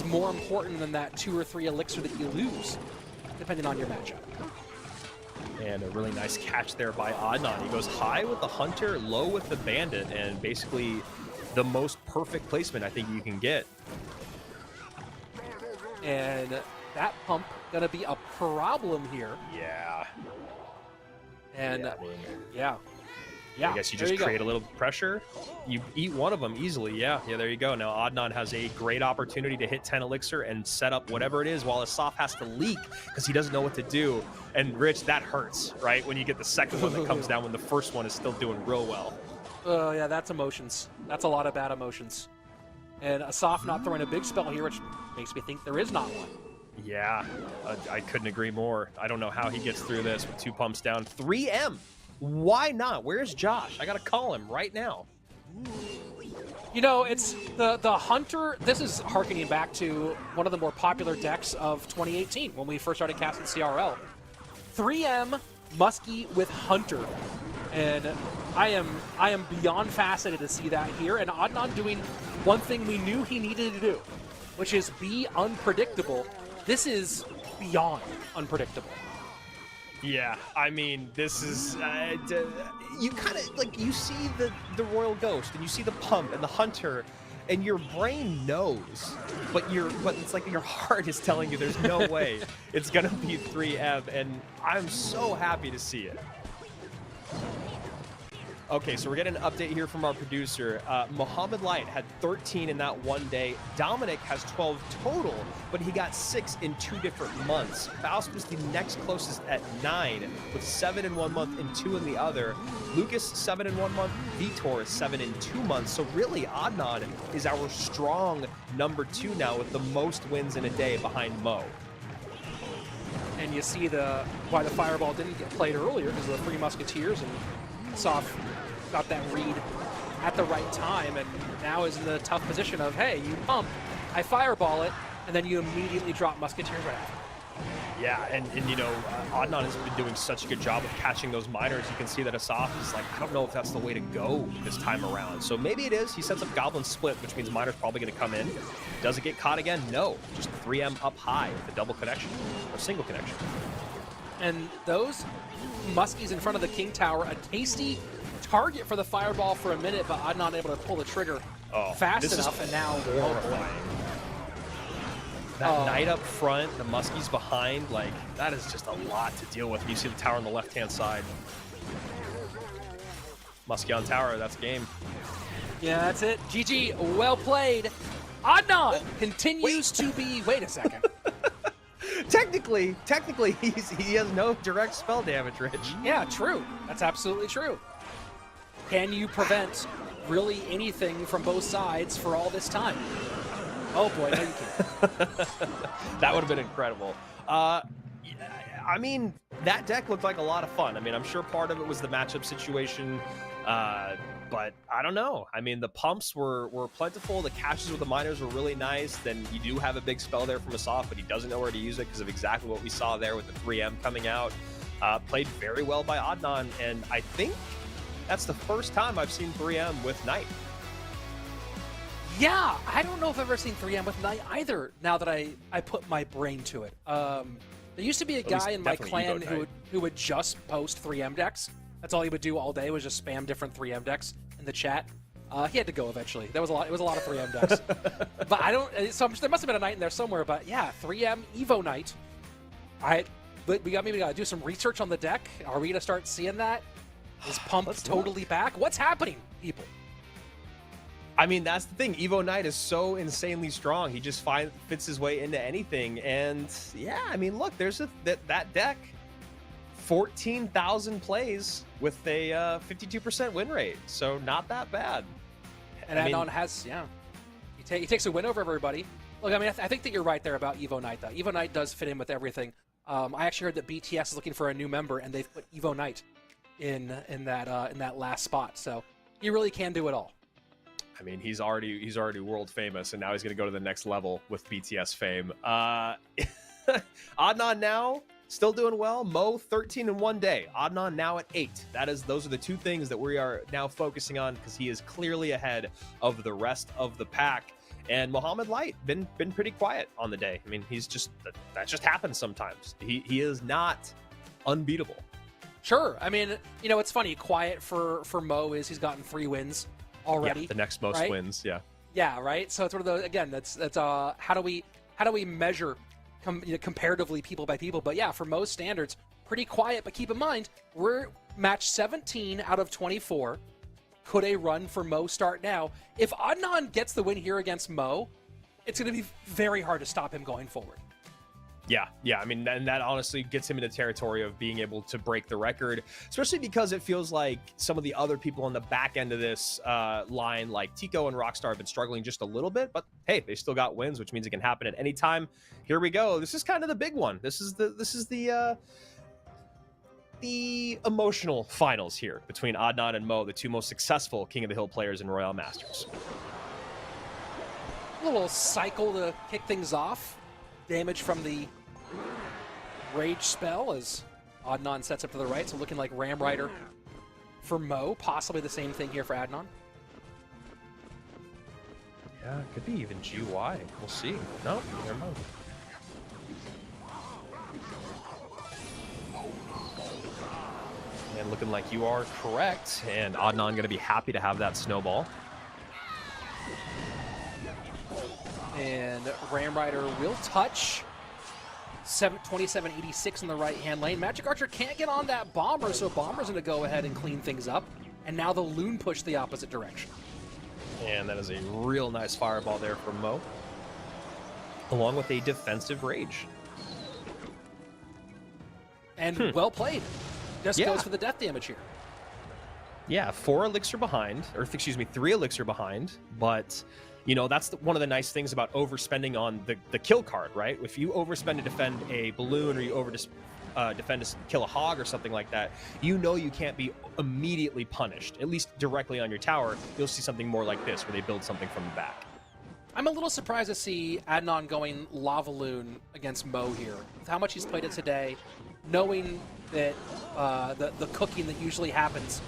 more important than that 2 or 3 elixir that you lose, depending on your matchup. And a really nice catch there by Adnan. He goes high with the Hunter, low with the Bandit, and basically the most perfect placement I think you can get. And that pump gonna be a problem here. Yeah. And yeah. I guess you just create a little pressure. You eat one of them easily. Yeah, there you go. Now Adnan has a great opportunity to hit 10 elixir and set up whatever it is, while Assaf has to leak because he doesn't know what to do. And Rich, that hurts, right? When you get the second one that comes down when the first one is still doing real well. Oh, yeah, that's emotions. That's a lot of bad emotions. And Assaf not throwing a big spell here, which makes me think there is not one. Yeah, I couldn't agree more. I don't know how he gets through this with 2 pumps down. 3M. Why not? Where's Josh? I gotta call him right now. You know, it's the Hunter. This is harkening back to one of the more popular decks of 2018 when we first started casting CRL. 3M Muskie with Hunter, and I am beyond fascinated to see that here. And Adnan doing one thing we knew he needed to do, which is be unpredictable. This is beyond unpredictable. Yeah, I mean, this is, you kind of, like, you see the Royal Ghost, and you see the Pump and the Hunter, and your brain knows, but it's like your heart is telling you there's no way it's going to be 3M, and I'm so happy to see it. Okay, so we're getting an update here from our producer. Muhammad Light had 13 in that one day. Dominic has 12 total, but he got 6 in 2 different months. Faust was the next closest at 9, with 7 in 1 month and 2 in the other. Lucas, 7 in 1 month. Vitor, 7 in 2 months. So really, Adnan is our strong number 2 now, with the most wins in a day behind Mo. And you see why the Fireball didn't get played earlier, because of the 3 Musketeers, and Assaf got that read at the right time, and now is in the tough position of, hey, you pump, I Fireball it, and then you immediately drop Musketeers right after. Yeah, and you know, Adnan has been doing such a good job of catching those miners. You can see that Assaf is like, I don't know if that's the way to go this time around. So maybe it is. He sets up Goblin Split, which means miner's probably going to come in. Does it get caught again? No. Just 3M up high with a double connection, or single connection. And those Muskies in front of the King Tower, a tasty target for the Fireball for a minute, but Adnan able to pull the trigger fast enough, and now horrifying. That knight up front, the muskies behind, like, that is just a lot to deal with. You see the tower on the left-hand side. Muskie on tower, that's game. Yeah, that's it. GG, well played. Adnan continues to be... Wait a second. Technically, he has no direct spell damage, Rich. Yeah, true. That's absolutely true. Can you prevent really anything from both sides for all this time? Oh boy, no you can't. That would have been incredible. I mean, that deck looked like a lot of fun. I mean, I'm sure part of it was the matchup situation, but I don't know. I mean, the pumps were plentiful. The catches with the miners were really nice. Then you do have a big spell there from Assaf, but he doesn't know where to use it because of exactly what we saw there with the 3M coming out. Played very well by Adnan, and I think that's the first time I've seen 3M with Knight. Yeah, I don't know if I've ever seen 3M with Knight either, now that I put my brain to it. There used to be a guy in my clan who would just post 3M decks. That's all he would do all day, was just spam different 3M decks in the chat. He had to go eventually. There was a lot. It was a lot of 3M decks. But I don't. So there must have been a Knight in there somewhere. But yeah, 3M Evo Knight. But we got to do some research on the deck. Are we gonna start seeing that? Is Pump totally back? What's happening, people? I mean, that's the thing. Evo Knight is so insanely strong. He just fits his way into anything. And yeah, I mean, look, there's that deck. 14,000 plays with a 52% win rate, so not that bad. And Adnan has, he takes a win over everybody. Look, I mean, I think that you're right there about Evo Knight, though. Evo Knight does fit in with everything. I actually heard that BTS is looking for a new member, and they've put Evo Knight in that last spot. So he really can do it all. I mean, he's already world famous, and now he's going to go to the next level with BTS fame. Adnan now. Still doing well. Mo 13 in 1 day. Adnan now at 8. Those are the two things that we are now focusing on, because he is clearly ahead of the rest of the pack. And Mohamed Light been pretty quiet on the day. I mean, that just happens sometimes. He is not unbeatable. Sure. I mean, you know, it's funny. Quiet for Mo is he's gotten 3 wins already. Yeah, the next most wins. Yeah. Yeah. Right. So it's one of those. Again, that's how do we measure comparatively people by people? But yeah, for most standards, pretty quiet. But keep in mind, we're match 17 out of 24. Could a run for Mo start now? If Adnan gets the win here against Mo, it's going to be very hard to stop him going forward. Yeah. I mean, and that honestly gets him into territory of being able to break the record, especially because it feels like some of the other people on the back end of this line, like Tico and Rockstar, have been struggling just a little bit. But hey, they still got wins, which means it can happen at any time. Here we go. This is kind of the big one. This is the emotional finals here between Adnan and Mo, the two most successful King of the Hill players in Royale Masters. A little cycle to kick things off. Damage from the Rage spell as Adnan sets up to the right, so looking like Ram Rider for Mo. Possibly the same thing here for Adnan. Yeah, it could be even GY. We'll see. No, never mind. And looking like you are correct, and Adnan going to be happy to have that snowball. And Ram Rider will touch 2786 in the right-hand lane. Magic Archer can't get on that Bomber, so Bomber's going to go ahead and clean things up. And now the Loon push the opposite direction. And that is a real nice fireball there from Mo, along with a defensive Rage. And well played. Just goes for the death damage here. Yeah, 4 elixir behind, or excuse me, 3 elixir behind, but... You know, that's one of the nice things about overspending on the kill card, right? If you overspend to defend a balloon, or you defend to kill a hog or something like that, you know you can't be immediately punished, at least directly on your tower. You'll see something more like this, where they build something from the back. I'm a little surprised to see Adnan going Lava Loon against Mo here. With how much he's played it today, knowing that the cooking that usually happens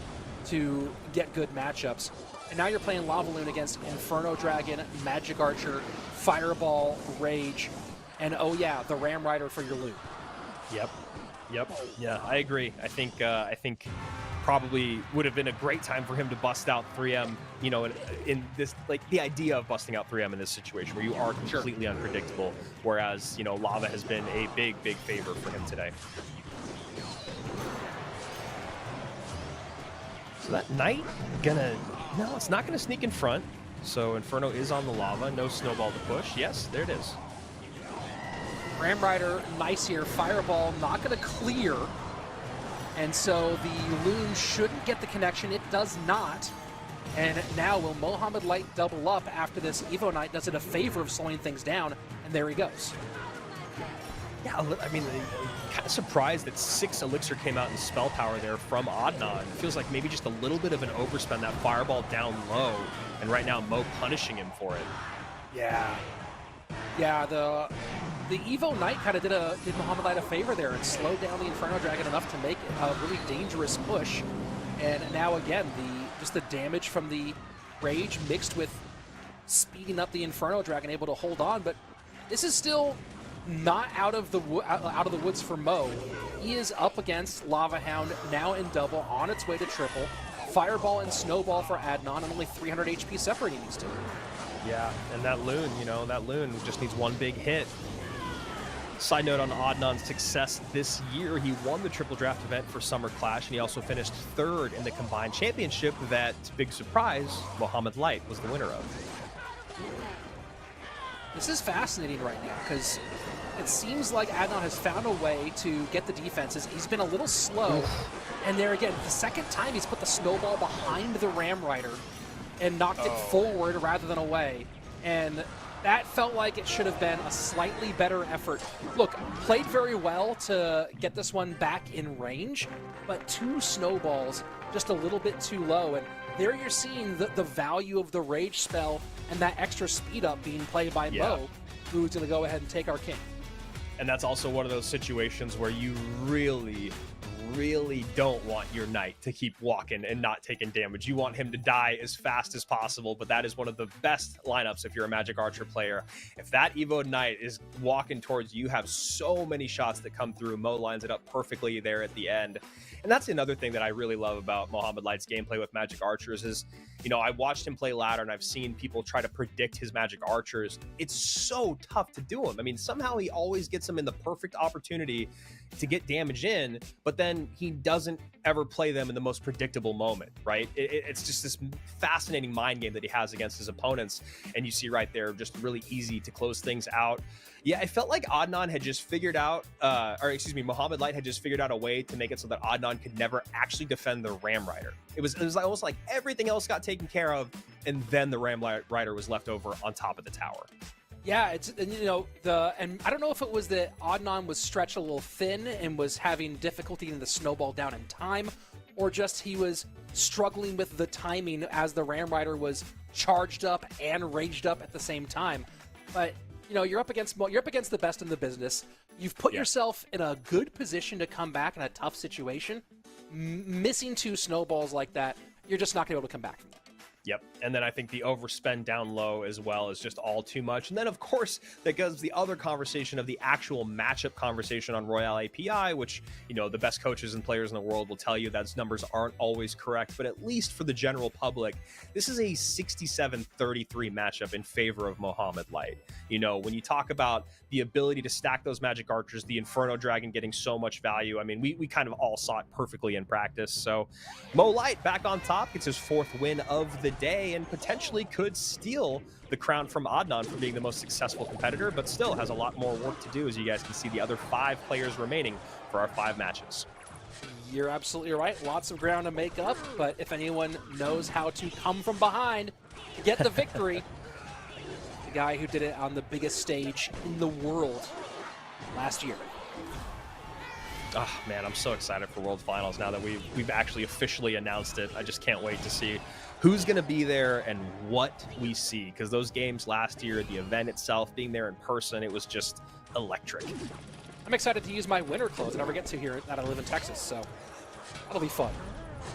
to get good matchups. And now you're playing Lava Loon against Inferno Dragon, Magic Archer, Fireball, Rage, and oh yeah, the Ram Rider for your loot. Yep. Yeah, I agree. I think probably would have been a great time for him to bust out 3M, you know, in this, like, the idea of busting out 3M in this situation where you are completely unpredictable, whereas, you know, Lava has been a big favor for him today. So that Knight no, it's not gonna sneak in front. So Inferno is on the Lava, no snowball to push. Yes, there it is. Ram Rider, nice here. Fireball not going to clear. And so the Loon shouldn't get the connection. It does not. And now will Mohamed Light double up after this Evo Knight does it a favor of slowing things down. And there he goes. Yeah, I mean, kind of surprised that 6 Elixir came out in spell power there from Adnan. It feels like maybe just a little bit of an overspend, that Fireball down low. And right now, Mo punishing him for it. Yeah. Yeah, the Evo Knight kind of did Mohamed Light a favor there and slowed down the Inferno Dragon enough to make it a really dangerous push. And now again, just the damage from the Rage mixed with speeding up the Inferno Dragon, able to hold on. But this is still not out of the woods for Mo. He is up against Lava Hound, now in double, on its way to triple. Fireball and Snowball for Adnan, and only 300 HP separating these two. Yeah, and that Loon, you know, that Loon just needs one big hit. Side note on Adnan's success this year, he won the Triple Draft event for Summer Clash, and he also finished 3rd in the combined championship that, big surprise, Mohamed Light was the winner of. This is fascinating right now, because it seems like Adnan has found a way to get the defenses. He's been a little slow, and there again, the second time he's put the Snowball behind the Ram Rider and knocked it forward rather than away. And that felt like it should have been a slightly better effort. Look, played very well to get this one back in range, but 2 snowballs just a little bit too low. And there you're seeing the value of the Rage spell and that extra speed up being played by Mo, who's going to go ahead and take our king. And that's also one of those situations where you really don't want your Knight to keep walking and not taking damage. You want him to die as fast as possible, but that is one of the best lineups if you're a Magic Archer player. If that Evo Knight is walking towards you, you have so many shots that come through. Mo lines it up perfectly there at the end. And that's another thing that I really love about Mohamed Light's gameplay with Magic Archers is, you know, I watched him play ladder and I've seen people try to predict his Magic Archers. It's so tough to do him. I mean, somehow he always gets them in the perfect opportunity to get damage in, but then he doesn't ever play them in the most predictable moment, right? It's just this fascinating mind game that he has against his opponents. And you see right there, just really easy to close things out. Yeah, it felt like Adnan had just figured out, Mohamed Light had just figured out a way to make it so that Adnan could never actually defend the Ram Rider. It was almost like everything else got taken care of, and then the Ram Rider was left over on top of the tower. Yeah, and I don't know if it was that Adnan was stretched a little thin and was having difficulty in the snowball down in time, or just he was struggling with the timing as the Ram Rider was charged up and raged up at the same time. But you know, you're up against the best in the business. You've put yourself in a good position to come back in a tough situation. Missing 2 snowballs like that, you're just not going to be able to come back from that. Yep. And then I think the overspend down low as well is just all too much. And then, of course, that goes the other conversation of the actual matchup conversation on Royale API, which, you know, the best coaches and players in the world will tell you those numbers aren't always correct. But at least for the general public, this is a 67-33 matchup in favor of Mohamed Light. You know, when you talk about the ability to stack those Magic Archers, the Inferno Dragon getting so much value, I mean, we kind of all saw it perfectly in practice. So Mo Light back on top, gets his 4th win of the day and potentially could steal the crown from Adnan for being the most successful competitor, but still has a lot more work to do, as you guys can see the other 5 players remaining for our 5 matches. You're absolutely right. Lots of ground to make up, but if anyone knows how to come from behind to get the victory, the guy who did it on the biggest stage in the world last year. Oh, man, I'm so excited for World Finals now that we've actually officially announced it. I just can't wait to see who's going to be there and what we see, because those games last year, the event itself, being there in person, it was just electric. I'm excited to use my winter clothes I never get to here that I live in Texas, so that'll be fun.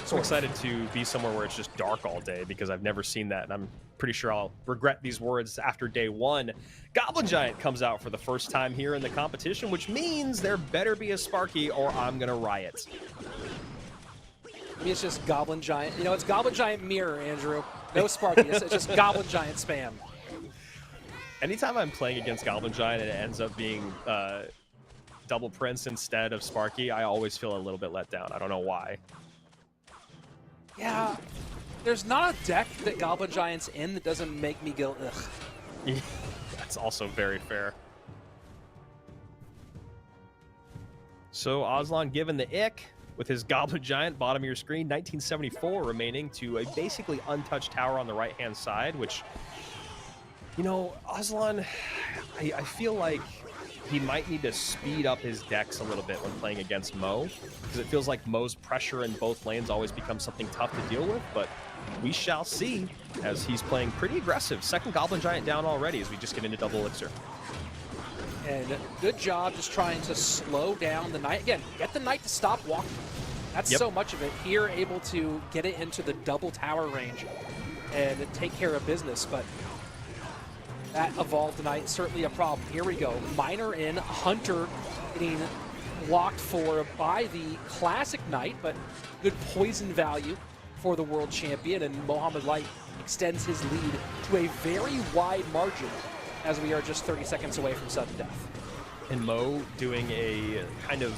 So excited to be somewhere where it's just dark all day, because I've never seen that, and I'm pretty sure I'll regret these words after day 1. Goblin Giant comes out for the first time here in the competition, which means there better be a Sparky or I'm gonna riot. Maybe it's just Goblin Giant. You know, it's Goblin Giant Mirror, Andrew. No Sparky. It's just Goblin Giant spam. Anytime I'm playing against Goblin Giant and it ends up being double Prince instead of Sparky, I always feel a little bit let down. I don't know why. Yeah, there's not a deck that Goblin Giant's in that doesn't make me go, ugh. That's also very fair. So Aslan given the ick with his Goblin Giant, bottom of your screen, 1974 remaining to a basically untouched tower on the right-hand side, which, you know, Aslan, I feel like he might need to speed up his decks a little bit when playing against Mo, because it feels like Mo's pressure in both lanes always becomes something tough to deal with, but we shall see as he's playing pretty aggressive. Second Goblin Giant down already as we just get into double elixir. And good job just trying to slow down the Knight. Again, get the Knight to stop walking. That's so much of it. Here, able to get it into the double tower range and take care of business, but that evolved Knight, certainly a problem. Here we go. Miner in, Hunter getting blocked for by the classic Knight, but good poison value for the world champion, and Mohamed Light extends his lead to a very wide margin as we are just 30 seconds away from sudden death. And Mo doing a kind of,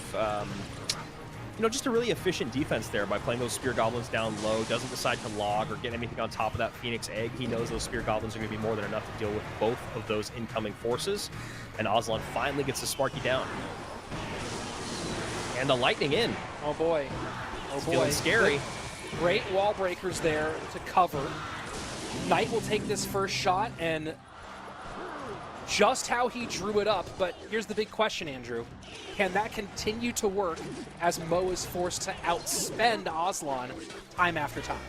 you know, just a really efficient defense there by playing those Spear Goblins down low, doesn't decide to log or get anything on top of that Phoenix Egg. He knows those Spear Goblins are going to be more than enough to deal with both of those incoming forces. And Aslan finally gets the Sparky down. And the Lightning in. Oh boy. Oh It's boy. feeling scary. Great wall breakers there to cover. Knight will take this first shot, and just how he drew it up, but here's the big question, Andrew. Can that continue to work as Mo is forced to outspend Aslan time after time?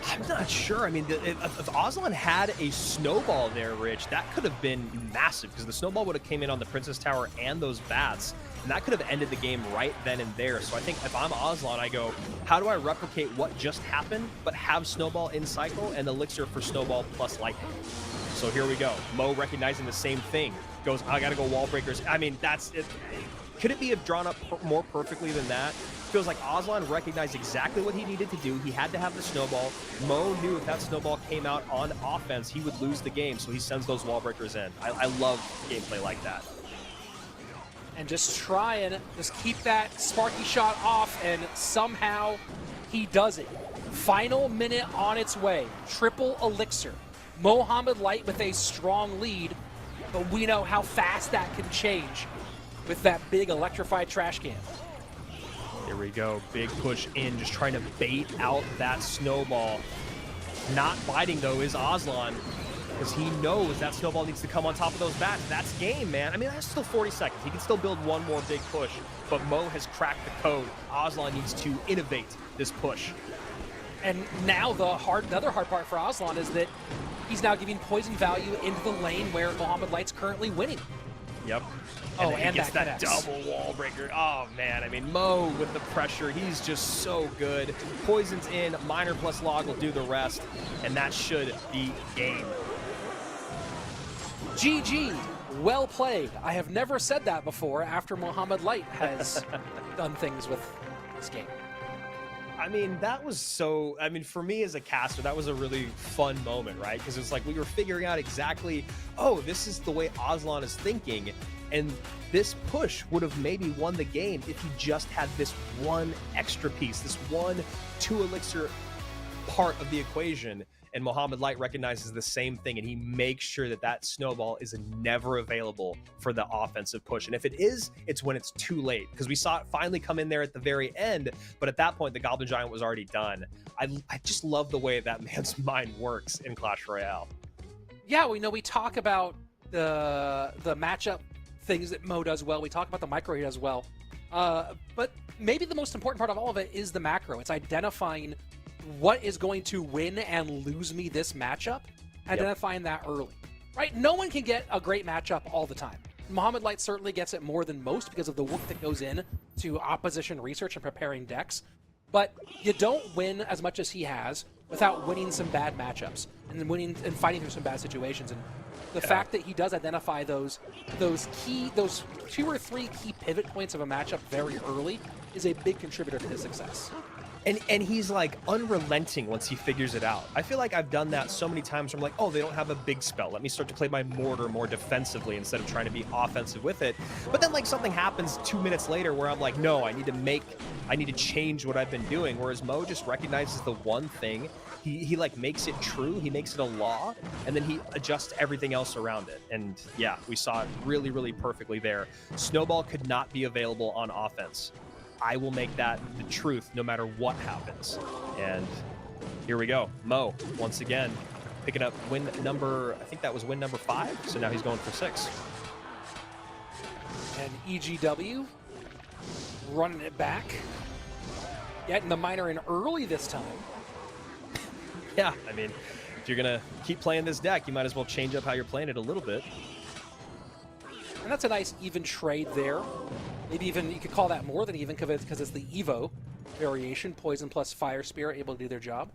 I'm not sure. I mean, if Aslan had a snowball there, Rich, that could have been massive, because the snowball would have came in on the Princess Tower and those bats, and that could have ended the game right then and there. So I think if I'm Aslan, I go, how do I replicate what just happened, but have snowball in cycle and elixir for snowball plus lightning? So here we go. Mo recognizing the same thing. Goes, I gotta go wall breakers. I mean, that's it. Could it be have drawn up more perfectly than that? Feels like Aslan recognized exactly what he needed to do. He had to have the snowball. Mo knew if that snowball came out on offense, he would lose the game, so he sends those wall breakers in. I love gameplay like that. And just try and just keep that Sparky shot off, and somehow he does it. Final minute on its way. Triple elixir. Mohamed Light with a strong lead, but we know how fast that can change with that big electrified trash can. Here we go. Big push in, just trying to bait out that snowball. Not biting, though, is Aslan, because he knows that snowball needs to come on top of those bats. That's game, man. I mean, that's still 40 seconds. He can still build one more big push, but Mo has cracked the code. Aslan needs to innovate this push. And now another hard part for Aslan is that he's now giving poison value into the lane where Mohamed Light's currently winning. Yep. Oh, and he gets that double wall breaker. Oh, man. I mean, Mo with the pressure, he's just so good. Poison's in, Miner plus log will do the rest, and that should be game. GG. Well played. I have never said that before after Mohamed Light has done things with this game. I mean, that was so, I mean, for me as a caster, that was a really fun moment, right? Because it's like we were figuring out exactly, oh, this is the way Aslan is thinking, and this push would have maybe won the game if he just had this one extra piece, this 1-2 elixir part of the equation. And Mohamed Light recognizes the same thing, and he makes sure that that snowball is never available for the offensive push. And if it is, it's when it's too late, because we saw it finally come in there at the very end, but at that point, the Goblin Giant was already done. I just love the way that man's mind works in Clash Royale. Yeah, we talk about the matchup things that Mo does well. We talk about the micro he does well. But maybe the most important part of all of it is the macro. It's identifying what is going to win and lose me this matchup, identifying that early, right? No one can get a great matchup all the time. Mohamed Light certainly gets it more than most because of the work that goes in to opposition research and preparing decks, but you don't win as much as he has without winning some bad matchups and winning and fighting through some bad situations. And the fact that he does identify those 2 or 3 key pivot points of a matchup very early is a big contributor to his success. And he's like unrelenting once he figures it out. I feel like I've done that so many times where I'm like, oh, they don't have a big spell. Let me start to play my mortar more defensively instead of trying to be offensive with it. But then like something happens 2 minutes later where I'm like, no, I need to change what I've been doing. Whereas Mo just recognizes the one thing. He like makes it true. He makes it a law, and then he adjusts everything else around it. And yeah, we saw it really, really perfectly there. Snowball could not be available on offense. I will make that the truth no matter what happens. And here we go. Mo, once again, picking up win number, I think that was win number 5. So now he's going for 6. And EGW running it back. Getting the miner in early this time. Yeah, I mean, if you're going to keep playing this deck, you might as well change up how you're playing it a little bit. And that's a nice even trade there. Maybe even you could call that more than even because it's the Evo variation. Poison plus Fire Spirit able to do their job.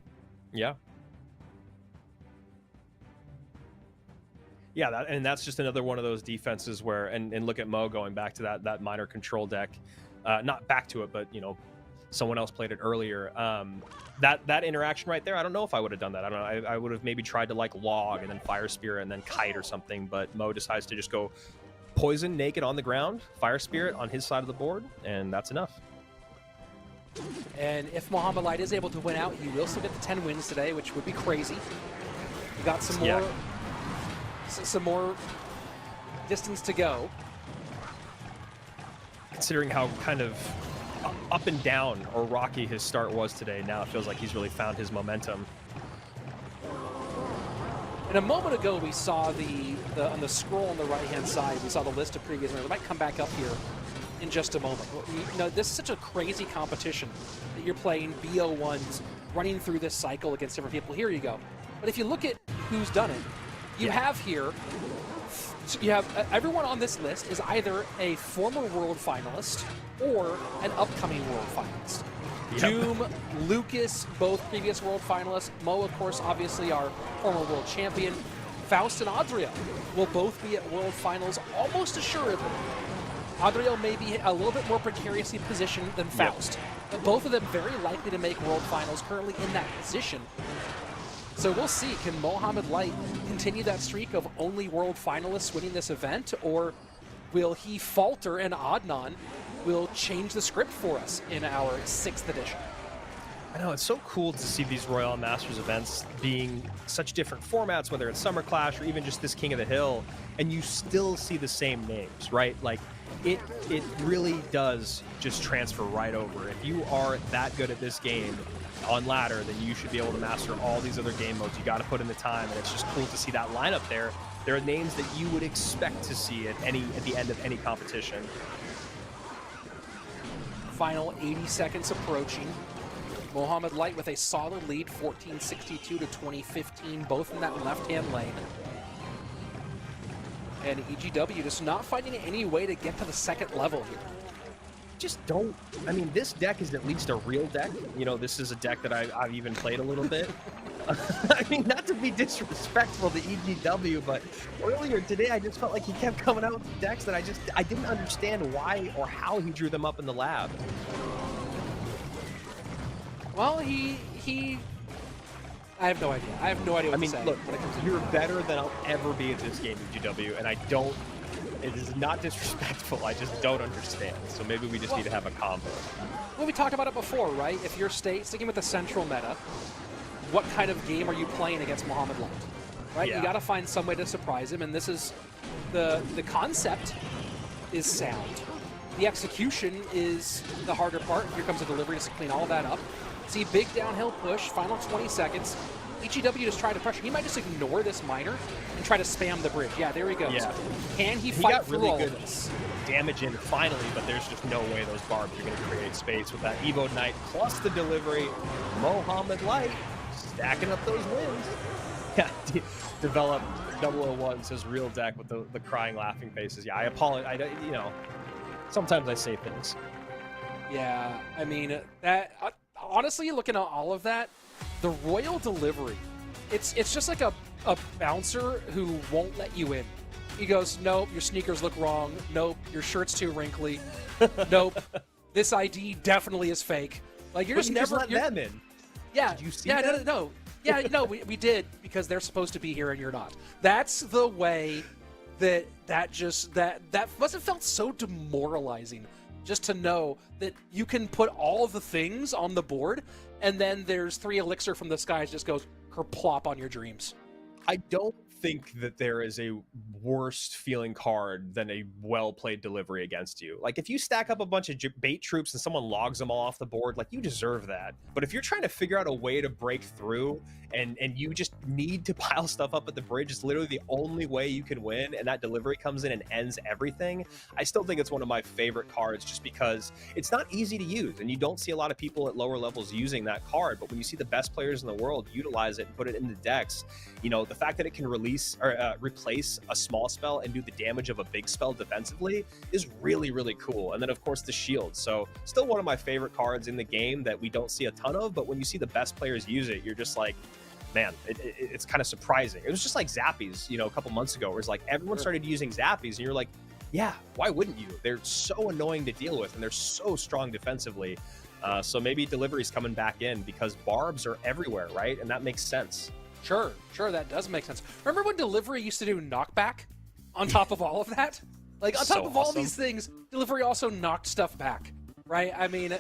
Yeah. Yeah, and that's just another one of those defenses where, and look at Mo going back to that minor control deck. Not back to it, but, you know, someone else played it earlier. That interaction right there, I don't know if I would have done that. I don't know. I would have maybe tried to like log and then Fire Spirit and then kite or something, but Mo decides to just go poison naked on the ground, Fire Spirit on his side of the board, and that's enough. And if Muhammad Light is able to win out, he will still get the 10 wins today, which would be crazy. We got some more, some more distance to go. Considering how kind of up and down or rocky his start was today, now it feels like he's really found his momentum. And a moment ago, we saw on the scroll on the right-hand side, we saw the list of previous winners. We might come back up here in just a moment. You know, this is such a crazy competition that you're playing BO1s, running through this cycle against different people. Here you go. But if you look at who's done it, you have here, you have everyone on this list is either a former world finalist or an upcoming world finalist. Yep. Doom, Lucas, both previous world finalists. Mo, of course, obviously our former world champion. Faust and Adriel will both be at world finals almost assuredly. Adriel may be a little bit more precariously positioned than Faust, but both of them very likely to make world finals, currently in that position. So we'll see, can Muhammad Light continue that streak of only world finalists winning this event, or will he falter and Adnan will change the script for us in our 6th edition? I know, it's so cool to see these Royale Masters events being such different formats, whether it's Summer Clash or even just this King of the Hill, and you still see the same names, right? Like, it really does just transfer right over. If you are that good at this game on ladder, then you should be able to master all these other game modes. You got to put in the time, and it's just cool to see that lineup there. There are names that you would expect to see at the end of any competition. Final 80 seconds approaching. Muhammad Light with a solid lead, 1462 to 2015, both in that left-hand lane. And EGW just not finding any way to get to the 2nd level here. Just don't, I mean, this deck is at least a real deck. You know, this is a deck that I've even played a little bit. I mean, not to be disrespectful to EGW, but earlier today I just felt like he kept coming out with decks that I didn't understand why or how he drew them up in the lab. Well, I have no idea. I have no idea what to say. Look, you're better than I'll ever be at this game, EGW, and it is not disrespectful, I just don't understand. So maybe we just need to have a combo. Well, we talked about it before, right? If you're sticking with the central meta, what kind of game are you playing against Muhammad Light? Right? Yeah. You got to find some way to surprise him, and this is the concept is sound. The execution is the harder part. Here comes the delivery to clean all that up. See, big downhill push, final 20 seconds. EGW just tried to pressure. He might just ignore this miner and try to spam the bridge. Yeah, there he goes. Yeah. Can he fight through all of this? Damage in finally, but there's just no way those barbs are going to create space with that Evo Knight plus the delivery. Muhammad Light stacking up those wins. Yeah, develop 001 says real deck with the crying, laughing faces. Yeah, I apologize. You know, sometimes I say things. Yeah, I mean, that honestly, looking at all of that, the royal delivery, it's just like a bouncer who won't let you in. He goes, nope, your sneakers look wrong. Nope, your shirt's too wrinkly. Nope, this ID definitely is fake. Like, you're But just you never let them in. Yeah. Did you see yeah, that? No. Yeah, no, we did, because they're supposed to be here and you're not. That's the way that must have felt so demoralizing, just to know that you can put all the things on the board and then there's 3 elixir from the skies just goes kerplop on your dreams. I don't think that there is a worse feeling card than a well-played delivery against you. Like, if you stack up a bunch of bait troops and someone logs them all off the board, like, you deserve that. But if you're trying to figure out a way to break through and you just need to pile stuff up at the bridge, it's literally the only way you can win, and that delivery comes in and ends everything, I still think it's one of my favorite cards, just because it's not easy to use, and you don't see a lot of people at lower levels using that card. But when you see the best players in the world utilize it and put it in the decks, you know, the fact that it can replace a small spell and do the damage of a big spell defensively is really, really cool. And then, of course, the shield. So still one of my favorite cards in the game that we don't see a ton of, but when you see the best players use it, you're just like, man, it's kind of surprising. It was just like Zappies, you know, a couple months ago, where it's like everyone started using Zappies, and you're like, yeah, why wouldn't you? They're so annoying to deal with, and they're so strong defensively. So maybe delivery's coming back in, because barbs are everywhere, right? And that makes sense. Sure, that does make sense. Remember when delivery used to do knockback on top of all of that? Like, on top of all these things, delivery also knocked stuff back, right? I mean,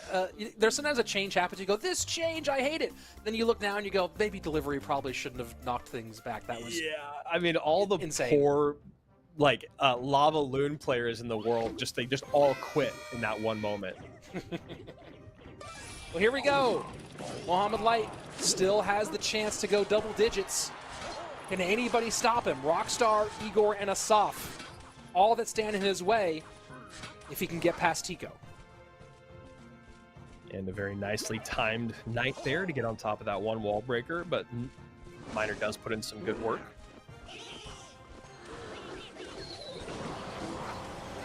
there's sometimes a change happens, you go, this change, I hate it. Then you look now and you go, maybe delivery probably shouldn't have knocked things back. That was I mean, all the insane. Poor, like, Lava Loon players in the world, they just all quit in that one moment. Well, here we go. Mohamed Light still has the chance to go double digits. Can anybody stop him? Rockstar, Igor, and Assaf. All that stand in his way if he can get past Tico. And a very nicely timed Knight there to get on top of that one wall breaker, but Miner does put in some good work.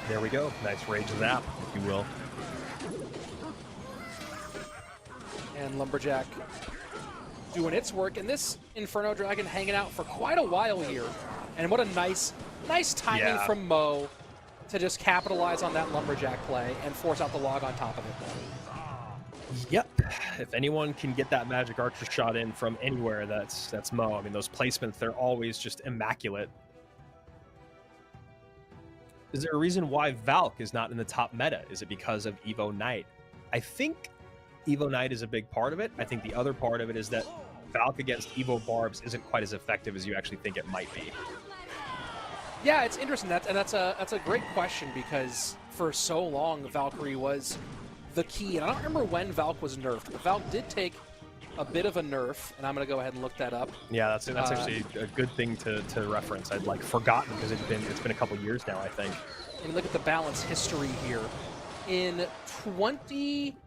There we go. Nice Rage Zap, if you will. And Lumberjack doing its work, and this Inferno Dragon hanging out for quite a while here. And what a nice timing from Mo to just capitalize on that Lumberjack play and force out the log on top of it. Yep. If anyone can get that Magic Archer shot in from anywhere, that's Mo. I mean, those placements, they're always just immaculate. Is there a reason why Valk is not in the top meta? Is it because of Evo Knight? I think Evo Knight is a big part of it. I think the other part of it is that Valk against Evo Barbs isn't quite as effective as you actually think it might be. Yeah, it's interesting. That's a great question, because for so long Valkyrie was the key. And I don't remember when Valk was nerfed, but Valk did take a bit of a nerf, and I'm going to go ahead and look that up. Yeah, that's actually a good thing to reference. I'd forgotten, because it's been a couple years now, I think. And look at the balance history here. In 20...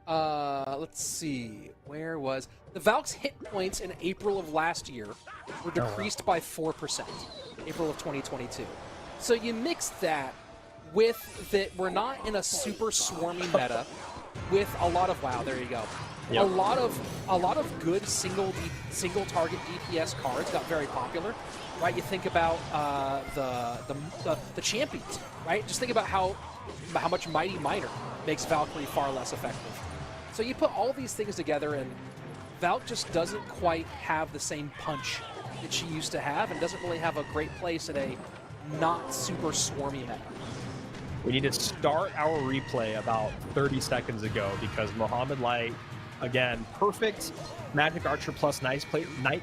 let's see, where was the Valk's hit points in April of last year were decreased by 4%, April of 2022. So you mix that with that we're not in a super swarmy meta with a lot of there you go. Yep. A lot of good single target DPS cards got very popular, right? You think about the champions, right? Just think about how much Mighty Miner makes Valkyrie far less effective. So you put all these things together, and Valk just doesn't quite have the same punch that she used to have, and doesn't really have a great place in a not super swarmy meta. We need to start our replay about 30 seconds ago, because Mohamed Light, again, perfect Magic Archer plus Knight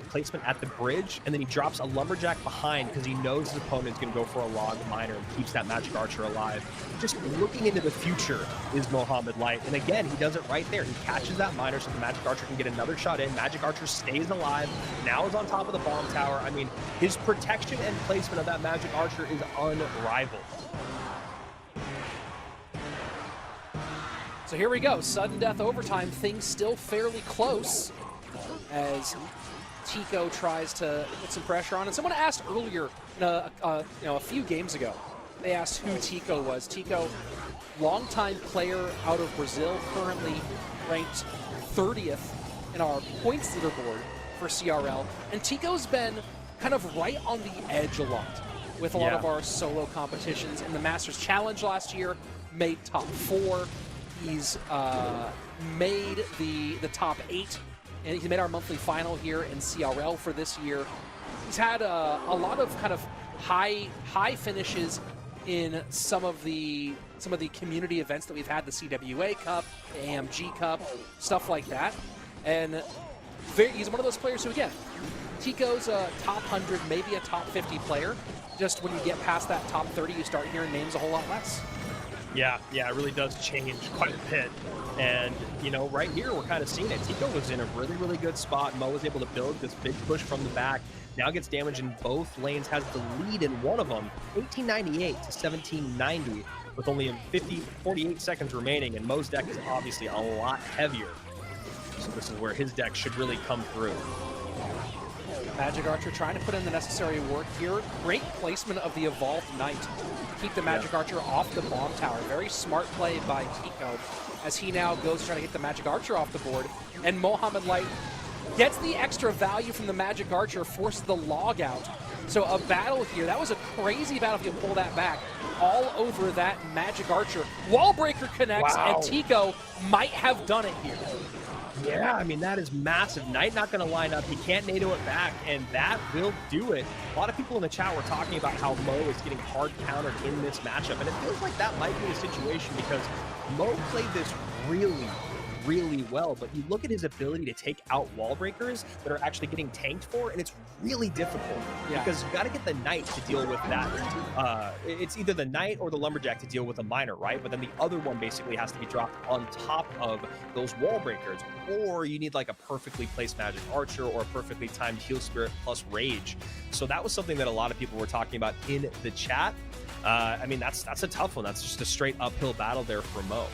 placement at the bridge, and then he drops a Lumberjack behind because he knows his opponent's going to go for a Log Miner and keeps that Magic Archer alive. Just looking into the future is Mohamed Light, and again, he does it right there. He catches that Miner so the Magic Archer can get another shot in. Magic Archer stays alive, now is on top of the bomb tower. I mean, his protection and placement of that Magic Archer is unrivaled. So here we go, sudden death overtime, things still fairly close as Tico tries to put some pressure on. And someone asked earlier, a few games ago, they asked who Tico was. Tico, longtime player out of Brazil, currently ranked 30th in our points leaderboard for CRL. And Tico's been kind of right on the edge a lot with a lot of our solo competitions. In the Masters Challenge last year, made top 4. He's made the top 8, and he made our monthly final here in CRL for this year. He's had a lot of kind of high finishes in some of the community events that we've had, the CWA Cup, the AMG Cup, stuff like that. And he's one of those players who, again, Tico's a top 100, maybe a top 50 player. Just when you get past that top 30, you start hearing names a whole lot less. Yeah, it really does change quite a bit. And, right here, we're kind of seeing it. Tico was in a really, really good spot. Mo was able to build this big push from the back. Now gets damage in both lanes, has the lead in one of them, 1898 to 1790, with only 48 seconds remaining. And Mo's deck is obviously a lot heavier. So this is where his deck should really come through. Magic Archer trying to put in the necessary work here. Great placement of the Evolved Knight to keep the Magic Archer off the bomb tower. Very smart play by Tico as he now goes to try to get the Magic Archer off the board. And Mohamed Light gets the extra value from the Magic Archer, forces the log out. So a battle here. That was a crazy battle if you pull that back. All over that Magic Archer. Wallbreaker connects, Wow. and Tico might have done it here. Yeah, I mean, that is massive. Knight not going to line up. He can't NATO it back, and that will do it. A lot of people in the chat were talking about how Mo is getting hard countered in this matchup, and it feels like that might be the situation because Mo played this really well, but you look at his ability to take out wall breakers that are actually getting tanked for, and it's really difficult because you got to get the Knight to deal with that. It's either the Knight or the Lumberjack to deal with a miner, right? But then the other one basically has to be dropped on top of those wall breakers, or you need like a perfectly placed Magic Archer or a perfectly timed Heal Spirit plus Rage. So that was something that a lot of people were talking about in the chat. I mean, that's a tough one. That's just a straight uphill battle there for Mo.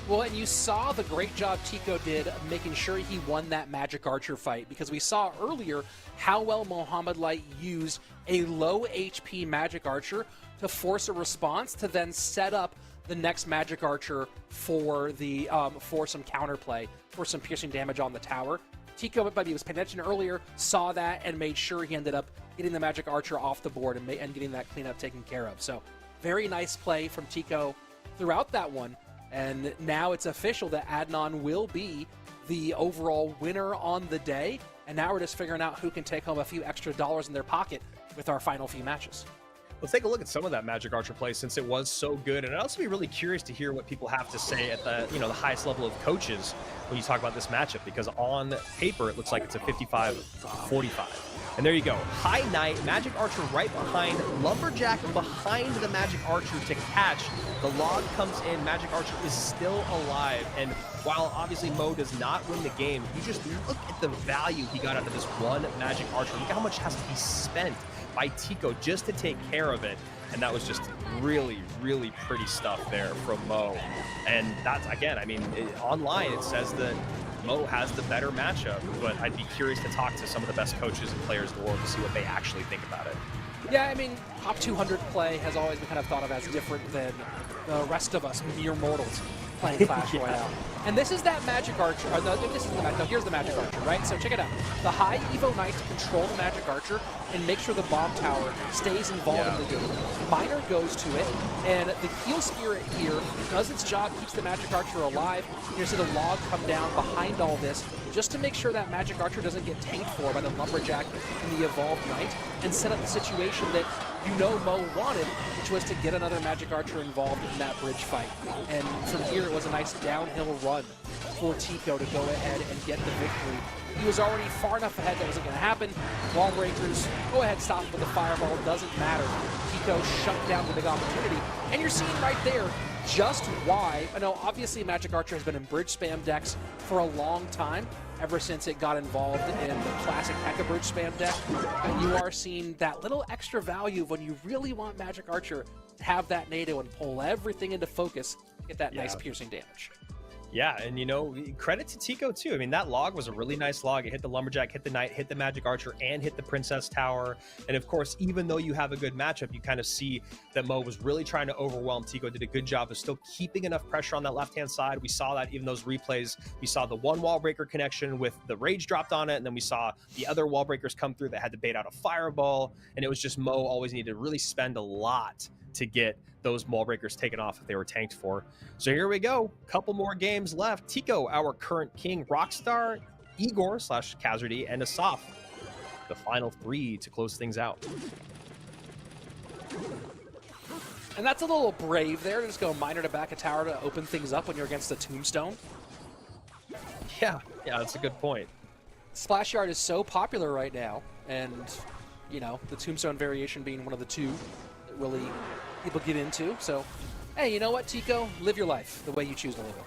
Well, and you saw the great job Tico did of making sure he won that Magic Archer fight, because we saw earlier how well Mohamed Light used a low HP Magic Archer to force a response to then set up the next Magic Archer for the for some counterplay, for some piercing damage on the tower. Tico, but he was paying attention earlier, saw that and made sure he ended up getting the Magic Archer off the board and getting that cleanup taken care of. So very nice play from Tico throughout that one. And now it's official that Adnan will be the overall winner on the day. And now we're just figuring out who can take home a few extra dollars in their pocket with our final few matches. Let's take a look at some of that Magic Archer play since it was so good. And I'd also be really curious to hear what people have to say at the, the highest level of coaches when you talk about this matchup, because on paper, it looks like it's a 55-45. And there you go. High Knight, Magic Archer right behind, Lumberjack behind the Magic Archer to catch. The log comes in, Magic Archer is still alive. And while obviously Mo does not win the game, you just look at the value he got out of this one Magic Archer. Look at how much has to be spent by Tico just to take care of it. And that was just really, really pretty stuff there from Mo. And that's, again, I mean, online it says that Mo has the better matchup, but I'd be curious to talk to some of the best coaches and players in the world to see what they actually think about it. Yeah, I mean, top 200 play has always been kind of thought of as different than the rest of us mere mortals playing Clash Royale. And this is that Magic Archer. No, this is the no, here's the Magic Archer, right? So check it out. The high Evo Knight to control the Magic Archer and make sure the bomb tower stays involved in the game. Miner goes to it, and the Heal Spirit here does its job, keeps the Magic Archer alive. You see the log come down behind all this just to make sure that Magic Archer doesn't get tanked for by the Lumberjack and the Evolved Knight, and set up the situation that Mo wanted, which was to get another Magic Archer involved in that bridge fight. And from here, it was a nice downhill run for Tico to go ahead and get the victory. He was already far enough ahead that wasn't going to happen. Wall breakers, go ahead, stop him with the fireball, doesn't matter. Tico shut down the big opportunity. And you're seeing right there just why. I know, obviously, Magic Archer has been in bridge spam decks for a long time, ever since it got involved in the classic P.E.K.K.A. bridge spam deck. But you are seeing that little extra value when you really want Magic Archer to have that NATO and pull everything into focus, get that nice piercing damage. Yeah, and credit to Tico too. I mean, that log was a really nice log. It hit the Lumberjack, hit the Knight, hit the Magic Archer, and hit the Princess Tower. And of course, even though you have a good matchup, you kind of see that Mo was really trying to overwhelm Tico, did a good job of still keeping enough pressure on that left-hand side. We saw that even those replays. We saw the one wall breaker connection with the Rage dropped on it, and then we saw the other wall breakers come through that had to bait out a Fireball. And it was just Mo always needed to really spend a lot to get those Maul Breakers taken off if they were tanked for. So here we go. Couple more games left. Tico, our current king, Rockstar, Igor / Kazardi, and Assaf. The final 3 to close things out. And that's a little brave there to just go miner to back a tower to open things up when you're against the Tombstone. Yeah, that's a good point. Splash Yard is so popular right now, and, you know, the Tombstone variation being one of the 2 that really people get into. So, hey, you know what, Tico? Live your life the way you choose to live it.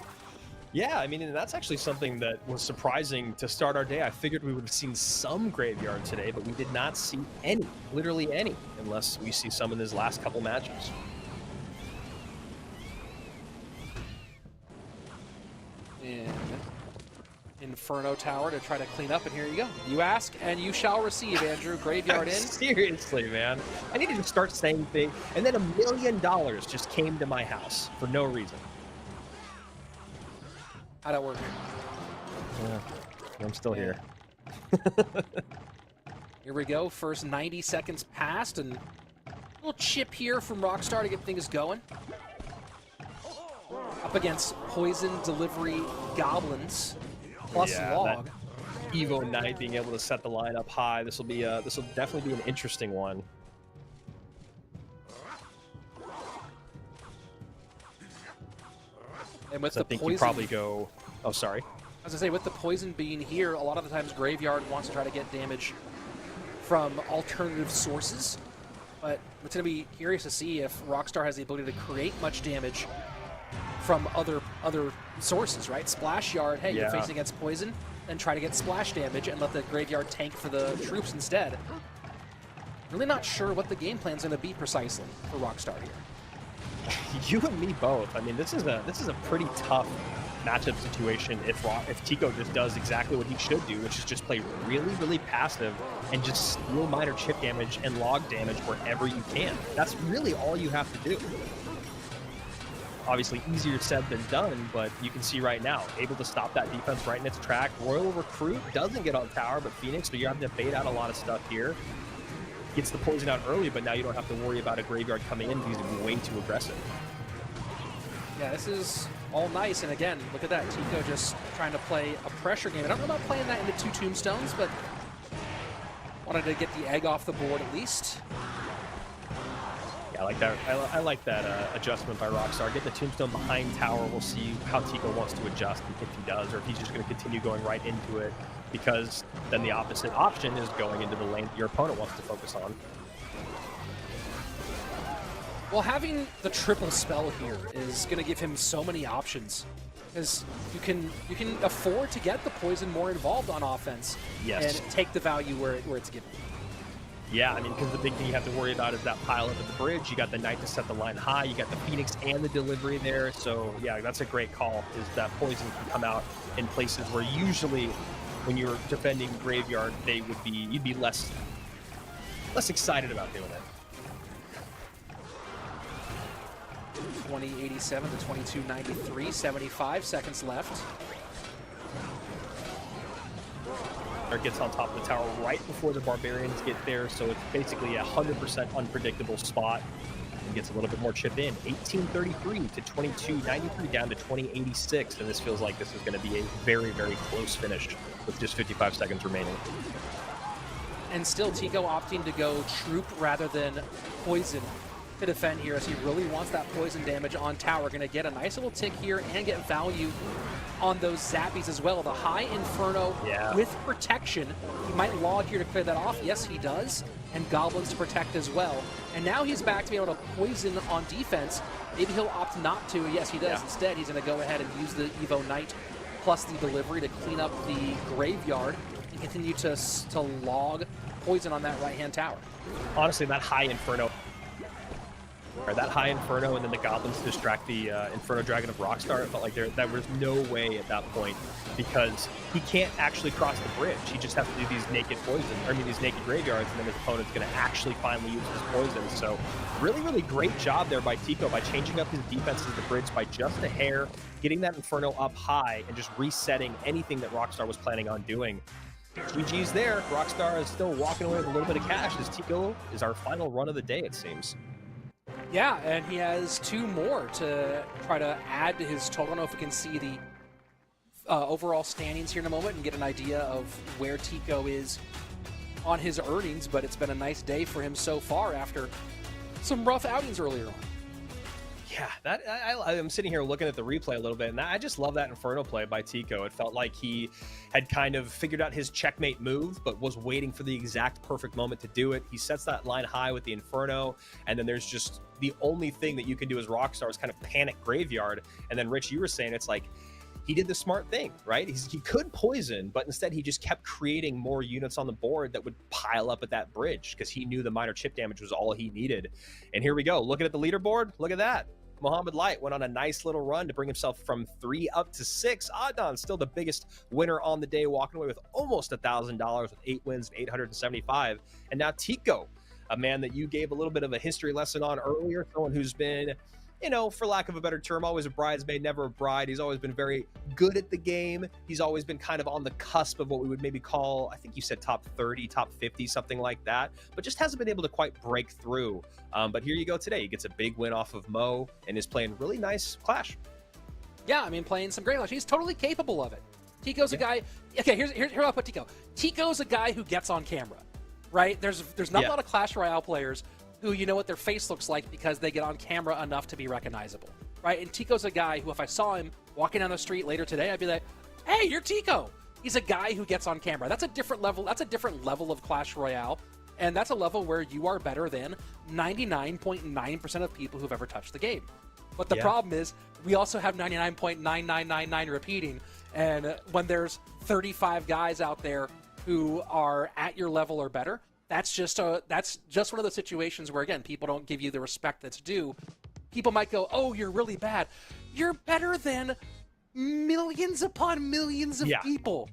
Yeah, I mean, and that's actually something that was surprising to start our day. I figured we would have seen some Graveyard today, but we did not see any, literally any, unless we see some in his last couple matches. And Inferno Tower to try to clean up, and here you go. You ask, and you shall receive, Andrew. Graveyard in. Seriously, man. I needed to start saying things, and then $1 million just came to my house for no reason. How'd that work? Yeah, I'm still here. Here we go. First 90 seconds passed, and a little chip here from Rockstar to get things going. Up against Poison Delivery Goblins plus Log. Evo Knight being able to set the line up high. This will definitely be an interesting one. And with so the I think poison, you probably go. Oh, sorry. As I say, with the poison being here, a lot of the times Graveyard wants to try to get damage from alternative sources. But it's going to be curious to see if Rockstar has the ability to create much damage from other sources, right? Splash Yard, hey, you're facing against poison, and try to get splash damage and let the Graveyard tank for the troops instead. Really not sure what the game plan's going to be precisely for Rockstar here. You and me both. I mean, this is a pretty tough matchup situation if Tico just does exactly what he should do, which is just play really, really passive and just steal minor chip damage and log damage wherever you can. That's really all you have to do. Obviously easier said than done, but you can see right now, able to stop that defense right in its track. Royal Recruit doesn't get on tower, but Phoenix, so you're having to bait out a lot of stuff here. Gets the poison out early, but now you don't have to worry about a Graveyard coming in because he's way too aggressive. Yeah, this is all nice, and again, look at that. Tico just trying to play a pressure game. I don't know about playing that into 2 tombstones, but wanted to get the egg off the board at least. Yeah, I like that. I like that adjustment by Rockstar. Get the tombstone behind tower. We'll see how Tico wants to adjust, and if he does, or if he's just going to continue going right into it, because then the opposite option is going into the lane that your opponent wants to focus on. Well, having the triple spell here is going to give him so many options, because you can afford to get the poison more involved on offense, and take the value where it's given. Yeah, I mean, because the big thing you have to worry about is that pile up at the bridge. You got the Knight to set the line high. You got the Phoenix and the delivery there. So yeah, that's a great call. Is that poison can come out in places where usually, when you're defending Graveyard, you'd be less excited about doing it. 2087 to 2293, 75 seconds left. Gets on top of the tower right before the Barbarians get there, so it's basically a 100% unpredictable spot. And gets a little bit more chip in. 1833 to 2293, down to 2086, and this feels like this is going to be a very, very close finish with just 55 seconds remaining. And still Tico opting to go troop rather than poison to defend here, as he really wants that poison damage on tower. Going to get a nice little tick here and get value on those zappies as well. The high Inferno with protection. He might log here to clear that off. Yes, he does. And Goblins to protect as well. And now he's back to be able to poison on defense. Maybe he'll opt not to. Yes, he does. Instead, he's going to go ahead and use the Evo Knight plus the delivery to clean up the Graveyard and continue to log poison on that right-hand tower. Honestly, that high Inferno, and then the Goblins distract the Inferno Dragon of Rockstar. It felt like there was no way at that point, because he can't actually cross the bridge. He just has to do these naked these naked Graveyards, and then his opponent's going to actually finally use his poison. So really, really great job there by Tico by changing up his defenses at the bridge by just a hair, getting that Inferno up high, and just resetting anything that Rockstar was planning on doing. GG's there. Rockstar is still walking away with a little bit of cash, as Tico is our final run of the day, it seems. Yeah, and he has 2 more to try to add to his total. I don't know if we can see the overall standings here in a moment and get an idea of where Tico is on his earnings, but it's been a nice day for him so far after some rough outings earlier on. Yeah, that I'm sitting here looking at the replay a little bit, and I just love that Inferno play by Tico. It felt like he had kind of figured out his checkmate move, but was waiting for the exact perfect moment to do it. He sets that line high with the Inferno, and then there's just the only thing that you can do as Rockstar is kind of panic Graveyard. And then, Rich, you were saying it's like he did the smart thing, right? He could poison, but instead he just kept creating more units on the board that would pile up at that bridge because he knew the minor chip damage was all he needed. And here we go. Looking at the leaderboard, look at that. Mohamed Light went on a nice little run to bring himself from 3 up to 6. Adnan still the biggest winner on the day, walking away with almost $1,000 with 8 wins and 875. And now Tico, a man that you gave a little bit of a history lesson on earlier, someone who's been, you know, for lack of a better term, always a bridesmaid, never a bride. He's always been very good at the game. He's always been kind of on the cusp of what we would maybe call, I think you said top 30, top 50, something like that, but just hasn't been able to quite break through. But here you go today. He gets a big win off of Mo and is playing really nice Clash. Yeah, I mean, playing some great Clash. He's totally capable of it. Tico's a guy. Okay, here's how I'll put Tico. Tico's a guy who gets on camera, right? There's not a lot of Clash Royale players who you know what their face looks like because they get on camera enough to be recognizable, right? And Tico's a guy who, if I saw him walking down the street later today, I'd be like, hey, you're Tico. He's a guy who gets on camera. That's a different level. That's a different level of Clash Royale, and that's a level where you are better than 99.9% of people who've ever touched the game. But the problem is we also have 99.9999 repeating, and when there's 35 guys out there who are at your level or better, that's just one of those situations where, again, people don't give you the respect that's due. People might go, oh, you're really bad. You're better than millions upon millions of people.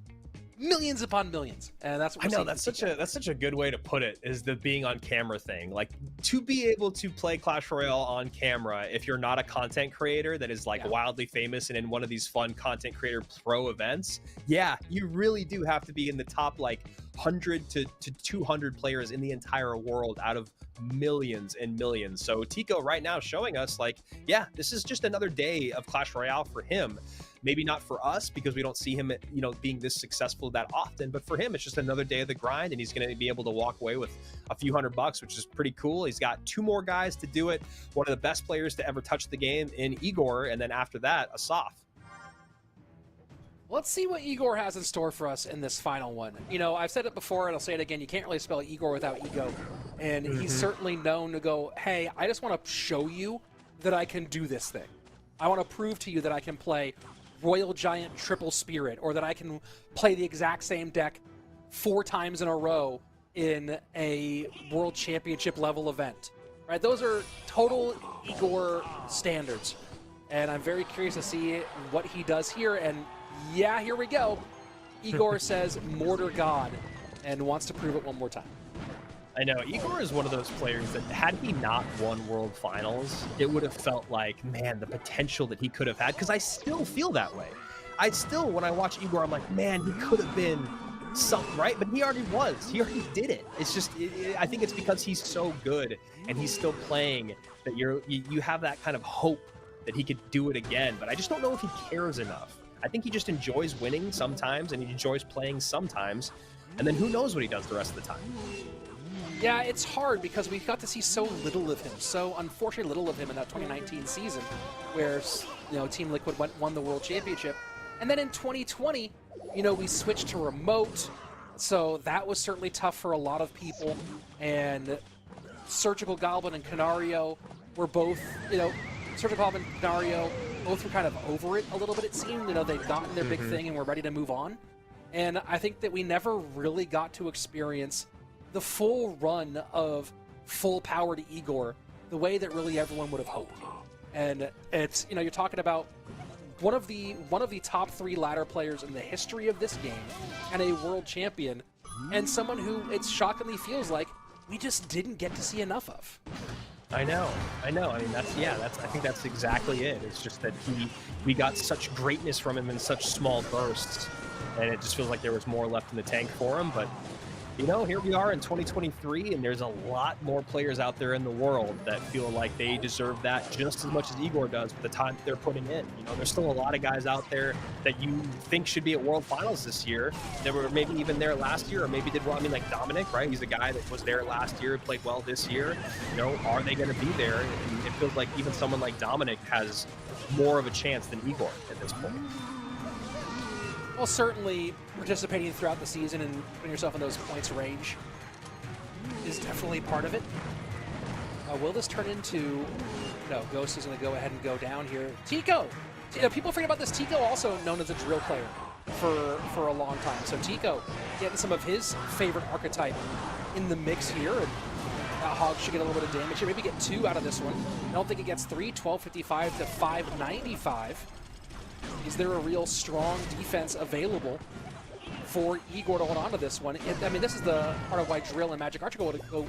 Millions upon millions. And that's what we're seeing. That's such a good way to put it, is the being on camera thing. Like, to be able to play Clash Royale on camera, if you're not a content creator that is like wildly famous and in one of these fun content creator pro events, you really do have to be in the top like 100 to 200 players in the entire world out of millions and millions. So Tico right now showing us like, this is just another day of Clash Royale for him. Maybe not for us because we don't see him, you know, being this successful that often, but for him, it's just another day of the grind, and he's going to be able to walk away with a few $100, which is pretty cool. He's got 2 more guys to do it. One of the best players to ever touch the game in Igor, and then after that, Assaf. Let's see what Igor has in store for us in this final one. You know, I've said it before, and I'll say it again. You can't really spell Igor without ego. And he's certainly known to go, hey, I just want to show you that I can do this thing. I want to prove to you that I can play Royal Giant Triple Spirit, or that I can play the exact same deck 4 times in a row in a World Championship level event. Right? Those are total Igor standards. And I'm very curious to see what he does here. And yeah, here we go. Igor says Mortar God and wants to prove it one more time. I know. Igor is one of those players that had he not won World Finals, it would have felt like, man, the potential that he could have had, because I still feel that way. I still, when I watch Igor, I'm like, man, he could have been something, right? But he already was. He already did it. It's just, I think it's because he's so good and he's still playing that you have that kind of hope that he could do it again. But I just don't know if he cares enough. I think he just enjoys winning sometimes and he enjoys playing sometimes. And then who knows what he does the rest of the time. Yeah, it's hard because we got to see so little of him, so unfortunately little of him in that 2019 season where, you know, Team Liquid won the World Championship. And then in 2020, you know, we switched to remote, so that was certainly tough for a lot of people. And Surgical Goblin and Canario were both, you know, Surgical Goblin and Canario both were kind of over it a little bit, it seemed. You know, they'd gotten their big thing and were ready to move on. And I think that we never really got to experience the full run of full power to Igor the way that really everyone would have hoped. And it's, you know, you're talking about one of the top 3 ladder players in the history of this game and a world champion, and someone who it shockingly feels like we just didn't get to see enough of. I know. I mean, I think that's exactly it. It's just that we got such greatness from him in such small bursts, and it just feels like there was more left in the tank for him. But you know, here we are in 2023, and there's a lot more players out there in the world that feel like they deserve that just as much as Igor does with the time that they're putting in. You know, there's still a lot of guys out there that you think should be at World Finals this year that were maybe even there last year, or maybe did well. I mean, like Dominic, right? He's the guy that was there last year, played well this year. You know, are they going to be there? And it feels like even someone like Dominic has more of a chance than Igor at this point. Well, certainly participating throughout the season and putting yourself in those points range is definitely part of it. Will this turn into... No, Ghost is going to go ahead and go down here. Tico! People forget about this. Tico, also known as a drill player for a long time. So Tico getting some of his favorite archetype in the mix here. And Hog should get a little bit of damage here. Maybe get 2 out of this one. I don't think it gets 3. 1255 to 595. Is there a real strong defense available for Igor to hold on to this one? I mean, this is the part of why Drill and Magic Archer go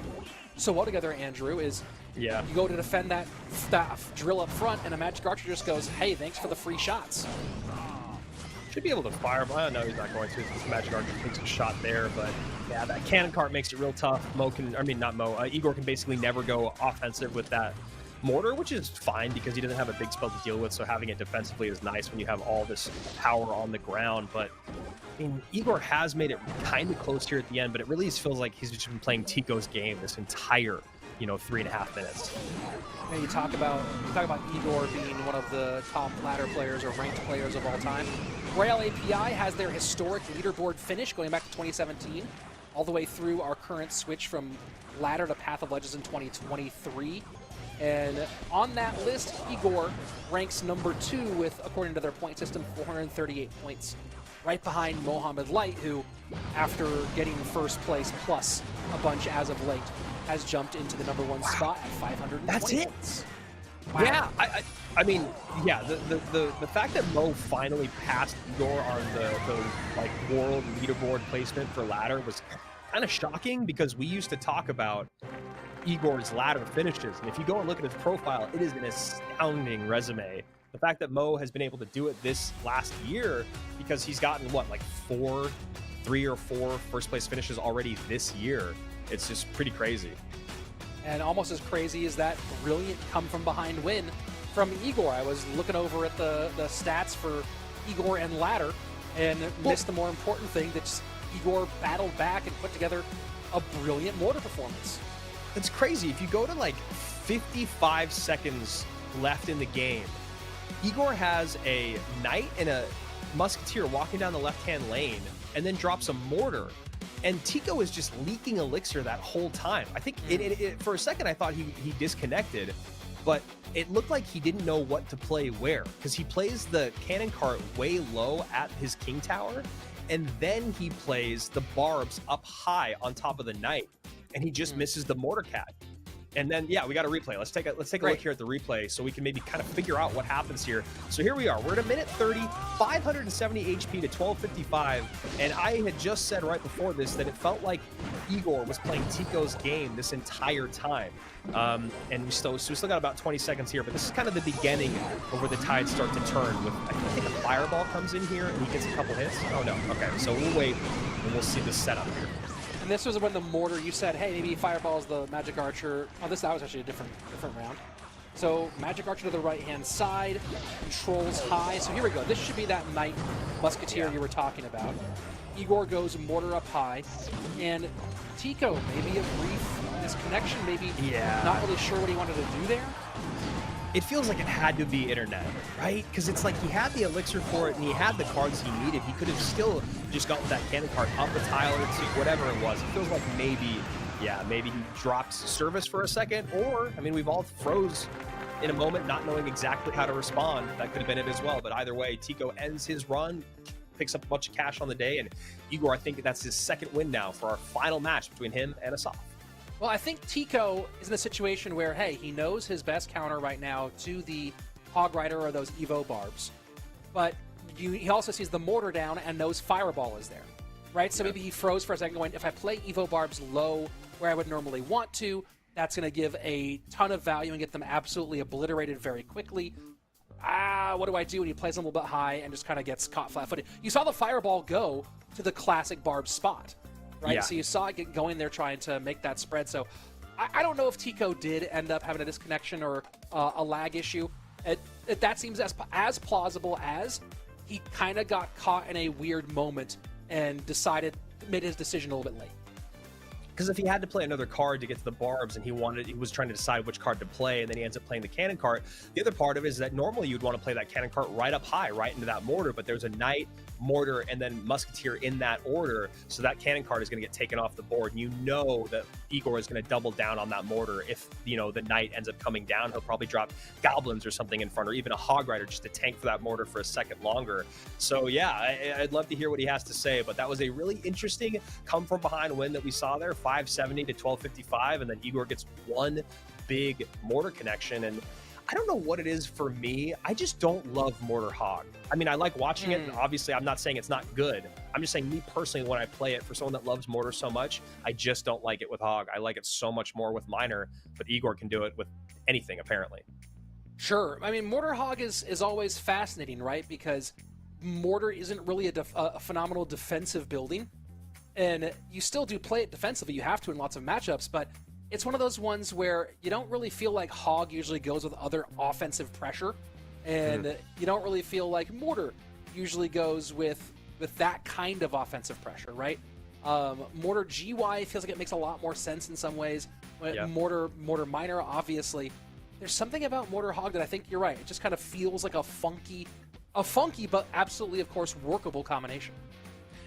so well together, Andrew, is you go to defend that Drill up front, and a Magic Archer just goes, hey, thanks for the free shots. Should be able to fire, but I don't know he's not going to because Magic Archer takes a shot there, but yeah, that cannon cart makes it real tough. Igor can basically never go offensive with that mortar, which is fine because he doesn't have a big spell to deal with, so having it defensively is nice when you have all this power on the ground. But I mean, Igor has made it kind of close here at the end, but it really just feels like he's just been playing Tico's game this entire 3.5 minutes. You talk about Igor being one of the top ladder players or ranked players of all time. Royale API has their historic leaderboard finish going back to 2017, all the way through our current switch from ladder to Path of Legends in 2023. And on that list, Igor ranks number 2 with, according to their point system, 438 points. Right behind Mohamed Light, who, after getting first place plus a bunch as of late, has jumped into the number 1 spot at 520 That's it. points. Wow. Yeah, I mean, yeah, the fact that Mo finally passed Igor on the like world leaderboard placement for ladder was kind of shocking, because we used to talk about Igor's ladder finishes, and if you go and look at his profile, it is an astounding resume. The fact that Mo has been able to do it this last year, because he's gotten what, like 3 or 4 first place finishes already this year. It's just pretty crazy. And almost as crazy as that brilliant come from behind win from Igor. I was looking over at the stats for Igor and ladder and missed the more important thing, that just Igor battled back and put together a brilliant mortar performance. It's crazy. If you go to like 55 seconds left in the game, Igor has a knight and a musketeer walking down the left-hand lane and then drops a mortar. And Tico is just leaking elixir that whole time. I think for a second I thought he disconnected, but it looked like he didn't know what to play where, because he plays the cannon cart way low at his king tower, and then he plays the barbs up high on top of the knight, and he just misses the mortar cat. And then, yeah, we got a replay. Let's take a look here at the replay so we can maybe kind of figure out what happens here. So here we are. We're at 1:30, 570 HP to 1255. And I had just said right before this that it felt like Igor was playing Tico's game this entire time. And we still got about 20 seconds here, but this is kind of the beginning of where the tides start to turn. With, I think a fireball comes in here and he gets a couple hits. Oh, no. Okay, so we'll wait and we'll see the setup here. And this was when the mortar, you said, hey, maybe Fireball's the Magic Archer. Oh, that was actually a different round. So Magic Archer to the right-hand side, controls high. So here we go. This should be that Knight Musketeer you were talking about. Igor goes mortar up high. And Tico, maybe a brief disconnection, maybe not really sure what he wanted to do there. It feels like it had to be internet, right? Because it's like he had the elixir for it and he had the cards he needed. He could have still just got with that cannon card up a tile or two, whatever it was. It feels like maybe he dropped service for a second, or, I mean, we've all froze in a moment not knowing exactly how to respond. That could have been it as well. But either way, Tico ends his run, picks up a bunch of cash on the day, and Igor, I think that's his second win now for our final match between him and Assaf. Well, I think Tico is in a situation where, hey, he knows his best counter right now to the Hog Rider or those Evo barbs. But he also sees the mortar down and knows Fireball is there, right? So maybe he froze for a second going, if I play Evo barbs low where I would normally want to, that's going to give a ton of value and get them absolutely obliterated very quickly. What do I do? And he plays them a little bit high and just kind of gets caught flat-footed. You saw the Fireball go to the classic barb spot. right? Yeah. So you saw it get going there trying to make that spread. So I don't know if Tico did end up having a disconnection or a lag issue. That seems as plausible as he kind of got caught in a weird moment and made his decision a little bit late. Because if he had to play another card to get to the barbs and he was trying to decide which card to play, and then he ends up playing the cannon cart, the other part of it is that normally you'd want to play that cannon cart right up high, right into that mortar, but there's a knight, mortar, and then musketeer in that order, so that cannon cart is going to get taken off the board, and you know that Igor is going to double down on that mortar. If, you know, the knight ends up coming down, he'll probably drop goblins or something in front, or even a hog rider just to tank for that mortar for a second longer. So yeah, I'd love to hear what he has to say, but that was a really interesting come from behind win that we saw there, 570 to 1255, and then Igor gets one big mortar connection. And I don't know what it is for me. I just don't love Mortar Hog. I mean, I like watching it, and obviously I'm not saying it's not good. I'm just saying, me personally, when I play it, for someone that loves Mortar so much, I just don't like it with Hog. I like it so much more with Miner, but Igor can do it with anything, apparently. Sure. I mean, Mortar Hog is always fascinating, right? Because Mortar isn't really a phenomenal defensive building, and you still do play it defensively. You have to in lots of matchups, but it's one of those ones where you don't really feel like Hog usually goes with other offensive pressure, and you don't really feel like Mortar usually goes with that kind of offensive pressure, right? Mortar GY feels like it makes a lot more sense in some ways. Yeah. Mortar Miner, obviously. There's something about Mortar Hog that I think you're right. It just kind of feels like a funky but absolutely, of course, workable combination.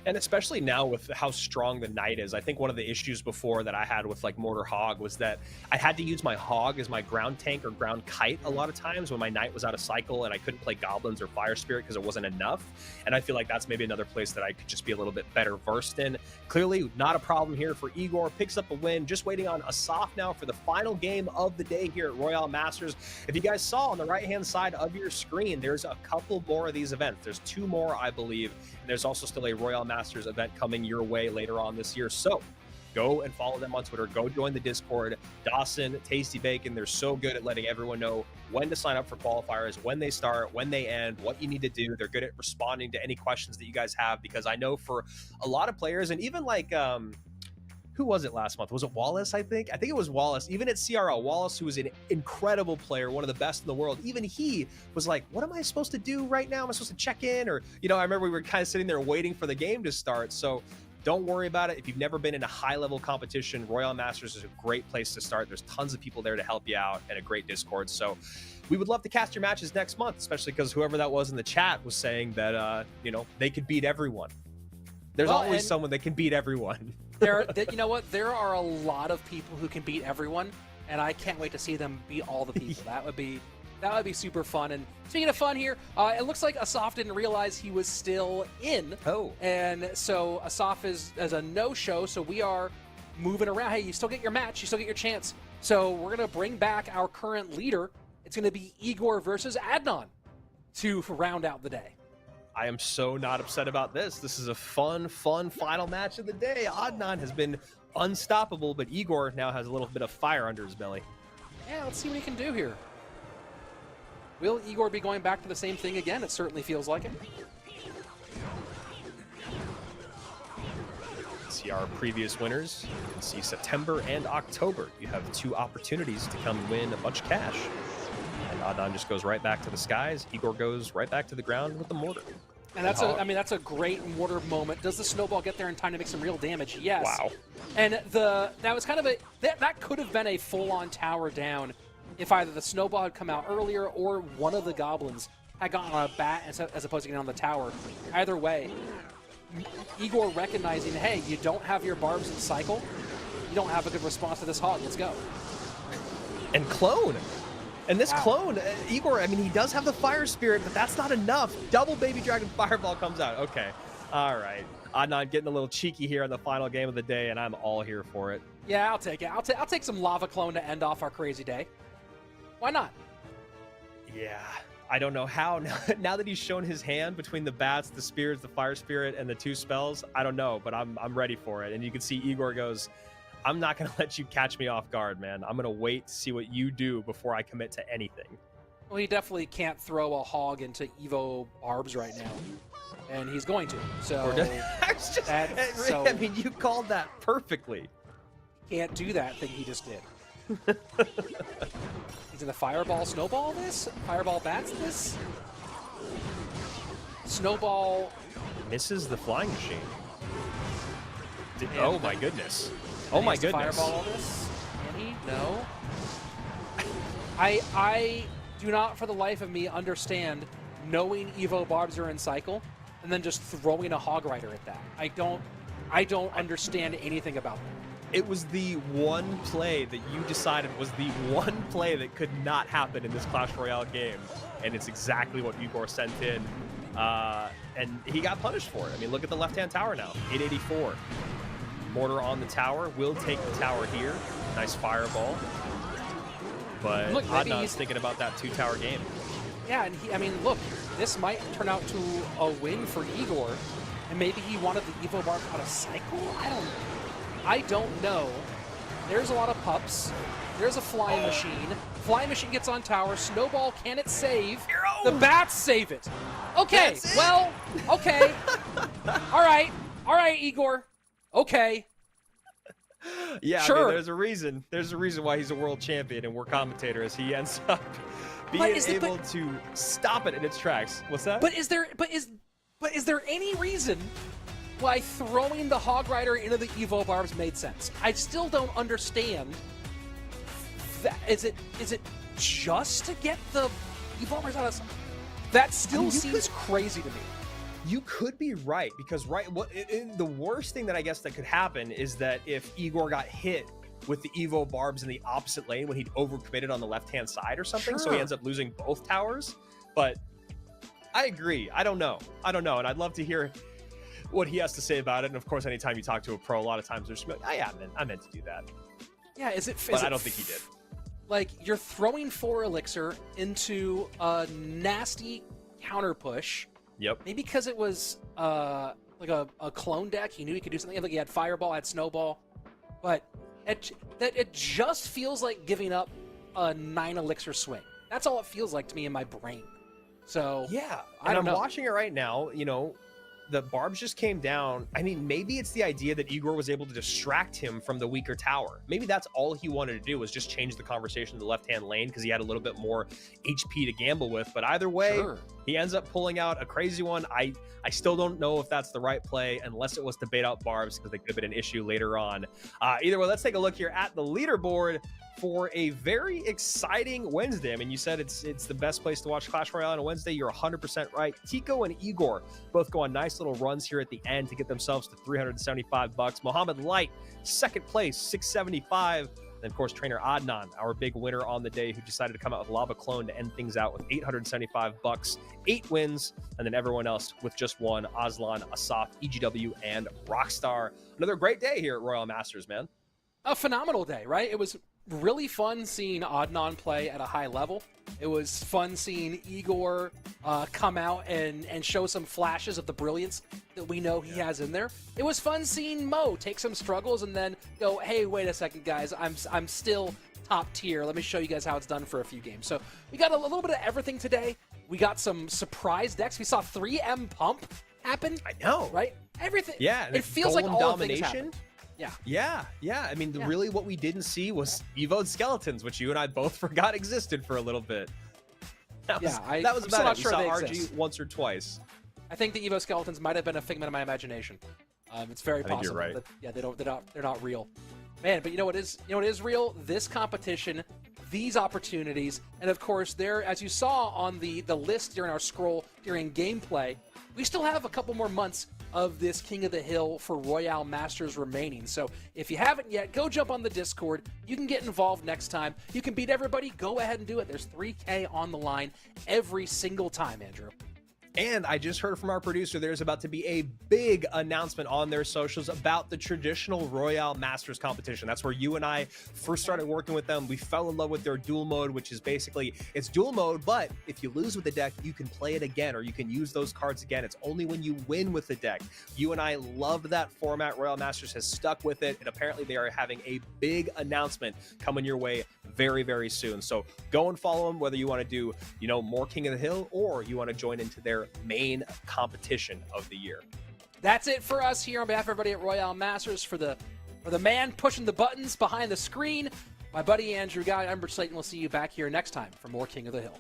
And especially now with how strong the knight is, I think one of the issues before that I had with like Mortar Hog was that I had to use my hog as my ground tank or ground kite a lot of times when my knight was out of cycle and I couldn't play goblins or fire spirit because it wasn't enough. And I feel like that's maybe another place that I could just be a little bit better versed in. Clearly not a problem here for Igor. Picks up a win. Just waiting on Assaf now for the final game of the day here at Royale Masters. If you guys saw on the right hand side of your screen, there's a couple more of these events. There's 2 more, I believe. And there's also still a Royale Masters event coming your way later on this year. So go and follow them on Twitter. Go join the Discord. Dawson, Tasty Bacon, they're so good at letting everyone know when to sign up for qualifiers, when they start, when they end, what you need to do. They're good at responding to any questions that you guys have, because I know for a lot of players, and even like who was it last month? Was it Wallace, I think? I think it was Wallace. Even at CRL, Wallace, who was an incredible player, one of the best in the world, even he was like, what am I supposed to do right now? Am I supposed to check in? Or, you know, I remember we were kind of sitting there waiting for the game to start. So don't worry about it. If you've never been in a high-level competition, Royale Masters is a great place to start. There's tons of people there to help you out and a great Discord. So we would love to cast your matches next month, especially because whoever that was in the chat was saying that, you know, they could beat everyone. There's always someone that can beat everyone. You know what? There are a lot of people who can beat everyone, and I can't wait to see them beat all the people. That would be super fun. And speaking of fun here, it looks like Assaf didn't realize he was still in. Oh. And so Assaf is as a no-show, so we are moving around. Hey, you still get your match. You still get your chance. So we're going to bring back our current leader. It's going to be Igor versus Adnan to round out the day. I am so not upset about this. This is a fun final match of the day. Adnan has been unstoppable, but Igor now has a little bit of fire under his belly. Yeah, let's see what he can do here. Will Igor be going back to the same thing again? It certainly feels like it. See our previous winners. You can see September and October. You have 2 opportunities to come win a bunch of cash. And Adnan just goes right back to the skies. Igor goes right back to the ground with the mortar. And that's a great mortar moment. Does the snowball get there in time to make some real damage? Yes. Wow. And that was kind of that could have been a full-on tower down if either the snowball had come out earlier or one of the goblins had gotten on a bat as opposed to getting on the tower. Either way, Igor recognizing, hey, you don't have your barbs in cycle, you don't have a good response to this hog. Let's go. And clone. And this clone, Igor, I mean, he does have the fire spirit, but that's not enough. Double baby dragon fireball comes out. Okay. All right. Adnan getting a little cheeky here in the final game of the day, and I'm all here for it. Yeah, I'll take it. I'll take some lava clone to end off our crazy day. Why not? Yeah. I don't know how. Now that he's shown his hand between the bats, the spirits, the fire spirit, and the 2 spells, I don't know, but I'm ready for it. And you can see Igor goes, I'm not going to let you catch me off guard, man. I'm going to wait to see what you do before I commit to anything. Well, he definitely can't throw a hog into Evo Barbs right now, and he's going to. So, I mean, you called that perfectly. Can't do that thing he just did. He's in the Fireball Snowball this? Fireball Bats this? Snowball... Misses the flying machine. Oh my goodness. Oh my goodness. Fireball this? Can he? No. I do not for the life of me understand knowing Evo Barbs are in cycle and then just throwing a Hog Rider at that. I don't understand anything about that. It was the one play that you decided was the one play that could not happen in this Clash Royale game, and it's exactly what Igor sent in, and he got punished for it. I mean, look at the left-hand tower now, 884. Mortar on the tower, will take the tower here. Nice fireball. But look, Adnan's thinking about that two-tower game. Yeah, and I mean, look, this might turn out to a win for Igor, and maybe he wanted the Evo Barb out of cycle? I don't know. There's a lot of pups. There's a flying machine. Flying machine gets on tower. Snowball, can it save? The bats save it. Okay, well, okay. All right, Igor. Okay. Yeah, sure. I mean, there's a reason. There's a reason why he's a world champion and we're commentator, as he ends up being able to stop it in its tracks. What's that? But is there any reason why throwing the Hog Rider into the Evo Barbs made sense? I still don't understand. Is it just to get the Evo Barbs out of? That still seems crazy to me. You could be right, because the worst thing that I guess that could happen is that if Igor got hit with the Evo Barbs in the opposite lane when he'd overcommitted on the left-hand side or something, so he ends up losing both towers. But I agree. I don't know, and I'd love to hear what he has to say about it. And of course, anytime you talk to a pro, a lot of times they're just like, oh yeah, I meant to do that. Yeah, But I don't think he did. Like, you're throwing 4 elixir into a nasty counter push. Yep. Maybe because it was like a clone deck. He knew he could do something. Like he had Fireball, had Snowball. But it just feels like giving up a 9 elixir swing. That's all it feels like to me in my brain. So yeah, I don't know. I'm watching it right now. You know, the Barbs just came down. I mean, maybe it's the idea that Igor was able to distract him from the weaker tower. Maybe that's all he wanted to do, was just change the conversation to the left-hand lane because he had a little bit more HP to gamble with. But either way, he ends up pulling out a crazy one. I still don't know if that's the right play, unless it was to bait out Barbs, because they could have been an issue later on. Either way, let's take a look here at the leaderboard for a very exciting Wednesday. I mean, you said it's the best place to watch Clash Royale on a Wednesday. You're 100% right. Tico and Igor both go on nice little runs here at the end to get themselves to $375. Mohammed Light, second place, $675. And of course, trainer Adnan, our big winner on the day, who decided to come out with Lava Clone to end things out with $875, 8 wins, and then everyone else with just one: Aslan, Assaf, EGW, and Rockstar. Another great day here at Royal Masters, man. A phenomenal day, right? It was really fun seeing Adnan play at a high level. It was fun seeing Igor come out and show some flashes of the brilliance that we know he has in there. It was fun seeing Mo take some struggles and then go, hey, wait a second, guys, I'm still top tier. Let me show you guys how it's done for a few games. So we got a little bit of everything today. We got some surprise decks. We saw 3M Pump happen. I know. Right? Everything. Yeah. It feels like all things happen. Yeah. I mean, really what we didn't see was Evo'd Skeletons, which you and I both forgot existed for a little bit. That was about it. We saw RG once or twice. I think the Evo Skeletons might have been a figment of my imagination. It's very possible. You're right. They're not real. Man, but you know what is real? This competition, these opportunities, and of course, there, as you saw on the list during our scroll during gameplay, we still have a couple more months of this King of the Hill for Royale Masters remaining. So if you haven't yet, go jump on the Discord. You can get involved next time. You can beat everybody. Go ahead and do it. There's $3K on the line every single time, Andrew. And I just heard from our producer, there's about to be a big announcement on their socials about the traditional Royale Masters competition. That's where you and I first started working with them. We fell in love with their duel mode, which is basically, it's duel mode, but if you lose with the deck, you can play it again, or you can use those cards again. It's only when you win with the deck. You and I love that format. Royale Masters has stuck with it, and apparently they are having a big announcement coming your way very, very soon. So go and follow them, whether you want to do, you know, more King of the Hill, or you want to join into their main competition of the year. That's it for us here on behalf of everybody at Royale Masters. For the man pushing the buttons behind the screen, my buddy Andrew Guy, I'm Rich Slayton. We'll see you back here next time for more King of the Hill.